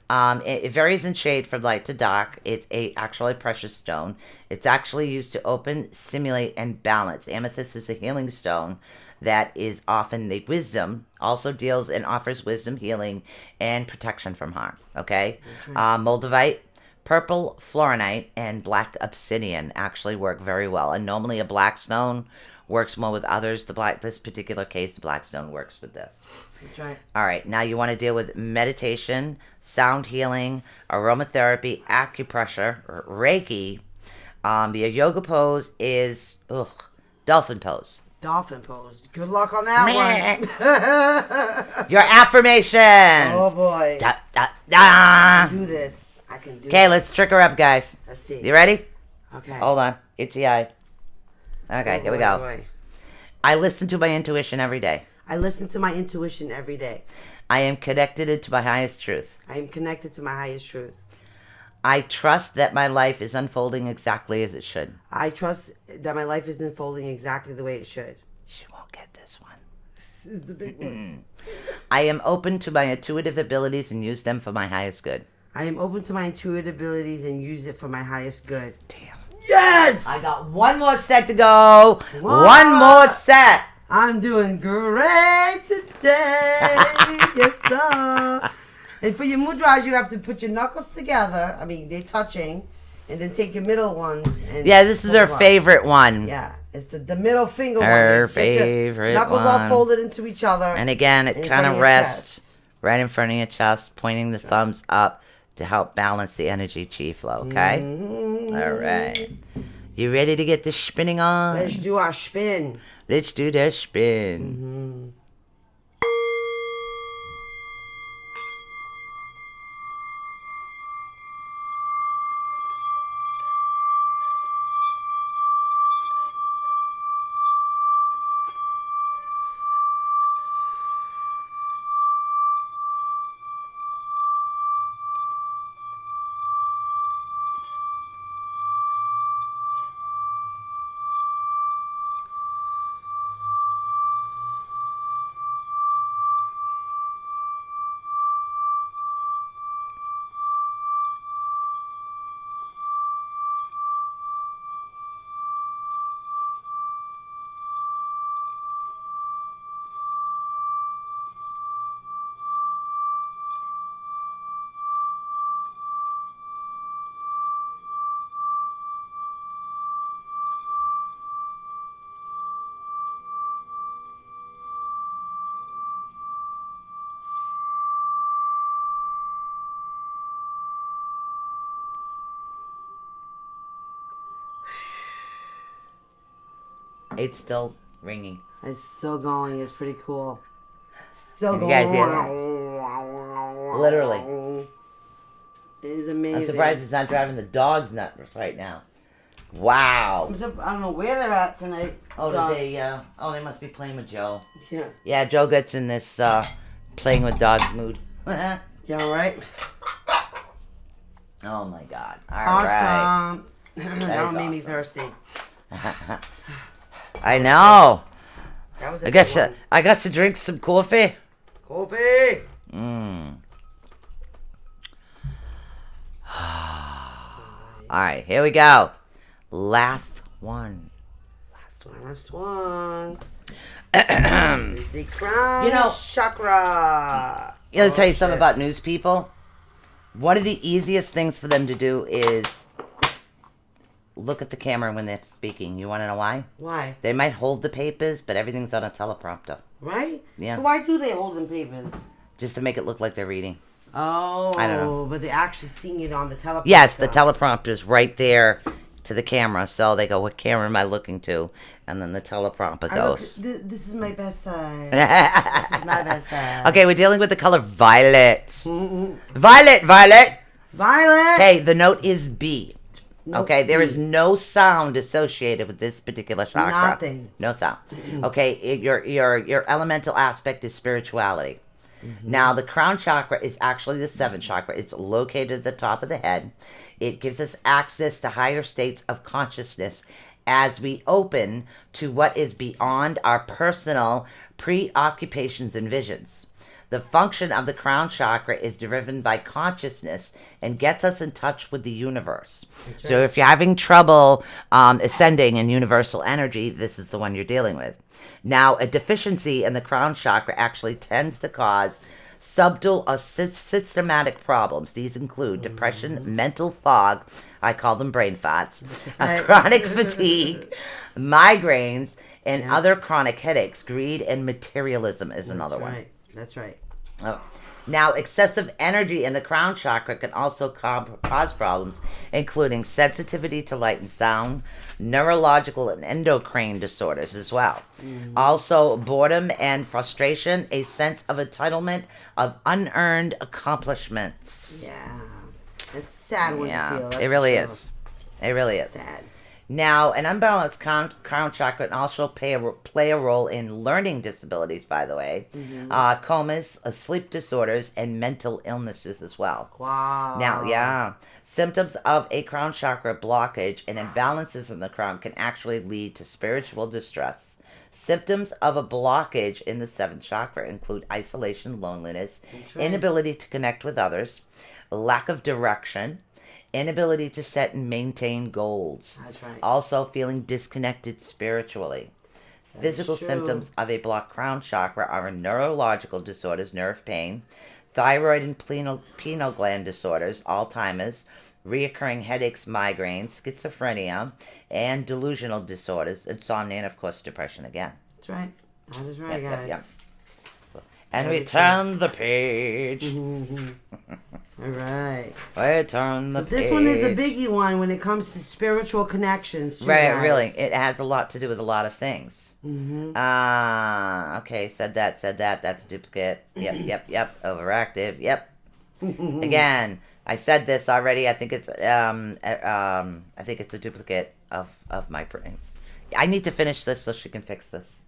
[SPEAKER 2] It varies in shade from light to dark. It's actually a precious stone. It's actually used to open, simulate, and balance. Amethyst is a healing stone that is often the wisdom, also deals and offers wisdom, healing, and protection from harm. Okay? Moldavite, purple fluoronite, and black obsidian actually work very well. And normally a black stone works more with others. This particular case, the black stone works with this.
[SPEAKER 1] That's right.
[SPEAKER 2] All right, now you want to deal with meditation, sound healing, aromatherapy, acupressure, Reiki. The yoga pose is dolphin pose.
[SPEAKER 1] Dolphin pose. Good luck on that one.
[SPEAKER 2] Your affirmations.
[SPEAKER 1] Oh boy.
[SPEAKER 2] Da, da,
[SPEAKER 1] I
[SPEAKER 2] da.
[SPEAKER 1] can do this. I can do
[SPEAKER 2] Okay,
[SPEAKER 1] it.
[SPEAKER 2] let's trick her up, guys.
[SPEAKER 1] Let's see.
[SPEAKER 2] You ready?
[SPEAKER 1] Okay.
[SPEAKER 2] Hold on. Itchy eye. Okay,
[SPEAKER 1] Oh,
[SPEAKER 2] here we
[SPEAKER 1] boy,
[SPEAKER 2] go.
[SPEAKER 1] boy.
[SPEAKER 2] I listen to my intuition every day.
[SPEAKER 1] I listen to my intuition every day.
[SPEAKER 2] I am connected to my highest truth.
[SPEAKER 1] I am connected to my highest truth.
[SPEAKER 2] I trust that my life is unfolding exactly as it should.
[SPEAKER 1] I trust that my life is unfolding exactly the way it should.
[SPEAKER 2] She won't get this one.
[SPEAKER 1] This is the big one.
[SPEAKER 2] I am open to my intuitive abilities and use them for my highest good.
[SPEAKER 1] I am open to my intuitive abilities and use it for my highest good.
[SPEAKER 2] Damn.
[SPEAKER 1] Yes!
[SPEAKER 2] I got one more set to go.
[SPEAKER 1] What?
[SPEAKER 2] One more set.
[SPEAKER 1] I'm doing great today. Yes, sir. And for your mudras, you have to put your knuckles together. I mean, they're touching. And then take your middle ones. And
[SPEAKER 2] Yeah, this is
[SPEAKER 1] pull
[SPEAKER 2] her
[SPEAKER 1] them up.
[SPEAKER 2] favorite one.
[SPEAKER 1] Yeah, it's the middle finger
[SPEAKER 2] Her
[SPEAKER 1] one. Get your
[SPEAKER 2] favorite
[SPEAKER 1] knuckles all
[SPEAKER 2] one.
[SPEAKER 1] folded into each other.
[SPEAKER 2] And again, it
[SPEAKER 1] in
[SPEAKER 2] kind
[SPEAKER 1] front
[SPEAKER 2] of
[SPEAKER 1] your
[SPEAKER 2] rests
[SPEAKER 1] chest.
[SPEAKER 2] right in front of your chest, pointing the thumbs up to help balance the energy chi flow, okay? All right. You ready to get the spinning on?
[SPEAKER 1] Let's do our spin.
[SPEAKER 2] Let's do the spin. It's still ringing.
[SPEAKER 1] It's still going. It's pretty cool. Still
[SPEAKER 2] Can
[SPEAKER 1] going.
[SPEAKER 2] you guys hear that? Literally.
[SPEAKER 1] It is amazing.
[SPEAKER 2] I'm surprised it's not driving the dogs nuts right now. Wow.
[SPEAKER 1] I don't know where they're at tonight.
[SPEAKER 2] Oh,
[SPEAKER 1] Dogs.
[SPEAKER 2] did they? They must be playing with Joe.
[SPEAKER 1] Yeah.
[SPEAKER 2] Yeah, Joe gets in this playing with dogs mood.
[SPEAKER 1] Yeah, right?
[SPEAKER 2] Oh my God! All right.
[SPEAKER 1] Awesome. That
[SPEAKER 2] is
[SPEAKER 1] made me
[SPEAKER 2] awesome.
[SPEAKER 1] thirsty.
[SPEAKER 2] I know.
[SPEAKER 1] That was
[SPEAKER 2] I got to drink some coffee.
[SPEAKER 1] Coffee.
[SPEAKER 2] All right, here we go. Last one.
[SPEAKER 1] Last one. The crown chakra.
[SPEAKER 2] You know, to tell you
[SPEAKER 1] Oh,
[SPEAKER 2] something
[SPEAKER 1] shit.
[SPEAKER 2] about news people. One of the easiest things for them to do is look at the camera when they're speaking. You want to know why?
[SPEAKER 1] Why?
[SPEAKER 2] They might hold the papers, but everything's on a teleprompter.
[SPEAKER 1] Right?
[SPEAKER 2] Yeah.
[SPEAKER 1] So why do they hold them papers?
[SPEAKER 2] Just to make it look like they're reading.
[SPEAKER 1] Oh,
[SPEAKER 2] I don't know.
[SPEAKER 1] But they're actually seeing it on the teleprompter.
[SPEAKER 2] Yes, the teleprompter's right there to the camera. So they go, what camera am I looking to? And then the teleprompter goes.
[SPEAKER 1] This is my best side. This is my best side.
[SPEAKER 2] Okay, we're dealing with the color violet. Violet.
[SPEAKER 1] Violet.
[SPEAKER 2] Okay, the note is B.
[SPEAKER 1] Note
[SPEAKER 2] Okay, there
[SPEAKER 1] B.
[SPEAKER 2] is no sound associated with this particular chakra.
[SPEAKER 1] Nothing.
[SPEAKER 2] No sound. Okay, your elemental aspect is spirituality. Now, the crown chakra is actually the seventh chakra. It's located at the top of the head. It gives us access to higher states of consciousness as we open to what is beyond our personal preoccupations and visions. The function of the crown chakra is driven by consciousness and gets us in touch with the universe. So if you're having trouble ascending in universal energy, this is the one you're dealing with. Now, a deficiency in the crown chakra actually tends to cause subtle or systematic problems. These include depression, mental fog, I call them brain farts, chronic fatigue, migraines, and other chronic headaches. Greed and materialism is another one.
[SPEAKER 1] That's right.
[SPEAKER 2] Oh. Now, excessive energy in the crown chakra can also cause problems, including sensitivity to light and sound, neurological and endocrine disorders as well. Also, boredom and frustration, a sense of entitlement of unearned accomplishments.
[SPEAKER 1] Yeah. It's sad when you feel. That's
[SPEAKER 2] It really
[SPEAKER 1] for
[SPEAKER 2] is. It really is.
[SPEAKER 1] Sad.
[SPEAKER 2] Now, an unbalanced crown chakra can also play a role in learning disabilities, by the way, comas, sleep disorders, and mental illnesses as well.
[SPEAKER 1] Wow.
[SPEAKER 2] Now, symptoms of a crown chakra blockage and imbalances in the crown can actually lead to spiritual distress. Symptoms of a blockage in the seventh chakra include isolation, loneliness, inability to connect with others, lack of direction, inability to set and maintain goals.
[SPEAKER 1] That's right.
[SPEAKER 2] Also feeling disconnected spiritually. Physical
[SPEAKER 1] true.
[SPEAKER 2] symptoms of a blocked crown chakra are neurological disorders, nerve pain, thyroid and pineal gland disorders, Alzheimer's, reoccurring headaches, migraines, schizophrenia, and delusional disorders, insomnia, and of course depression again.
[SPEAKER 1] That's right. That is right, guys.
[SPEAKER 2] And
[SPEAKER 1] Very
[SPEAKER 2] we turn the page.
[SPEAKER 1] All right.
[SPEAKER 2] We turn the
[SPEAKER 1] But
[SPEAKER 2] page.
[SPEAKER 1] this one is the biggie one when it comes to spiritual connections. Too,
[SPEAKER 2] Right,
[SPEAKER 1] guys.
[SPEAKER 2] really. It has a lot to do with a lot of things. Okay, said that. That's a duplicate. Yep. Overactive. Yep. Again, I said this already. I think it's a duplicate of my brain. I need to finish this so she can fix this.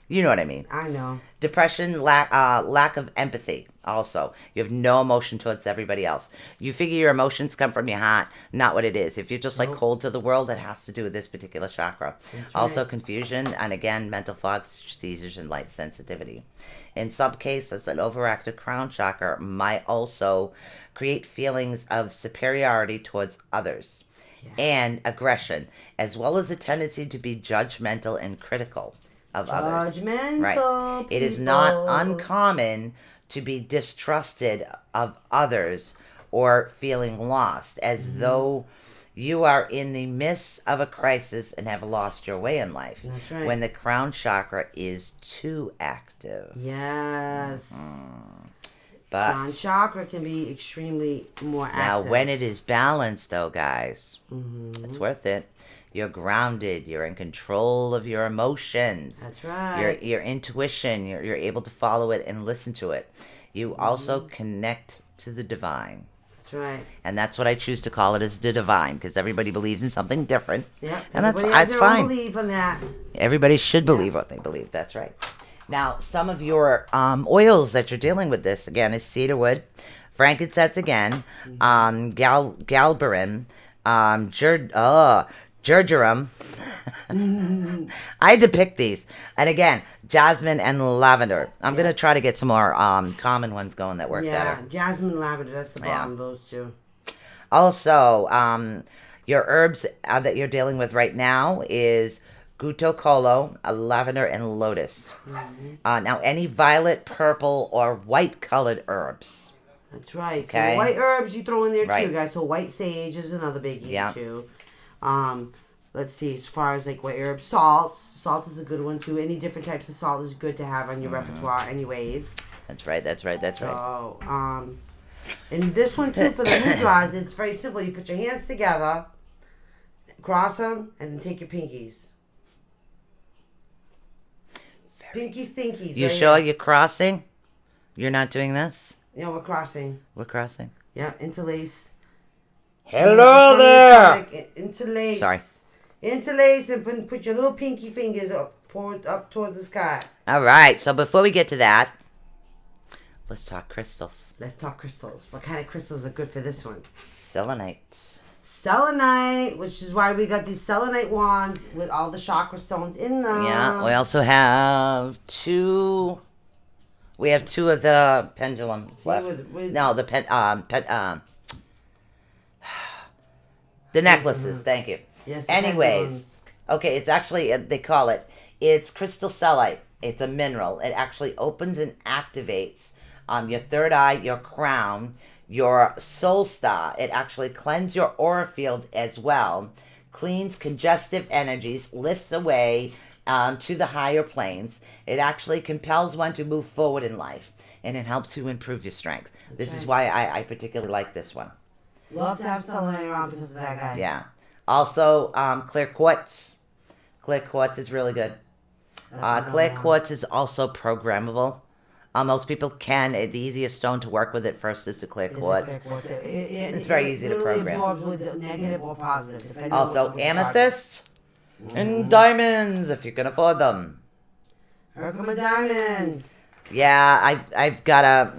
[SPEAKER 2] You know what I mean.
[SPEAKER 1] I know.
[SPEAKER 2] Depression, lack of empathy. Also, you have no emotion towards everybody else. You figure your emotions come from your heart, not what it is. If you're just like cold to the world, it has to do with this particular chakra. Also, confusion and again, mental fog, seizures, and light sensitivity. In some cases, an overactive crown chakra might also create feelings of superiority towards others and aggression, as well as a tendency to be judgmental and critical of others.
[SPEAKER 1] Judgmental
[SPEAKER 2] Right. It is not uncommon to be distrusted of others or feeling lost, as though you are in the midst of a crisis and have lost your way in life.
[SPEAKER 1] That's right.
[SPEAKER 2] When the crown chakra is too active.
[SPEAKER 1] Yes.
[SPEAKER 2] But
[SPEAKER 1] Crown chakra can be extremely more
[SPEAKER 2] now,
[SPEAKER 1] active.
[SPEAKER 2] when it is balanced, though, guys, it's worth it. You're grounded. You're in control of your emotions.
[SPEAKER 1] That's right.
[SPEAKER 2] Your intuition. You're able to follow it and listen to it. You also connect to the divine.
[SPEAKER 1] That's right.
[SPEAKER 2] And that's what I choose to call it, is the divine, because everybody believes in something different.
[SPEAKER 1] Yeah.
[SPEAKER 2] And that's
[SPEAKER 1] Everybody has their own
[SPEAKER 2] fine.
[SPEAKER 1] belief on that.
[SPEAKER 2] Everybody should believe what they believe. That's right. Now, some of your oils that you're dealing with this, again, is cedarwood, frankincense again, galbarin, gergerum. I had to pick these. And again, jasmine and lavender. I'm going to try to get some more common ones going that work better.
[SPEAKER 1] Jasmine and lavender. That's the
[SPEAKER 2] Yeah.
[SPEAKER 1] bomb, those two.
[SPEAKER 2] Also, your herbs that you're dealing with right now is gutocolo, lavender, and lotus. Now, any violet, purple, or white colored herbs.
[SPEAKER 1] That's right.
[SPEAKER 2] Okay.
[SPEAKER 1] So white herbs you throw in there
[SPEAKER 2] Right.
[SPEAKER 1] too, guys. So white sage is another biggie
[SPEAKER 2] Yeah.
[SPEAKER 1] too. Let's see, as far as like white herbs, salt is a good one too. Any different types of salt is good to have on your repertoire anyways.
[SPEAKER 2] That's right.
[SPEAKER 1] So, and this one too for the mudras, it's very simple. You put your hands together, cross them, and then take your pinkies. Pinky stinkies.
[SPEAKER 2] You
[SPEAKER 1] right
[SPEAKER 2] sure
[SPEAKER 1] here.
[SPEAKER 2] you're crossing? You're not doing this?
[SPEAKER 1] Yeah, we're crossing.
[SPEAKER 2] We're crossing.
[SPEAKER 1] Yeah, interlace.
[SPEAKER 2] Hello
[SPEAKER 1] From your
[SPEAKER 2] there!
[SPEAKER 1] stomach, interlace.
[SPEAKER 2] Sorry.
[SPEAKER 1] Interlace and put your little pinky fingers up towards the sky.
[SPEAKER 2] All right, so before we get to that, let's talk crystals.
[SPEAKER 1] Let's talk crystals. What kind of crystals are good for this one?
[SPEAKER 2] Selenite.
[SPEAKER 1] Selenite, which is why we got these selenite wands with all the chakra stones in them.
[SPEAKER 2] Yeah, we also have two. We have two of the pendulums left. No, the the necklaces. Thank you.
[SPEAKER 1] Yes, the
[SPEAKER 2] Anyways,
[SPEAKER 1] pendulums.
[SPEAKER 2] okay, it's actually they call it's crystal celite. It's a mineral. It actually opens and activates your third eye, your crown, your soul star. It actually cleanses your aura field as well, cleans congestive energies, lifts away to the higher planes. It actually compels one to move forward in life, and it helps to improve your strength. This is why I particularly like this one.
[SPEAKER 1] Love to have selenite around because of that, guys.
[SPEAKER 2] Yeah. Also, clear quartz. Clear quartz is really good. Clear quartz is also programmable. Most people can. The easiest stone to work with at first is the clear quartz.
[SPEAKER 1] It's
[SPEAKER 2] very easy to program.
[SPEAKER 1] Absorbs with negative or positive, depending on
[SPEAKER 2] Also,
[SPEAKER 1] what we're talking.
[SPEAKER 2] amethyst and diamonds, if you can afford them.
[SPEAKER 1] Herkimer diamonds.
[SPEAKER 2] Yeah, I've got a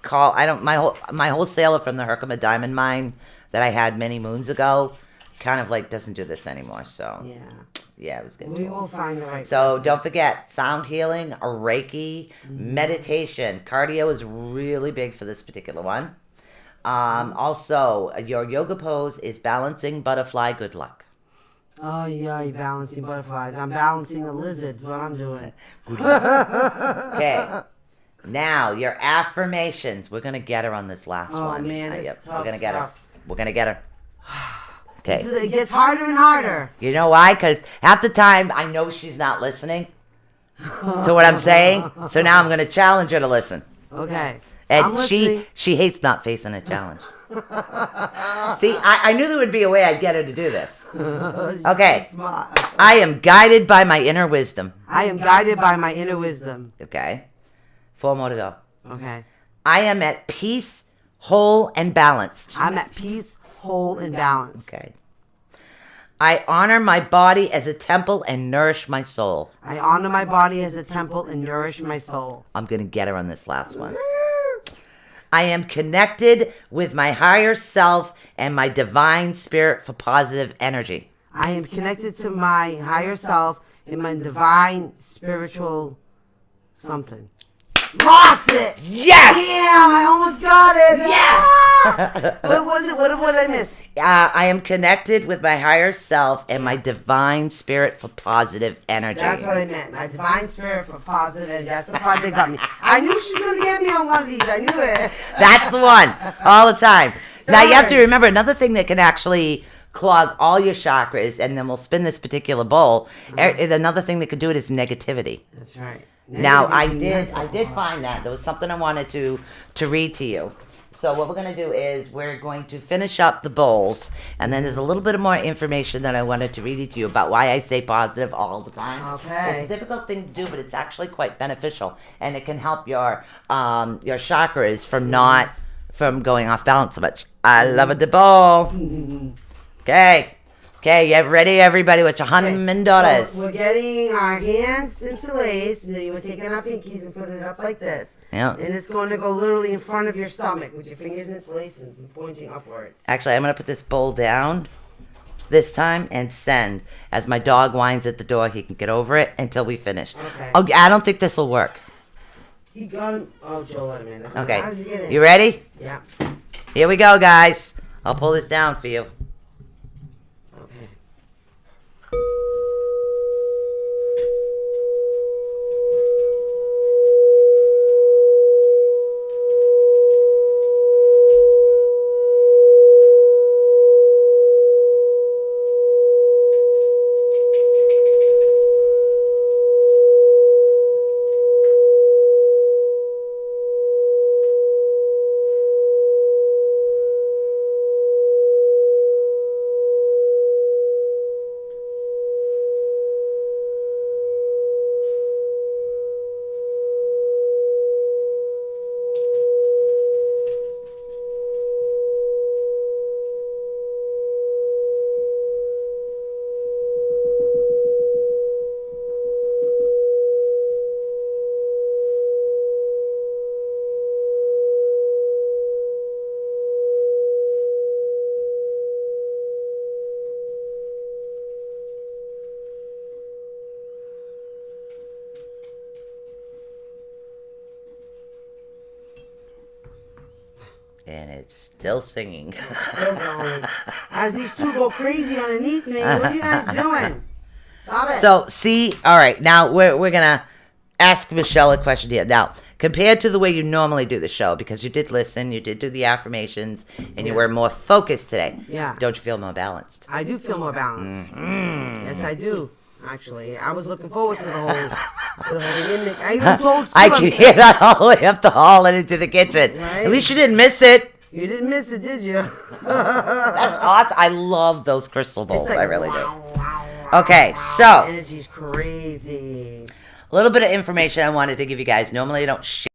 [SPEAKER 2] call. My wholesaler from the Herkimer diamond mine that I had many moons ago, kind of like doesn't do this anymore. So yeah, it was good.
[SPEAKER 1] We will find the right.
[SPEAKER 2] So
[SPEAKER 1] person.
[SPEAKER 2] don't forget, sound healing, Reiki, meditation. Cardio is really big for this particular one. Also, your yoga pose is balancing butterfly, good luck.
[SPEAKER 1] Oh yeah, you're balancing butterflies. I'm balancing a lizard. Is what I'm doing.
[SPEAKER 2] Okay. Now, your affirmations. We're going to get her on this last one.
[SPEAKER 1] Oh man, it's tough.
[SPEAKER 2] We're going to get her.
[SPEAKER 1] tough.
[SPEAKER 2] We're going to get her. Okay.
[SPEAKER 1] It gets harder and harder.
[SPEAKER 2] You know why? Because half the time, I know she's not listening to what I'm saying. So now I'm going to challenge her to listen.
[SPEAKER 1] Okay. I'm
[SPEAKER 2] And
[SPEAKER 1] listening.
[SPEAKER 2] she hates not facing a challenge. See, I knew there would be a way I'd get her to do this. Okay.
[SPEAKER 1] Smart.
[SPEAKER 2] I am guided by my inner wisdom.
[SPEAKER 1] I am guided by my inner wisdom.
[SPEAKER 2] Okay. 4 more to go.
[SPEAKER 1] Okay.
[SPEAKER 2] I am at peace, whole, and balanced.
[SPEAKER 1] I'm at peace, whole, and balanced.
[SPEAKER 2] Okay. I honor my body as a temple and nourish my soul.
[SPEAKER 1] I honor my body as a temple and nourish my soul.
[SPEAKER 2] I'm going to get her on this last one. I am connected with my higher self and my divine spirit for positive energy.
[SPEAKER 1] I am connected to my higher self and my divine spiritual something. Lost it!
[SPEAKER 2] Yes!
[SPEAKER 1] Damn, I almost got it!
[SPEAKER 2] Yes!
[SPEAKER 1] What was it? What did I miss?
[SPEAKER 2] I am connected with my higher self and my divine spirit for positive energy.
[SPEAKER 1] That's what I meant. My divine spirit for positive energy. That's the part that got me. I knew she was going to get me on one of these. I knew it.
[SPEAKER 2] That's the one. All the time. Now, you have to remember another thing that can actually clog all your chakras, and then we'll spin this particular bowl. Another thing that could do it is negativity.
[SPEAKER 1] That's right.
[SPEAKER 2] Now,
[SPEAKER 1] Negative
[SPEAKER 2] I did find that. There was something I wanted to read to you. So what we're going to do is we're going to finish up the bowls, and then there's a little bit of more information that I wanted to read to you about why I stay positive all the time.
[SPEAKER 1] Okay.
[SPEAKER 2] It's a difficult thing to do, but it's actually quite beneficial, and it can help your chakras from going off balance so much. I love a bowl. Okay, you ready, everybody, with your $100.
[SPEAKER 1] So we're getting our hands interlaced, and then you were taking our pinkies and putting it up like this.
[SPEAKER 2] Yeah.
[SPEAKER 1] And it's going to go literally in front of your stomach with your fingers interlaced and pointing upwards.
[SPEAKER 2] Actually, I'm going to put this bowl down this time and send. As my dog whines at the door, he can get over it until we finish.
[SPEAKER 1] Okay.
[SPEAKER 2] Oh, I don't think this will work.
[SPEAKER 1] He got him. Oh, Joe let him in.
[SPEAKER 2] Okay.
[SPEAKER 1] How did he get in?
[SPEAKER 2] You ready?
[SPEAKER 1] Yeah.
[SPEAKER 2] Here we go, guys. I'll pull this down for you.
[SPEAKER 1] Okay.
[SPEAKER 2] And it's still singing.
[SPEAKER 1] Still going. As these two go crazy underneath me, what are you guys doing? Stop it.
[SPEAKER 2] So, see, all right, now we're going to ask Michelle a question here. Now, compared to the way you normally do the show, because you did listen, you did do the affirmations, and you were more focused today.
[SPEAKER 1] Yeah.
[SPEAKER 2] Don't you feel more balanced?
[SPEAKER 1] I do feel more balanced. Yes, I do. Actually, I was looking forward to the whole thing. I even told Sue
[SPEAKER 2] I can hear that all the way up the hall and into the kitchen.
[SPEAKER 1] Right?
[SPEAKER 2] At least you didn't miss it.
[SPEAKER 1] You didn't miss it, did you?
[SPEAKER 2] That's awesome. I love those crystal bowls.
[SPEAKER 1] It's like,
[SPEAKER 2] I really
[SPEAKER 1] wow,
[SPEAKER 2] do.
[SPEAKER 1] wow, wow,
[SPEAKER 2] Okay,
[SPEAKER 1] wow.
[SPEAKER 2] so
[SPEAKER 1] Energy's crazy.
[SPEAKER 2] a little bit of information I wanted to give you guys. Normally I don't share